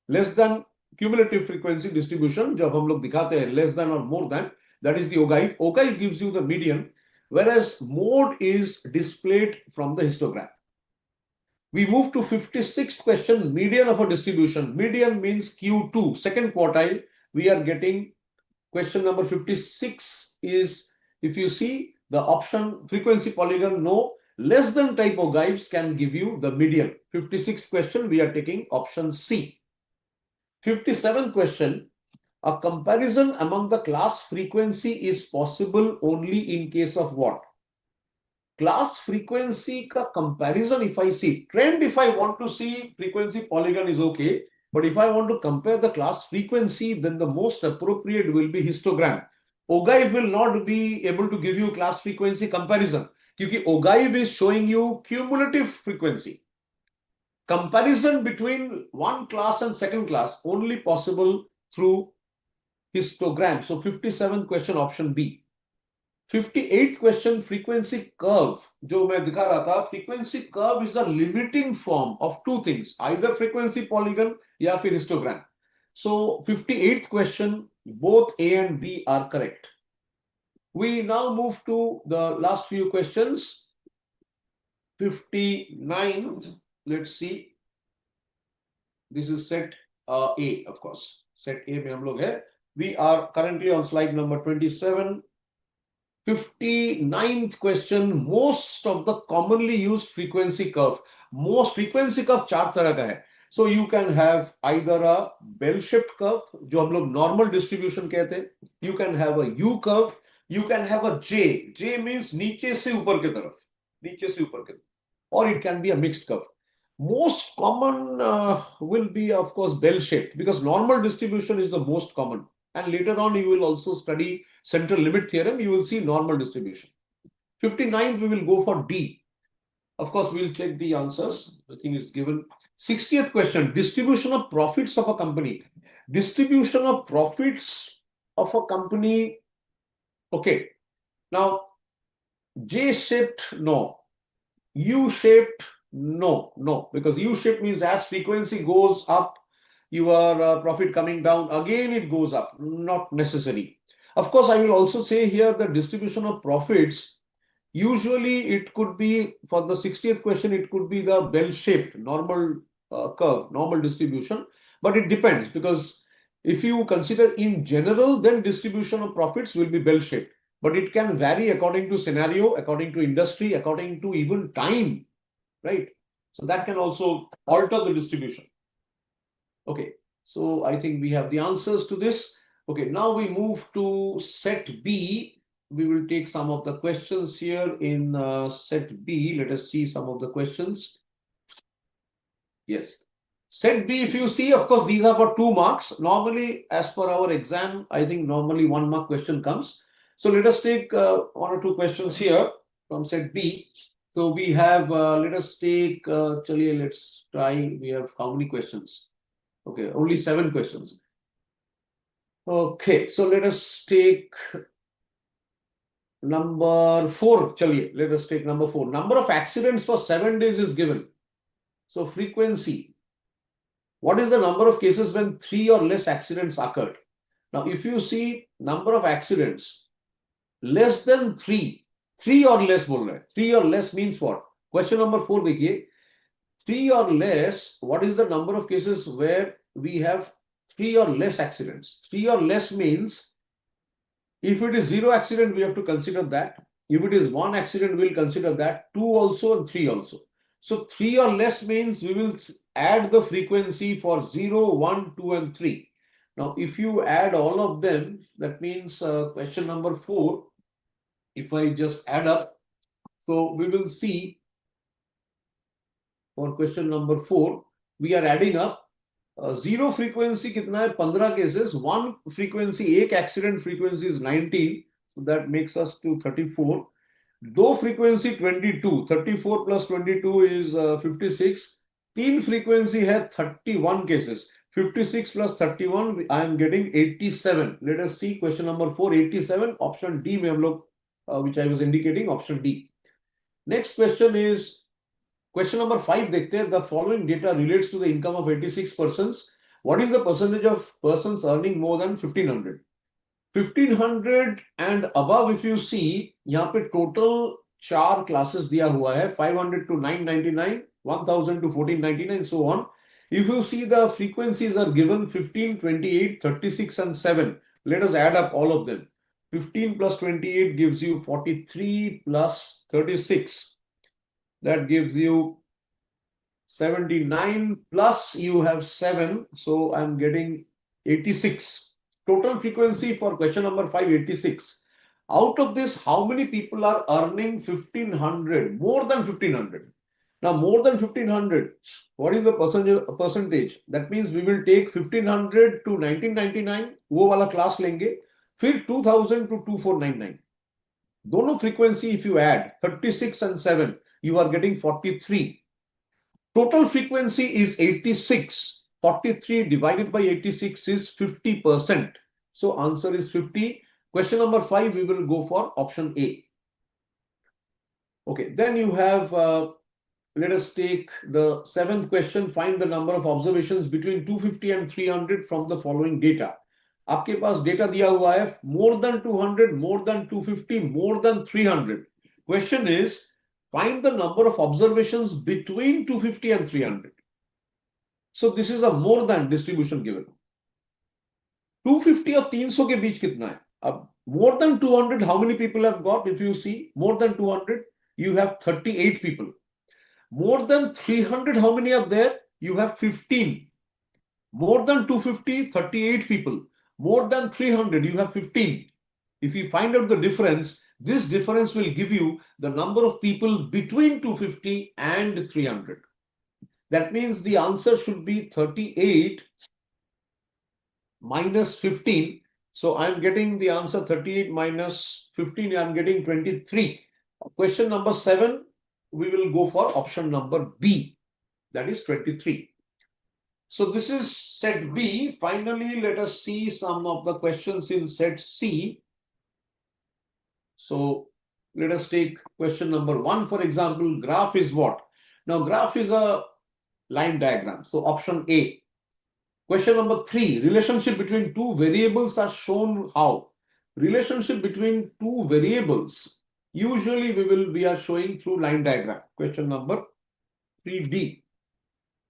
less than cumulative frequency distribution जब हम लोग दिखाते हैं less than or more than, that is the ogive. Ogive gives you the median. whereas mode is displayed from the histogram. We move to 56th question, median of a distribution. Median means Q2, second quartile. We are getting question number 56 is, if you see the option frequency polygon, no, less than type of guides can give you the median. 56th question, we are taking option C. 57th question, a comparison among the class frequency is possible only in case of what? Class frequency ka comparison, if I see trend, if I want to see frequency polygon is okay. But if I want to compare the class frequency, then the most appropriate will be histogram. OGAIV will not be able to give you class frequency comparison because OGAIV is showing you cumulative frequency. Comparison between one class and second class only possible through histogram. So 57th question, option B. 58th question, frequency curve. जो मैं दिखा रहा था, frequency curve is a limiting form of two things, either frequency polygon या फिर histogram. So 58th question, both A and B are correct. We now move to the last few questions. 59th, let's see. This is set A, of course. Set A में हम लोग है. We are currently on slide number 27. 59th question, most of the commonly used frequency curve. Most frequency curve चार तरह का है. So you can have either a bell-shaped curve, जो हम लोग normal distribution कहते हैं. You can have a U curve. You can have a J. J means नीचे से ऊपर की तरफ. नीचे से ऊपर की तरफ. Or it can be a mixed curve. Most common will be, of course, bell-shaped because normal distribution is the most common. And later on, you will also study central limit theorem. You will see normal distribution. 59th, we will go for D. Of course, we will check the answers. I think it's given. 60th question, distribution of profits of a company. Distribution of profits of a company. Okay. Now, J-shaped, no. U-shaped, no, because U-shaped means as frequency goes up, your profit coming down, again it goes up, not necessary. Of course, I will also say here the distribution of profits, usually it could be, for the 60th question, it could be the bell-shaped, normal curve, normal distribution, but it depends because if you consider in general, then distribution of profits will be bell-shaped. But it can vary according to scenario, according to industry, according to even time, right? So that can also alter the distribution. Okay, so I think we have the answers to this. Okay, now we move to set B. We will take some of the questions here in set B. Let us see some of the questions. Yes. Set B, if you see, of course, these are for 2 marks. Normally, as per our exam, I think normally 1 mark question comes. So let us take 1 or 2 questions here from set B. So we have, let us take, let's try, we have how many questions? Okay, only 7 questions. Okay, so let us take number 4. Let us take number 4. Number of accidents for 7 days is given. So frequency. What is the number of cases when 3 or less accidents occurred? Now, if you see number of accidents, less than 3 or less बोल रहे हैं. 3 or less means what? Question number 4 देखिए. 3 or less, what is the number of cases where we have 3 or less accidents? 3 or less means if it is 0 accident, we have to consider that. If it is 1 accident, we'll consider that. 2 also and 3 also. So 3 or less means we will add the frequency for 0, 1, 2, and 3. Now, if you add all of them, that means question number 4, if I just add up, so we will see for question number 4, we are adding up. 0 frequency कितना है? 15 cases. 1 frequency, एक accident frequency is 19. So that makes us to 34. 2 frequency 22. 34 plus 22 is 56. 3 frequency है 31 cases. 56 plus 31, I am getting 87. Let us see question number 4, 87. Option D में हम लोग, which I was indicating, option D. Next question is question number 5 देखते हैं. The following data relates to the income of 86 persons. What is the percentage of persons earning more than 1500? 1500 and above, if you see, यहाँ पे total 4 classes दिया हुआ है, 500 to 999, 1000 to 1499, so on. If you see the frequencies are given 15, 28, 36 and 7. Let us add up all of them. 15 plus 28 gives you 43 plus 36. That gives you 79 plus you have 7. So I'm getting 86. Total frequency for question number 5, 86. Out of this, how many people are earning 1500? More than 1500. Now, more than 1500, what is the percentage? That means we will take 1500 to 1999, वो वाला class लेंगे, फिर 2000 to 2499. दोनों frequency if you add 36 and 7, you are getting 43. Total frequency is 86. 43 divided by 86 is 50%. So answer is 50. Question number 5, we will go for option A. Okay, then you have, let us take the 7th question. Find the number of observations between 250 and 300 from the following data. आपके पास data दिया हुआ है more than 200, more than 250, more than 300. Question is, find the number of observations between 250 and 300. So this is a more than distribution given. 250 और 300 के बीच कितना है? अब more than 200, how many people have got? If you see more than 200, you have 38 people. More than 300, how many are there? You have 15. More than 250, 38 people. More than 300, you have 15. If you find out the difference, this difference will give you the number of people between 250 and 300. That means the answer should be 38 minus 15. So I'm getting the answer 38 minus 15, I'm getting 23. Question number 7, we will go for option number B, that is 23. So this is set B. Finally, let us see some of the questions in set C. So let us take question number 1, for example. Graph is what? Now, graph is a line diagram. So option A. Question number 3, relationship between two variables are shown how? Relationship between two variables, usually we are showing through line diagram. Question number 3D.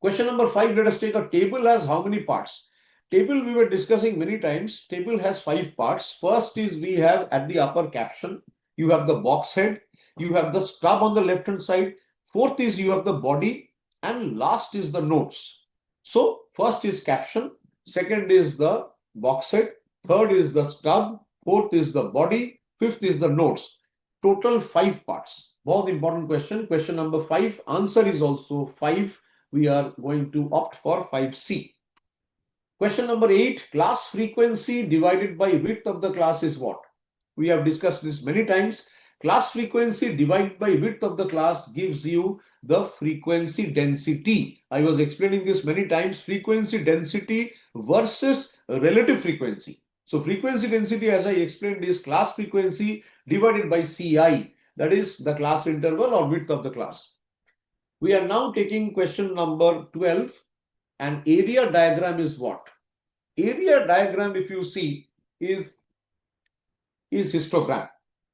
Question number 5, let us take a table has how many parts? Table we were discussing many times. Table has 5 parts. First is we have at the upper caption, you have the box head, you have the stub on the left hand side. Fourth is you have the body, and last is the notes. So first is caption, second is the box head, third is the stub, fourth is the body, fifth is the notes. Total 5 parts. बहुत important question. Question number 5. Answer is also 5. We are going to opt for 5C. Question number 8. Class frequency divided by width of the class is what? We have discussed this many times. Class frequency divided by width of the class gives you the frequency density. I was explaining this many times. Frequency density versus relative frequency. So frequency density, as I explained, is class frequency divided by CI. That is the class interval or width of the class. We are now taking question number 12. An area diagram is what? Area diagram, if you see, is histogram.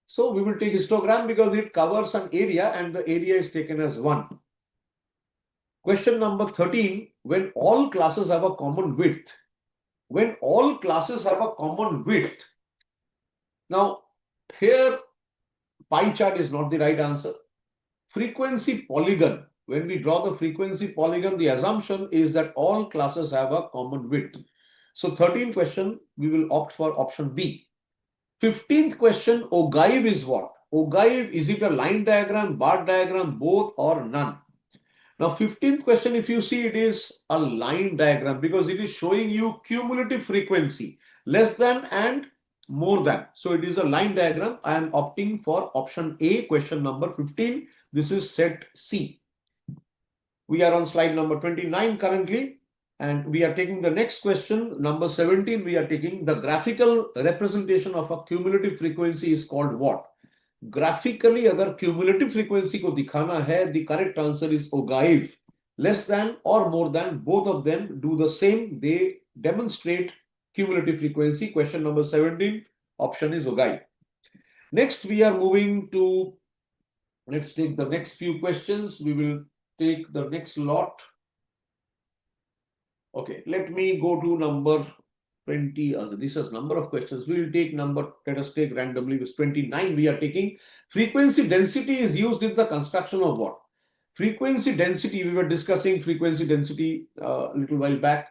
So we will take histogram because it covers an area and the area is taken as 1. Question number 13, when all classes have a common width. When all classes have a common width. Now, here pie chart is not the right answer. Frequency polygon. When we draw the frequency polygon, the assumption is that all classes have a common width. So 13th question, we will opt for option B. 15th question, ogive is what? Ogive, is it a line diagram, bar diagram, both or none? Now 15th question, if you see, it is a line diagram because it is showing you cumulative frequency, less than and more than. So it is a line diagram. I am opting for option A, question number 15. This is set C. We are on slide number 29 currently, and we are taking the next question, number 17. We are taking the graphical representation of a cumulative frequency is called what? Graphically, अगर cumulative frequency को दिखाना है, the correct answer is ogive. Less than or more than, both of them do the same. They demonstrate cumulative frequency. Question number 17. Option is OGAI. Next, we are moving to, let's take the next few questions. We will take the next lot. Okay, let me go to number 20. This is number of questions. We will take number, let us take randomly, with 29 we are taking. Frequency density is used in the construction of what? Frequency density, we were discussing frequency density a little while back.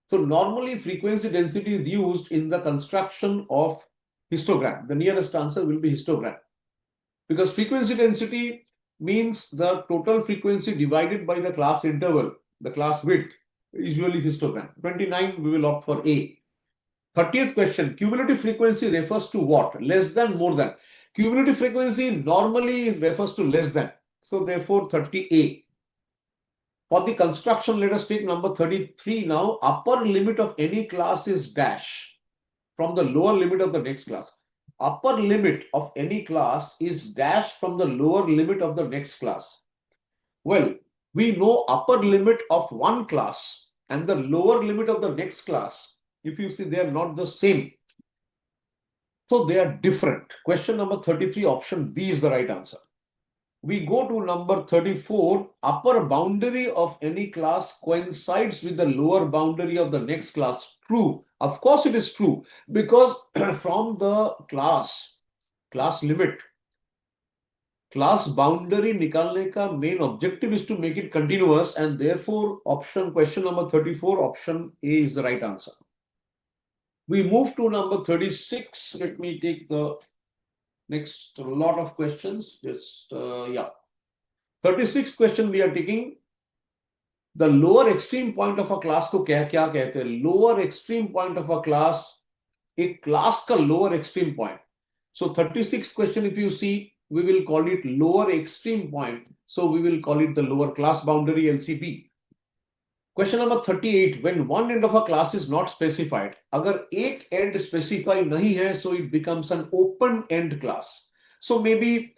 So normally frequency density is used in the construction of histogram. The nearest answer will be histogram. Because frequency density means the total frequency divided by the class interval, the class width, usually histogram. 29, we will opt for A. 30th question, cumulative frequency refers to what? Less than, more than. Cumulative frequency normally refers to less than. So therefore 30A. For the construction, let us take number 33 now. Upper limit of any class is dash from the lower limit of the next class. Upper limit of any class is dash from the lower limit of the next class. Well, we know upper limit of one class and the lower limit of the next class. If you see, they are not the same. So they are different. Question number 33, option B is the right answer. We go to number 34. Upper boundary of any class coincides with the lower boundary of the next class. True. Of course it is true, because from the class limit, class boundary निकालने का main objective is to make it continuous, and therefore question number 34, option A is the right answer. We move to number 36. Let me take the next lot of questions. Just 36th question we are taking. The lower extreme point of a class को क्या कहते हैं? Lower extreme point of a class, एक class का lower extreme point. So 36th question, if you see, we will call it lower extreme point. So we will call it the lower class boundary, LCB. Question number 38. When one end of a class is not specified, अगर एक end specified नहीं है, so it becomes an open end class. So maybe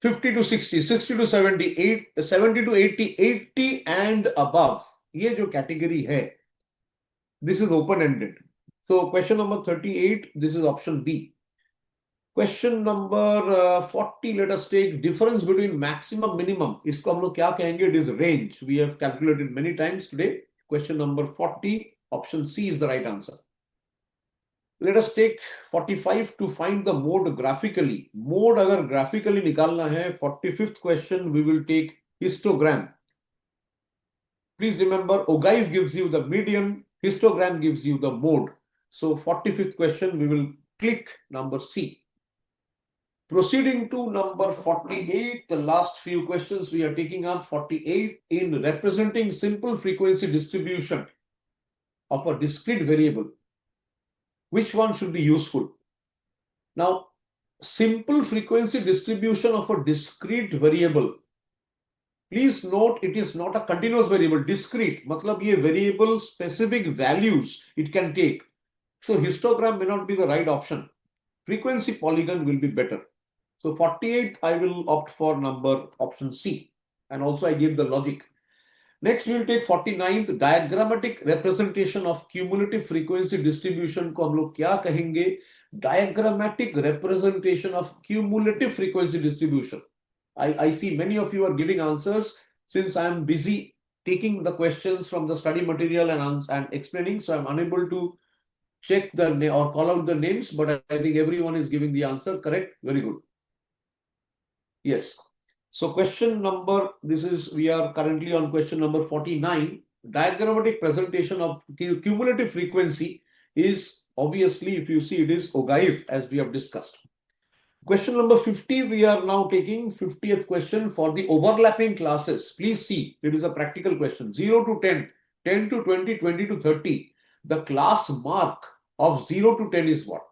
50 to 60, 60 to 70, 70 to 80, 80 and above. ये जो category है, this is open-ended. So question number 38, this is option B. Question number 40, let us take difference between maximum minimum. इसको हम लोग क्या कहेंगे? It is range. We have calculated many times today. Question number 40, option C is the right answer. Let us take 45 to find the mode graphically. Mode अगर graphically निकालना है, 45th question we will take histogram. Please remember, OGAI gives you the median, histogram gives you the mode. So 45th question we will click number C. Proceeding to number 48, the last few questions we are taking on 48. In representing simple frequency distribution of a discrete variable, which one should be useful? Now, simple frequency distribution of a discrete variable. Please note, it is not a continuous variable. Discrete, matlab ye variable specific values it can take. So histogram may not be the right option. Frequency polygon will be better. So 48th, I will opt for number option C. And also I give the logic. Next, we will take 49th, diagrammatic representation of cumulative frequency distribution को हम लोग क्या कहेंगे? Diagrammatic representation of cumulative frequency distribution. I see many of you are giving answers. Since I am busy taking the questions from the study material and explaining, so I'm unable to check the name or call out the names, but I think everyone is giving the answer correct. Very good. Yes. So question number, we are currently on question number 49. Diagrammatic presentation of cumulative frequency is obviously, if you see, it is OGAIF, as we have discussed. Question number 50, we are now taking 50th question for the overlapping classes. Please see, it is a practical question. 0 to 10, 10 to 20, 20 to 30. The class mark of 0 to 10 is what?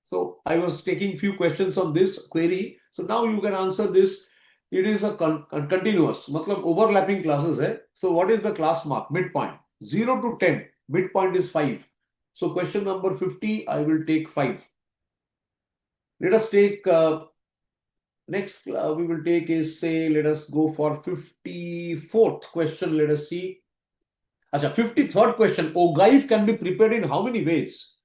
So I was taking few questions on this query. So now you can answer this. It is a continuous, matlab overlapping classes hai. So what is the class mark? Midpoint. 0 to 10, midpoint is 5. So question number 50, I will take 5. Let us take next we will take is, say, let us go for 54th question. Let us see. Acha, 53rd question. OGAIF can be prepared in how many ways?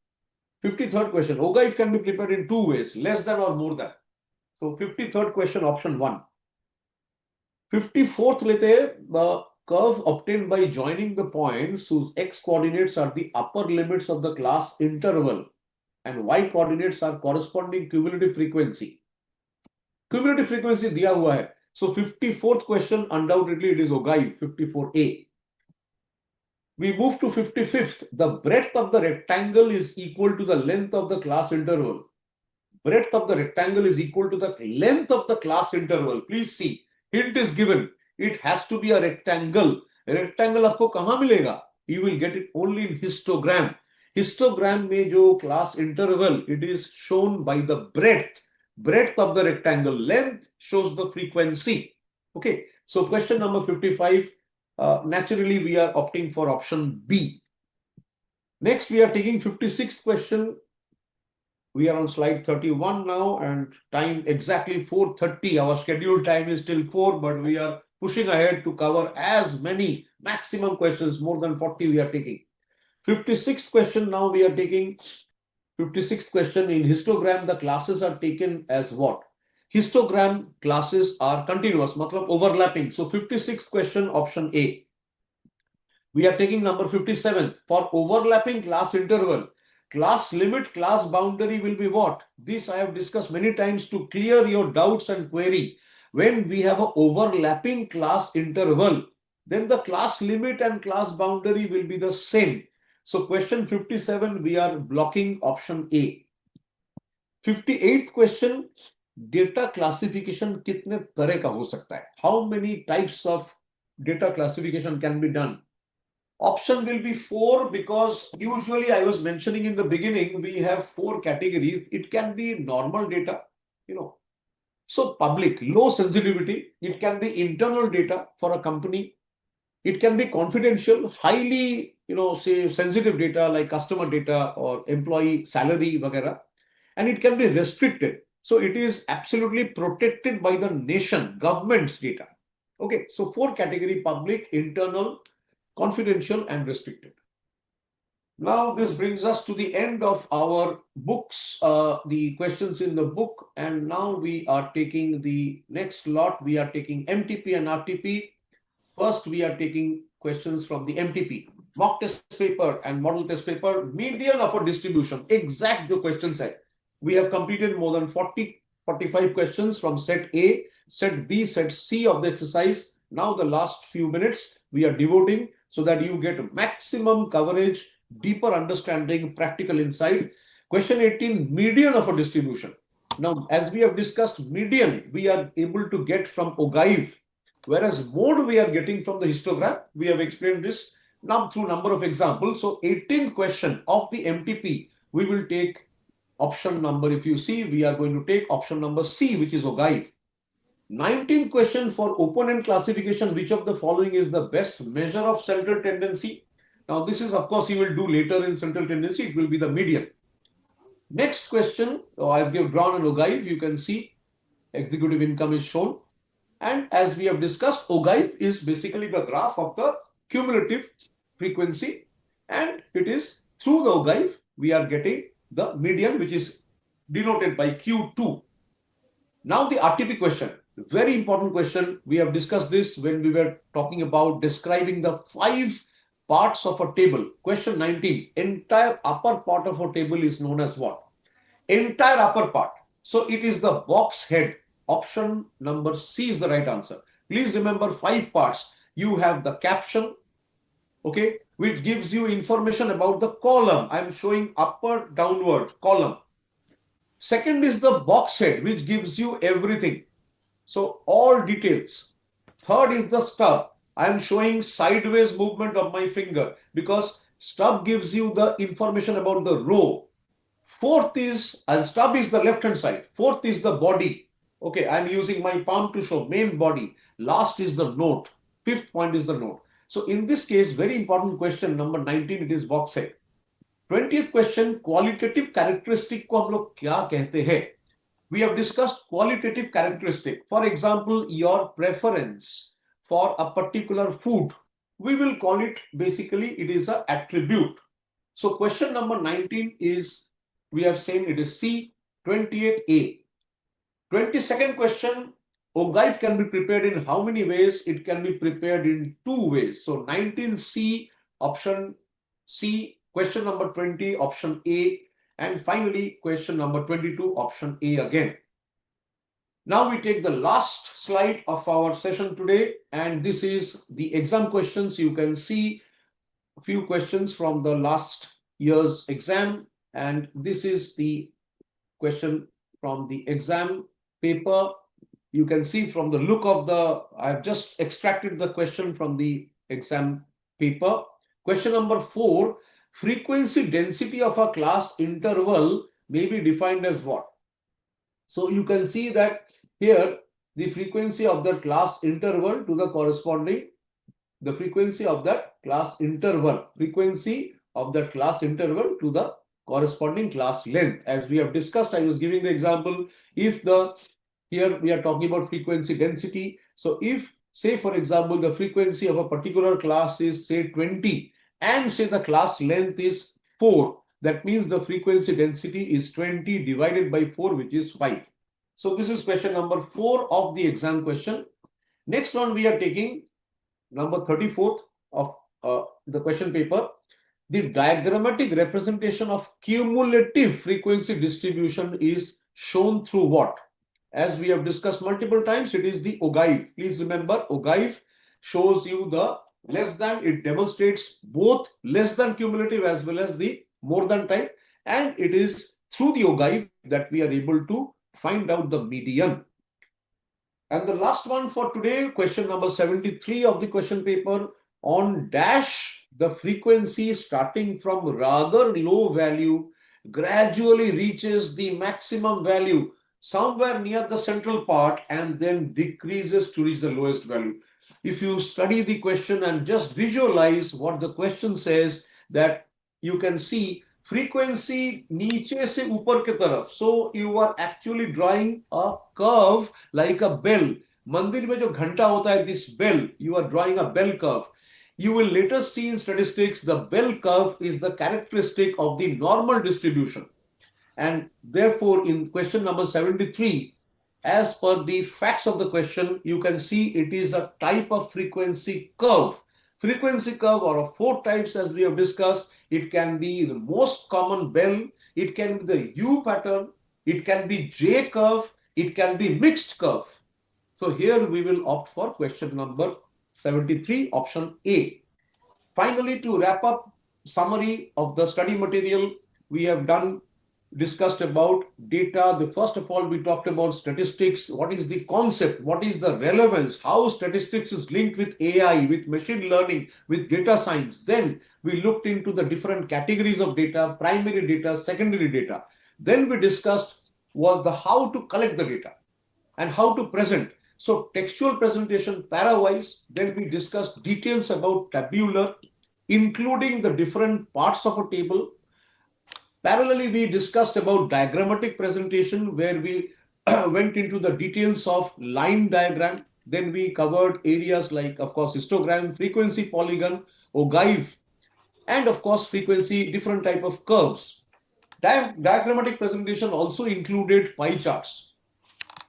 53rd question. Ogive can be prepared in two ways, less than or more than. So 53rd question, option 1. 54th लेते हैं, the curve obtained by joining the points whose x coordinates are the upper limits of the class interval and y coordinates are corresponding cumulative frequency. Cumulative frequency दिया हुआ है. So 54th question, undoubtedly it is Ogive, 54A. We move to 55th. The breadth of the rectangle is equal to the length of the class interval. Breadth of the rectangle is equal to the length of the class interval. Please see, hint is given. It has to be a rectangle. Rectangle आपको कहाँ मिलेगा? You will get it only in histogram. Histogram में जो class interval, it is shown by the breadth. Breadth of the rectangle. Length shows the frequency. Okay. So question number 55. Naturally, we are opting for option B. Next, we are taking 56th question. We are on slide 31 now, and time exactly 4:30. Our scheduled time is till 4, but we are pushing ahead to cover as many maximum questions, more than 40 we are taking. 56th question now we are taking. 56th question, in histogram, the classes are taken as what? Histogram classes are continuous, matlab overlapping. So 56th question, option A. We are taking number 57. For overlapping class interval, class limit, class boundary will be what? This I have discussed many times to clear your doubts and query. When we have an overlapping class interval, then the class limit and class boundary will be the same. So question 57, we are blocking option A. 58th question, data classification कितने तरह का हो सकता है? How many types of data classification can be done? Option will be 4, because usually I was mentioning in the beginning, we have 4 categories. It can be normal data, so public, low sensitivity. It can be internal data for a company. It can be confidential, highly, say sensitive data like customer data or employee salary, vagera. And it can be restricted. So it is absolutely protected by the nation, government's data. Okay, so 4 category: public, internal, confidential, and restricted. Now this brings us to the end of our books, the questions in the book, and now we are taking the next lot. We are taking MTP and RTP. First, we are taking questions from the MTP, mock test paper and model test paper, median of a distribution, exact the questions set. We have completed more than 45 questions from set A, set B, set C of the exercise. Now the last few minutes we are devoting so that you get maximum coverage, deeper understanding, practical insight. Question 18, median of a distribution. Now, as we have discussed, median we are able to get from Ogive, whereas mode we are getting from the histogram. We have explained this now through number of examples. So 18th question of the MTP, we will take option number, if you see, we are going to take option number C, which is Ogive. 19th question for open-end classification, which of the following is the best measure of central tendency? Now, this is, of course, you will do later in central tendency. It will be the median. Next question, I've drawn an Ogive. You can see executive income is shown. And as we have discussed, Ogive is basically the graph of the cumulative frequency. And it is through the Ogive, we are getting the median, which is denoted by Q2. Now the RTP question, very important question. We have discussed this when we were talking about describing the 5 parts of a table. Question 19, entire upper part of a table is known as what? Entire upper part. So it is the box head. Option number C is the right answer. Please remember 5 parts. You have the caption, okay, which gives you information about the column. I'm showing upward, downward column. Second is the box head, which gives you everything. So all details. Third is the stub. I am showing sideways movement of my finger because stub gives you the information about the row. Fourth is, and stub is the left hand side. Fourth is the body. Okay, I am using my palm to show main body. Last is the note. Fifth point is the note. So in this case, very important question, number 19, it is box head. 20th question, qualitative characteristic को हम लोग क्या कहते हैं? We have discussed qualitative characteristic. For example, your preference for a particular food. We will call it, basically, it is an attribute. So question number 19 is we have seen it is C, 28A. 22nd question, ogive can be prepared in how many ways? It can be prepared in two ways. So 19C, option C, question number 20, option A, and finally question number 22, option A again. Now we take the last slide of our session today, and this is the exam questions. You can see a few questions from the last year's exam, and this is the question from the exam paper. You can see from the look of I've just extracted the question from the exam paper. Question number 4, frequency density of a class interval may be defined as what? So you can see that here the frequency of the class interval to the corresponding, the frequency of that class interval, to the corresponding class length. As we have discussed, I was giving the example, if here we are talking about frequency density. So if, say for example, the frequency of a particular class is say 20 and say the class length is 4, that means the frequency density is 20 divided by 4, which is 5. So this is question number 4 of the exam question. Next one we are taking number 34th of the question paper. The diagrammatic representation of cumulative frequency distribution is shown through what? As we have discussed multiple times, it is the ogive. Please remember, ogive shows you the less than, it demonstrates both less than cumulative as well as the more than type, and it is through the ogive that we are able to find out the median. And the last one for today, question number 73 of the question paper, on dash, the frequency starting from rather low value gradually reaches the maximum value somewhere near the central part and then decreases to reach the lowest value. If you study the question and just visualize what the question says, that you can see frequency नीचे से ऊपर की तरफ. So you are actually drawing a curve like a bell. मंदिर में जो घंटा होता है, this bell, you are drawing a bell curve. You will later see in statistics the bell curve is the characteristic of the normal distribution. And therefore, in question number 73, as per the facts of the question, you can see it is a type of frequency curve. Frequency curve are of 4 types, as we have discussed. It can be the most common bell, it can be the U pattern, it can be J curve, it can be mixed curve. So here we will opt for question number 73, option A. Finally, to wrap up summary of the study material, we have discussed about data. First of all, we talked about statistics. What is the concept? What is the relevance? How statistics is linked with AI, with machine learning, with data science. Then we looked into the different categories of data, primary data, secondary data. Then we discussed how to collect the data and how to present. So textual presentation parawise. Then we discussed details about tabular, including the different parts of a table. Parallelly, we discussed about diagrammatic presentation, where we went into the details of line diagram. Then we covered areas like, of course, histogram, frequency polygon, ogive, and of course, frequency, different type of curves. Diagrammatic presentation also included pie charts.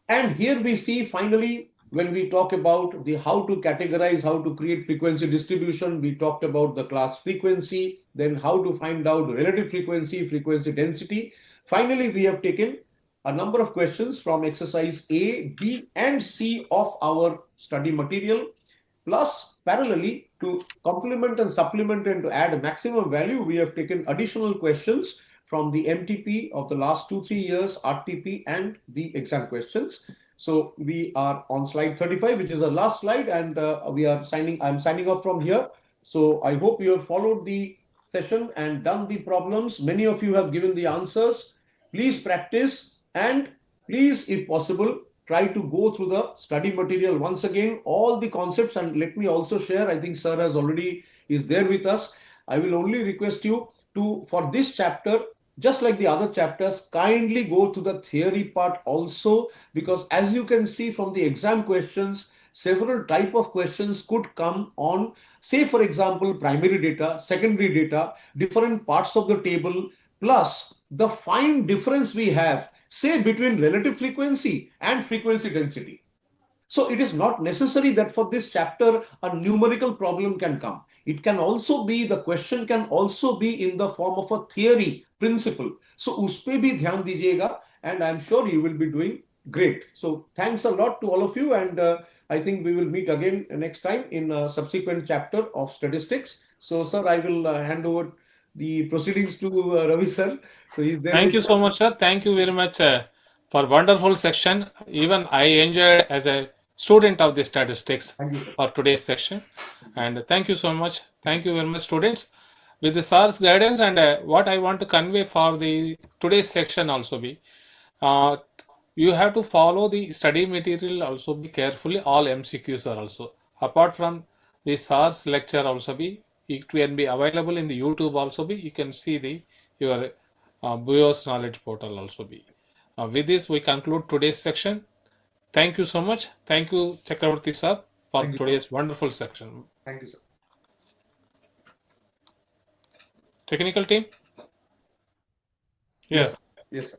And here we see finally, when we talk about the how to categorize, how to create frequency distribution, we talked about the class frequency, then how to find out relative frequency, frequency density. Finally, we have taken a number of questions from exercise A, B, and C of our study material. Plus, parallelly, to complement and supplement and to add maximum value, we have taken additional questions from the MTP of the last 2-3 years, RTP, and the exam questions. So we are on slide 35, which is the last slide, and I'm signing off from here. So I hope you have followed the session and done the problems. Many of you have given the answers. Please practice, and please, if possible, try to go through the study material once again, all the concepts. And let me also share, I think sir is there with us. I will only request you to, for this chapter, just like the other chapters, kindly go to the theory part also, because as you can see from the exam questions, several type of questions could come on, say for example, primary data, secondary data, different parts of the table, plus the fine difference we have, say, between relative frequency and frequency density. So it is not necessary that for this chapter a numerical problem can come. It can also be, the question can also be in the form of a theory principle. So उसपे भी ध्यान दीजिएगा, and I'm sure you will be doing great. So thanks a lot to all of you, and I think we will meet again next time in a subsequent chapter of statistics. So sir, I will hand over the proceedings to Ravi sir. So he's there Thank with you us. so much, sir. Thank you very much for wonderful section. Even I enjoyed as a student of the statistics Thank you, sir. for today's section. Thank you. And thank you so much. Thank Thank you. you very much, students. With the sir's guidance and what I want to convey for the today's section also be, uh, you have to follow the study material also be carefully. All MCQs are also. Apart from the SARS lecture also be, it can be available in the YouTube also be. You can see the your BIOS knowledge portal also be. With this, we conclude today's section. Thank you so much. Thank you, Chakravarti sir, for Thank you. today's wonderful section. Thank you, sir. Technical team? Yes, Yeah. sir. Yes, sir.